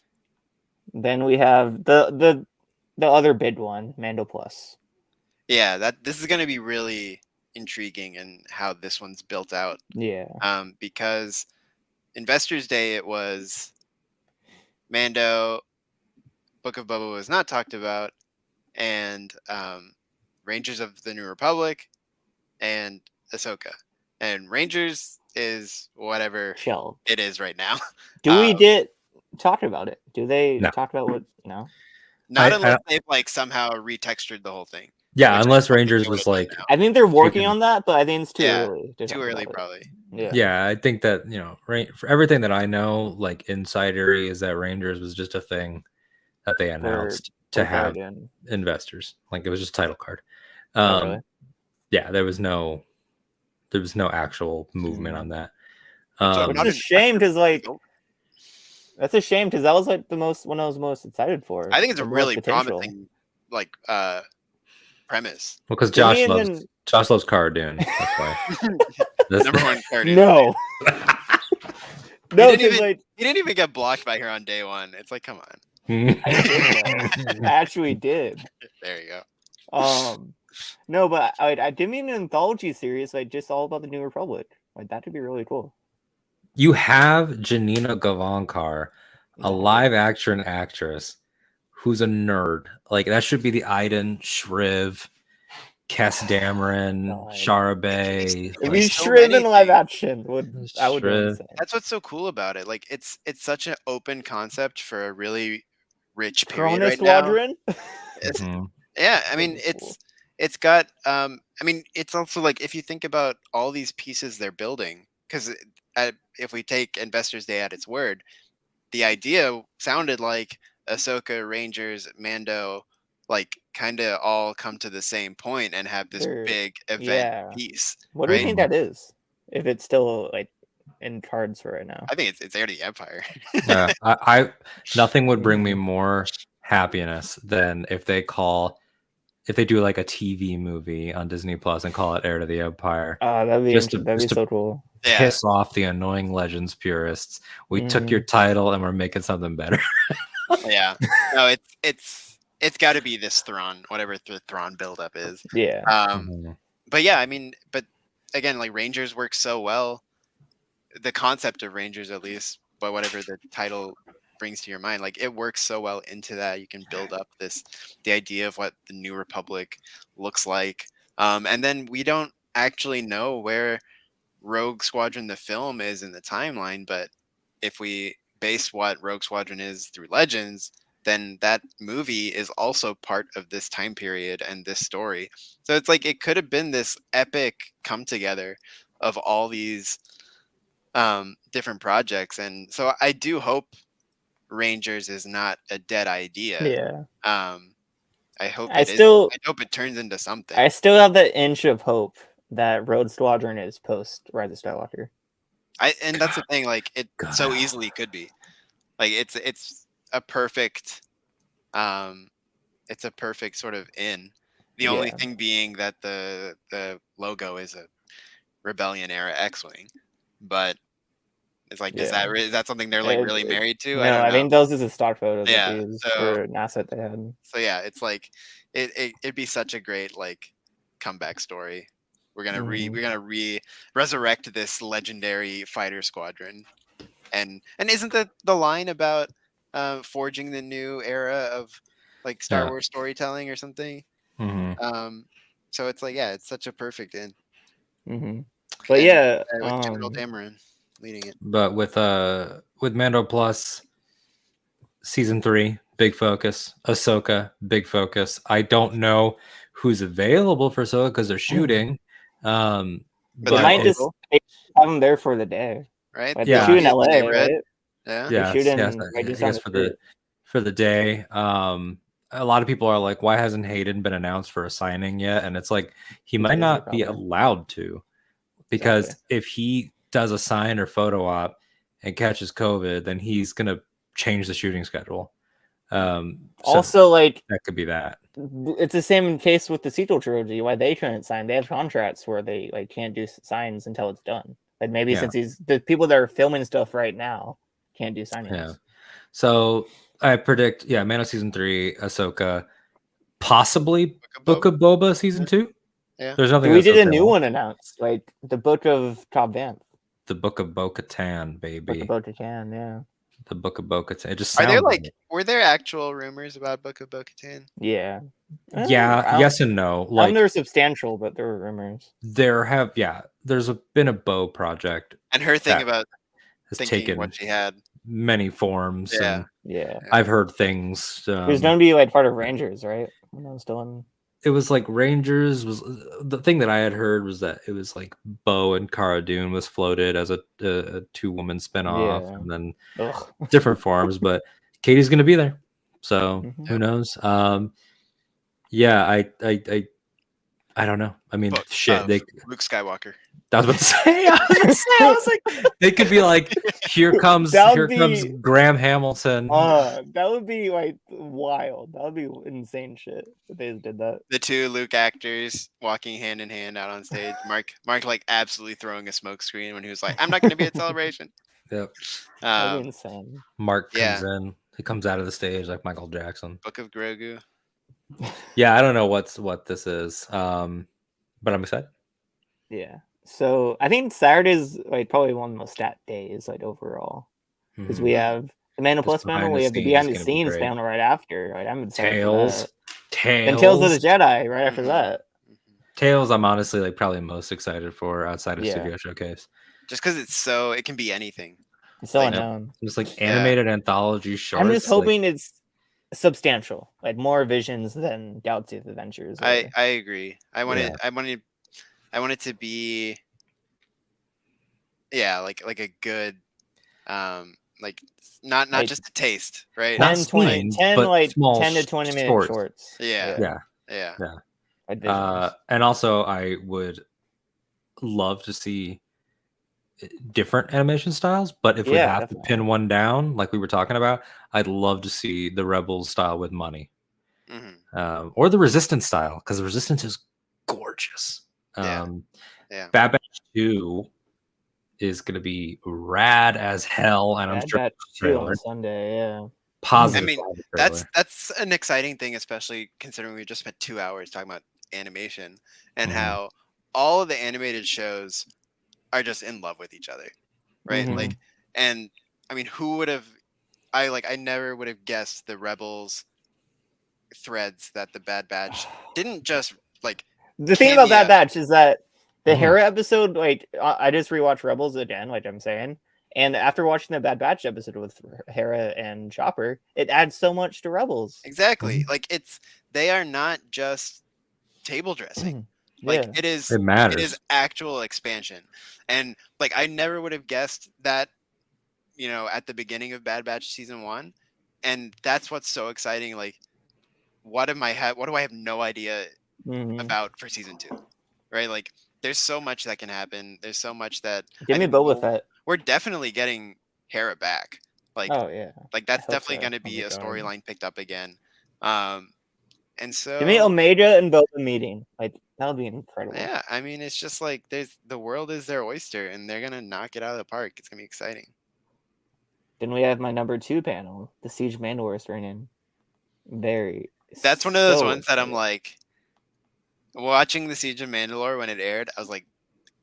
Speaker 4: Then we have the other big one, Mando Plus.
Speaker 2: Yeah, this is going to be really intriguing in how this one's built out.
Speaker 4: Yeah.
Speaker 2: Because Investors Day it was Mando, Book of Boba was not talked about, and Rangers of the New Republic, and Ahsoka. And Rangers is whatever it is right now.
Speaker 4: Do we get talked about it? Do they talk about what? No.
Speaker 2: Not unless they've like somehow retextured the whole thing.
Speaker 3: Yeah,
Speaker 2: which
Speaker 3: unless
Speaker 2: I think
Speaker 3: Rangers
Speaker 2: they
Speaker 3: was
Speaker 2: would've done
Speaker 3: like,
Speaker 2: now.
Speaker 4: I think they're working
Speaker 3: taken-
Speaker 4: on that, but I think it's too
Speaker 2: Yeah,
Speaker 4: early. To
Speaker 2: too
Speaker 4: talk
Speaker 2: early
Speaker 4: about it.
Speaker 2: probably.
Speaker 4: Yeah.
Speaker 3: yeah, I think that for everything that I know, like insidery, is that Rangers was just a thing that they announced to
Speaker 4: for
Speaker 3: have
Speaker 4: Guardian.
Speaker 3: investors. Like it was just a title card.
Speaker 4: Oh, really?
Speaker 3: Yeah, there was no actual movement on that.
Speaker 2: So
Speaker 4: Which
Speaker 2: not
Speaker 4: is a
Speaker 2: an
Speaker 4: shame because like
Speaker 2: result.
Speaker 4: that's a shame because that was like the most one I was most excited for.
Speaker 2: I think it's a
Speaker 4: the most
Speaker 2: really
Speaker 4: potential.
Speaker 2: promising like premise.
Speaker 3: Well, because
Speaker 4: Didn't he even-
Speaker 3: Josh loves Cara Dune. That's why.
Speaker 2: Number one card.
Speaker 4: No. No,
Speaker 2: didn't
Speaker 4: because
Speaker 2: even-
Speaker 4: like
Speaker 2: He didn't even get blocked by her on day one. It's like, come on.
Speaker 4: I did though. I actually did.
Speaker 2: There you go.
Speaker 4: No, but I did mean an anthology series, like just all about the New Republic. Like that would be really cool.
Speaker 3: You have Janina Gavankar, a
Speaker 4: Exactly.
Speaker 3: live action actress who's a nerd. Like that should be the Iden, Shriv, Cass Dameron,
Speaker 4: God.
Speaker 3: Shara Bay.
Speaker 2: It
Speaker 4: If
Speaker 2: be
Speaker 4: you
Speaker 2: so
Speaker 4: Shriv
Speaker 2: many
Speaker 4: in live
Speaker 2: things.
Speaker 4: action, I would go
Speaker 3: Shriv.
Speaker 4: insane.
Speaker 2: That's what's so cool about it. Like it's such an open concept for a really rich period
Speaker 4: Cronus
Speaker 2: right now.
Speaker 4: Squadron.
Speaker 3: Mhm.
Speaker 2: Yeah, I mean
Speaker 4: That'd be cool.
Speaker 2: it's got I mean it's also like if you think about all these pieces they're building, because if we take Investors Day at its word, the idea sounded like Ahsoka, Rangers, Mando, like kind of all come to the same point and have this
Speaker 4: They're-
Speaker 2: big event
Speaker 4: yeah.
Speaker 2: piece.
Speaker 4: What do you
Speaker 2: right?
Speaker 4: think that is? If it's still like in cards for right now.
Speaker 2: I think it's Heir to the Empire.
Speaker 3: Yeah, I nothing would bring me more happiness than if they do like a TV movie on Disney Plus and call it Heir to the Empire.
Speaker 4: That'd be
Speaker 3: Just to-
Speaker 4: that'd be
Speaker 3: just to-
Speaker 4: so cool.
Speaker 2: Yeah.
Speaker 3: Piss off the annoying Legends purists. We took your title and we're making something better.
Speaker 2: Yeah. No, it's got to be this Thrawn, whatever the Thrawn buildup is.
Speaker 4: Yeah.
Speaker 3: Mhm.
Speaker 2: But yeah, I mean, but again, like Rangers works so well. The concept of Rangers, at least, but whatever the title brings to your mind, like it works so well into that. You can build up the idea of what the New Republic looks like, and then we don't actually know where Rogue Squadron the film is in the timeline, but if we base what Rogue Squadron is through Legends, then that movie is also part of this time period and this story. So it's like it could have been this epic come together of all these different projects, and so I do hope Rangers is not a dead idea.
Speaker 4: Yeah.
Speaker 2: I hope
Speaker 4: I
Speaker 2: it is.
Speaker 4: still-
Speaker 2: I hope it turns into something.
Speaker 4: I still have that inch of hope that Rogue Squadron is post Rise of Skywalker.
Speaker 2: And that's the thing, like it
Speaker 3: God.
Speaker 2: so easily could be. Like it's a perfect sort of in. The only
Speaker 4: Yeah.
Speaker 2: thing being that the logo is a Rebellion era X-wing, but it's like is that something they're like really married to?
Speaker 4: No,
Speaker 2: I don't know.
Speaker 4: I think those is a stock photo
Speaker 2: Yeah,
Speaker 4: that they used
Speaker 2: so-
Speaker 4: for an asset they had.
Speaker 2: So yeah, it's like it'd be such a great like comeback story. We're gonna resurrect this legendary fighter squadron, and isn't the line about forging the new era of like Star
Speaker 3: Yeah.
Speaker 2: Wars storytelling or something?
Speaker 3: Mhm.
Speaker 2: So it's like it's such a perfect in.
Speaker 4: Mm-hmm. But
Speaker 2: And,
Speaker 4: yeah,
Speaker 2: with General Dameron leading it.
Speaker 3: But with Mando Plus season 3, big focus. Ahsoka, big focus. I don't know who's available for Ahsoka because they're shooting.
Speaker 2: But
Speaker 4: they
Speaker 2: they're
Speaker 4: might just
Speaker 2: local.
Speaker 4: have them there for the day.
Speaker 2: Right?
Speaker 4: Like,
Speaker 3: Yeah.
Speaker 4: they shoot in
Speaker 2: Yeah,
Speaker 4: LA,
Speaker 2: they read.
Speaker 4: right?
Speaker 2: Yeah.
Speaker 4: They
Speaker 3: Yes,
Speaker 4: shoot in
Speaker 3: yes,
Speaker 4: right
Speaker 3: I
Speaker 4: just down
Speaker 3: guess
Speaker 4: the
Speaker 3: for
Speaker 4: street.
Speaker 3: the day. A lot of people are like, why hasn't Hayden been announced for a signing yet? And it's like he might
Speaker 4: busy,
Speaker 3: not be
Speaker 4: probably.
Speaker 3: allowed to, because
Speaker 4: Exactly.
Speaker 3: if he does a sign or photo op and catches COVID, then he's gonna change the shooting schedule. So
Speaker 4: Also, like
Speaker 3: that could be that.
Speaker 4: it's the same case with the sequel trilogy. Why they couldn't sign? They have contracts where they like can't do signs until it's done. Like maybe
Speaker 3: Yeah.
Speaker 4: since the people that are filming stuff right now can't do signings.
Speaker 3: Yeah. So I predict, Mando season 3, Ahsoka, possibly Book of Boba season 2.
Speaker 2: Yeah.
Speaker 3: There's nothing.
Speaker 4: We
Speaker 3: that's
Speaker 4: did a
Speaker 3: okay
Speaker 4: new
Speaker 3: on.
Speaker 4: one announced, like the Book of Cobb Vanth.
Speaker 3: The Book of Bo-Katan, baby.
Speaker 4: Book of Bo-Katan, yeah.
Speaker 3: The Book of Bo-Katan. It just
Speaker 2: Are there
Speaker 3: sounds
Speaker 2: like were there actual rumors about Book of Bo-Katan?
Speaker 4: Yeah.
Speaker 3: yeah, yes and no. Like
Speaker 4: they're substantial, but there were rumors.
Speaker 3: there's been a Bo project
Speaker 2: And her thing
Speaker 3: that
Speaker 2: about
Speaker 3: has
Speaker 2: thinking
Speaker 3: taken
Speaker 2: what she had.
Speaker 3: many forms.
Speaker 2: Yeah.
Speaker 3: And
Speaker 4: Yeah.
Speaker 3: I've heard things.
Speaker 4: It was going to be like part of Rangers, right? When I was still in.
Speaker 3: it was like Rangers was the thing that I had heard was that it was like Bo and Cara Dune was floated as a 2-woman spinoff,
Speaker 4: Yeah.
Speaker 3: and then
Speaker 4: Ugh.
Speaker 3: different forms. But Katie's gonna be there, so
Speaker 4: Mhm.
Speaker 3: who knows? Yeah, I don't know. I mean,
Speaker 2: Book
Speaker 3: shit.
Speaker 2: of
Speaker 3: They
Speaker 2: Luke Skywalker.
Speaker 3: I was about to say. I was like, they could be like, here comes
Speaker 4: That would
Speaker 3: comes
Speaker 4: be-
Speaker 3: Graham Hamilton.
Speaker 4: That would be like wild. That would be insane shit if they just did that.
Speaker 2: The 2 Luke actors walking hand in hand out on stage. Mark like absolutely throwing a smoke screen when he was like, "I'm not going to be at Celebration."
Speaker 3: Yep.
Speaker 4: That'd be insane.
Speaker 3: Mark comes
Speaker 2: Yeah.
Speaker 3: in. He comes out of the stage like Michael Jackson.
Speaker 2: Book of Grogu.
Speaker 3: Yeah, I don't know what this is, but I'm excited.
Speaker 4: Yeah. So I think Saturday's like probably one of the most stat days like overall because we have the Mana Plus
Speaker 3: behind
Speaker 4: panel,
Speaker 3: the
Speaker 4: we have the
Speaker 3: scenes
Speaker 4: behind
Speaker 3: is
Speaker 4: the
Speaker 3: gonna be
Speaker 4: scenes
Speaker 3: great.
Speaker 4: panel right after. Like, I'm excited
Speaker 3: Tales,
Speaker 4: for that. And Tales of the Jedi right after
Speaker 2: Mhm.
Speaker 4: that.
Speaker 3: Tales. I'm honestly like probably most excited for outside of
Speaker 4: Yeah.
Speaker 3: Studio Showcase.
Speaker 2: Just because it can be anything.
Speaker 4: It's so
Speaker 2: Like,
Speaker 4: unknown.
Speaker 3: Just like animated anthology shorts.
Speaker 4: I'm just hoping it's substantial, like more visions than Galaxy of Adventures.
Speaker 2: I agree. I want
Speaker 3: Yeah.
Speaker 2: it to be like a good like not
Speaker 4: Like,
Speaker 2: just a taste, right?
Speaker 3: Not
Speaker 4: 10, 20,
Speaker 3: scenes,
Speaker 4: 10
Speaker 3: but
Speaker 4: like
Speaker 3: small
Speaker 4: 10 to 20 minute
Speaker 3: shorts.
Speaker 4: shorts.
Speaker 2: Yeah.
Speaker 4: Like visions.
Speaker 3: And also I would love to see different animation styles, but if we
Speaker 4: Yeah,
Speaker 3: have
Speaker 4: definitely.
Speaker 3: to pin one down like we were talking about, I'd love to see the Rebels style with money. Or the Resistance style, because the Resistance is gorgeous.
Speaker 2: Yeah.
Speaker 3: Bad Batch 2 is going to be rad as hell, and I'm
Speaker 4: Bad
Speaker 3: sure
Speaker 4: Batch 2 on Sunday, yeah.
Speaker 3: positive.
Speaker 2: I mean, that's an exciting thing, especially considering we just spent 2 hours talking about animation and how all of the animated shows are just in love with each other, right?
Speaker 4: Mhm.
Speaker 2: Like, and I mean, who would have? I never would have guessed the Rebels threads that the Bad Batch didn't just like.
Speaker 4: The thing about Bad
Speaker 2: cameo.
Speaker 4: Batch is that the Hera episode, like I just rewatched Rebels again, like I'm saying, and after watching the Bad Batch episode with Hera and Chopper, it adds so much to Rebels.
Speaker 2: Exactly, like they are not just table dressing. Like
Speaker 4: Yeah.
Speaker 3: It matters.
Speaker 2: It is actual expansion, and like I never would have guessed that, at the beginning of Bad Batch season 1, and that's what's so exciting. Like, what do I have no idea about for season 2, right? Like, there's so much that can happen. There's so much that
Speaker 4: Give me Boba Fett.
Speaker 2: We're definitely getting Hera back. Like,
Speaker 4: oh yeah,
Speaker 2: like that's
Speaker 4: hope
Speaker 2: definitely
Speaker 4: so.
Speaker 2: going to
Speaker 4: Oh
Speaker 2: be
Speaker 4: my
Speaker 2: a
Speaker 4: God.
Speaker 2: storyline picked up again. And so
Speaker 4: Give me Omega and Boba meeting. Like that would be incredible.
Speaker 2: yeah, I mean, it's just like the world is their oyster, and they're gonna knock it out of the park. It's gonna be exciting.
Speaker 4: Then we have my number 2 panel, the Siege of Mandalore starting in.
Speaker 2: That's one of those
Speaker 4: so
Speaker 2: ones that I'm
Speaker 4: excited.
Speaker 2: like, watching the Siege of Mandalore when it aired. I was like,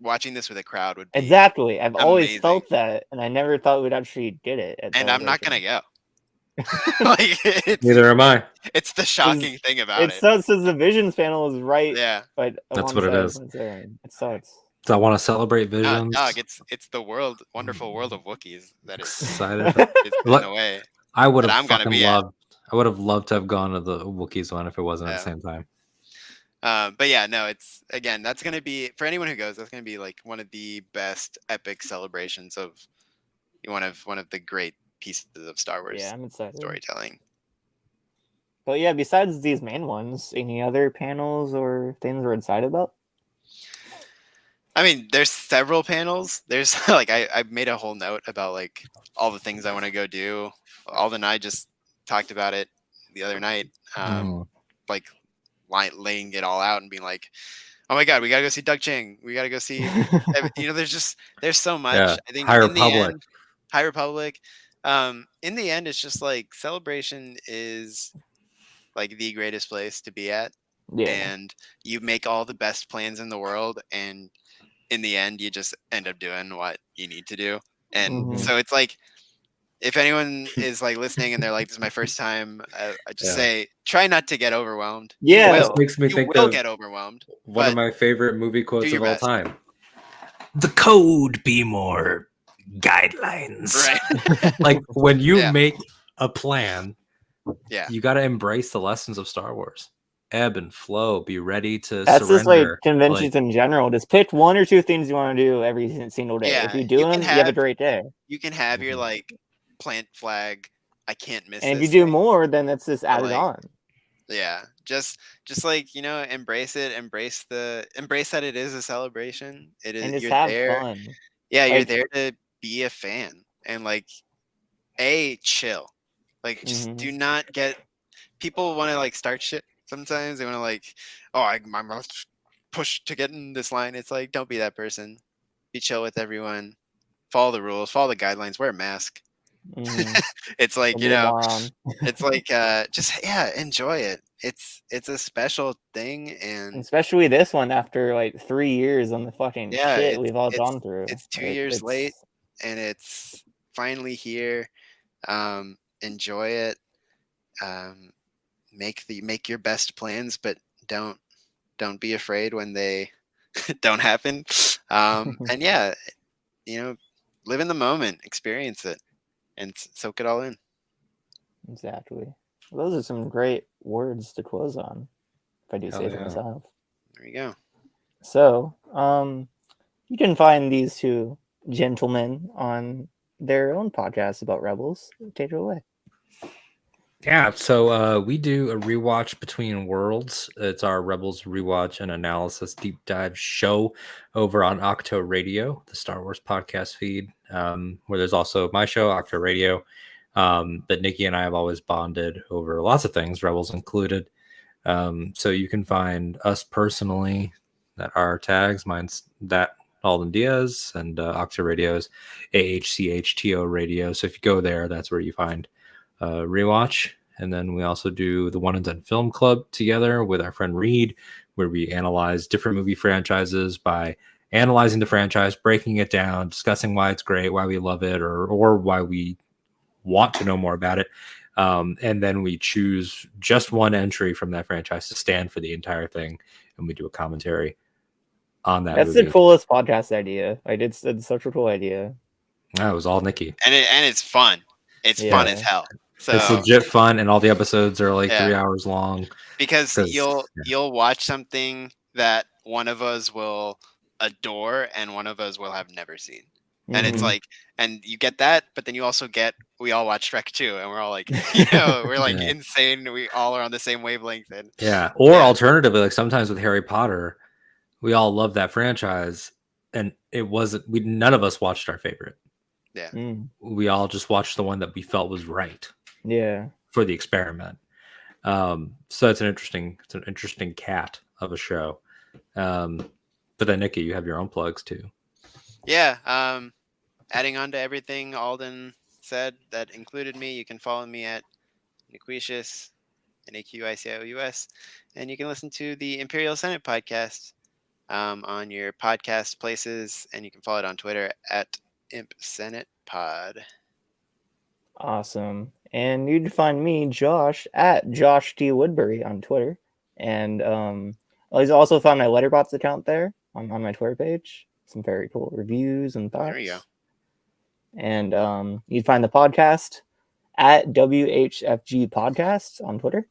Speaker 2: watching this with a crowd would be
Speaker 4: Exactly. I've always
Speaker 2: amazing.
Speaker 4: felt that, and I never thought we'd actually get it.
Speaker 2: And I'm not gonna
Speaker 4: Celebration.
Speaker 2: go. Like,
Speaker 3: Neither am I.
Speaker 2: it's the shocking thing about
Speaker 4: It sucks because the Visions panel is right.
Speaker 2: Yeah,
Speaker 4: But
Speaker 3: That's what it is.
Speaker 4: It sucks.
Speaker 3: So I want to celebrate Visions.
Speaker 2: dog, it's the wonderful world of Wookiees that is
Speaker 3: Excited.
Speaker 2: is in the way.
Speaker 3: I would
Speaker 2: that
Speaker 3: have
Speaker 2: I'm gonna
Speaker 3: fucking
Speaker 2: be at.
Speaker 3: loved. I would have loved to have gone to the Wookiees one if it wasn't at
Speaker 2: Yeah.
Speaker 3: the same time.
Speaker 2: But yeah, no, it's again, that's gonna be, for anyone who goes, that's gonna be like one of the best epic celebrations of one of the great pieces of Star Wars
Speaker 4: Yeah, I'm excited.
Speaker 2: storytelling.
Speaker 4: But yeah, besides these main ones, any other panels or things we're excited about?
Speaker 2: I mean, there's several panels. There's like I made a whole note about like all the things I want to go do. Alden and I just talked about it the other night. Like laying it all out and being like, oh my god, we gotta go see Doug Ching. We gotta go see there's so much.
Speaker 3: Yeah.
Speaker 2: I think
Speaker 3: High
Speaker 2: in the
Speaker 3: Republic.
Speaker 2: end, High Republic. In the end, it's just like Celebration is like the greatest place to be at.
Speaker 4: Yeah.
Speaker 2: And you make all the best plans in the world, and in the end you just end up doing what you need to do. And so it's like, if anyone is like listening and they're like, this is my first time, I just say, try not to get overwhelmed.
Speaker 4: Yeah.
Speaker 3: This makes me
Speaker 2: You
Speaker 3: think
Speaker 2: will
Speaker 3: of
Speaker 2: get overwhelmed.
Speaker 3: one of my favorite movie quotes
Speaker 2: your
Speaker 3: of all
Speaker 2: best.
Speaker 3: time. The code be more guidelines.
Speaker 2: Right.
Speaker 3: Like when you
Speaker 2: Yeah.
Speaker 3: make a plan,
Speaker 2: Yeah.
Speaker 3: you got to embrace the lessons of Star Wars. ebb and flow. Be ready to
Speaker 4: That's just like
Speaker 3: surrender.
Speaker 4: conventions in general. Just pick 1 or 2 things you want to do every single day.
Speaker 2: Yeah,
Speaker 4: If you do
Speaker 2: you can
Speaker 4: them, you have a
Speaker 2: have
Speaker 4: great day.
Speaker 2: you can have your
Speaker 3: Mhm.
Speaker 2: like plant flag. I can't miss
Speaker 4: And if
Speaker 2: this
Speaker 4: you do
Speaker 2: thing.
Speaker 4: more, then that's just added
Speaker 2: like,
Speaker 4: on.
Speaker 2: Yeah, just like embrace it. Embrace that it is a celebration. It is
Speaker 4: And just
Speaker 2: you're
Speaker 4: have
Speaker 2: there.
Speaker 4: fun.
Speaker 2: Yeah, you're
Speaker 4: Like,
Speaker 2: there to be a fan and chill. Like just do not get people want to like start shit sometimes. They want to like, oh, I must push to get in this line. It's like, don't be that person. Be chill with everyone. Follow the rules. Follow the guidelines. Wear a mask. It's like
Speaker 4: be a moron.
Speaker 2: it's like just enjoy it. It's a special thing, and
Speaker 4: Especially this one after like 3 years on the fucking
Speaker 2: yeah,
Speaker 4: shit we've all gone through.
Speaker 2: it's 2 years late, and it's finally here. Enjoy it. Um, make your best plans, but don't be afraid when they don't happen. And yeah, live in the moment, experience it, and soak it all in.
Speaker 4: Exactly. Those are some great words to close on, if I do say so myself.
Speaker 2: There you go.
Speaker 4: So, you can find these 2 gentlemen on their own podcast about Rebels. Take it away.
Speaker 3: Yeah, so we do a rewatch between worlds. It's our Rebels rewatch and analysis deep dive show over on Octo Radio, the Star Wars podcast feed, where there's also my show, Octo Radio. But Nikki and I have always bonded over lots of things, Rebels included. So you can find us personally that our tags. Mine's that Alden Diaz, and Octo Radio's AHCHTO Radio. So if you go there, that's where you find rewatch. And then we also do the One and Done Film Club together with our friend Reed, where we analyze different movie franchises by analyzing the franchise, breaking it down, discussing why it's great, why we love it, or why we want to know more about it. And then we choose just one entry from that franchise to stand for the entire thing, and we do a commentary on that.
Speaker 4: That's
Speaker 3: movie.
Speaker 4: the coolest podcast idea. It's such a cool idea.
Speaker 3: That was all Nikki,
Speaker 2: and it's fun. It's fun as hell. So
Speaker 3: it's legit fun, and all the episodes are like 3 hours long.
Speaker 2: Because you'll watch something that one of us will adore and one of us will have never seen. And it's like, and you get that, but then you also get, we all watch Shrek 2, and we're all like, we're like insane. We all are on the same wavelength. And
Speaker 3: alternatively, like sometimes with Harry Potter, we all love that franchise, and none of us watched our favorite.
Speaker 2: Yeah.
Speaker 3: We all just watched the one that we felt was right.
Speaker 4: Yeah.
Speaker 3: For the experiment. So it's an interesting cat of a show. But then Nikki, you have your own plugs too.
Speaker 2: Yeah. Adding on to everything Alden said that included me, you can follow me at Nequicious, NAQICIOUS, and you can listen to the Imperial Senate podcast on your podcast places, and you can follow it on Twitter at Imp Senate Pod.
Speaker 4: Awesome. And you can find me, Josh, at Josh T. Woodbury on Twitter. And I'll also find my Letterboxd account there on my Twitter page. Some very cool reviews and thoughts.
Speaker 2: There you go.
Speaker 4: And you'd find the podcast at WHFG Podcasts on Twitter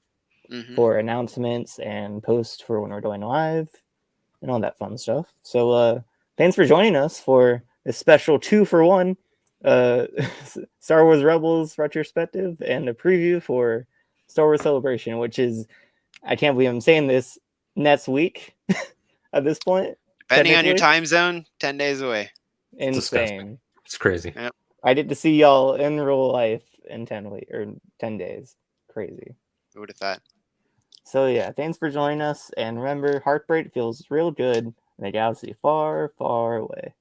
Speaker 4: for announcements and posts for when we're going live and all that fun stuff. So thanks for joining us for this special 2-for-1 Star Wars Rebels retrospective and a preview for Star Wars Celebration, which is, I can't believe I'm saying this, next week at this point.
Speaker 2: Depending on your time zone, 10 days away.
Speaker 4: Insane.
Speaker 3: It's crazy.
Speaker 2: Yep.
Speaker 4: I get to see y'all in real life in 10 days. Crazy.
Speaker 2: Who would have thought?
Speaker 4: So yeah, thanks for joining us. And remember, heartbreak feels real good in a galaxy far, far away.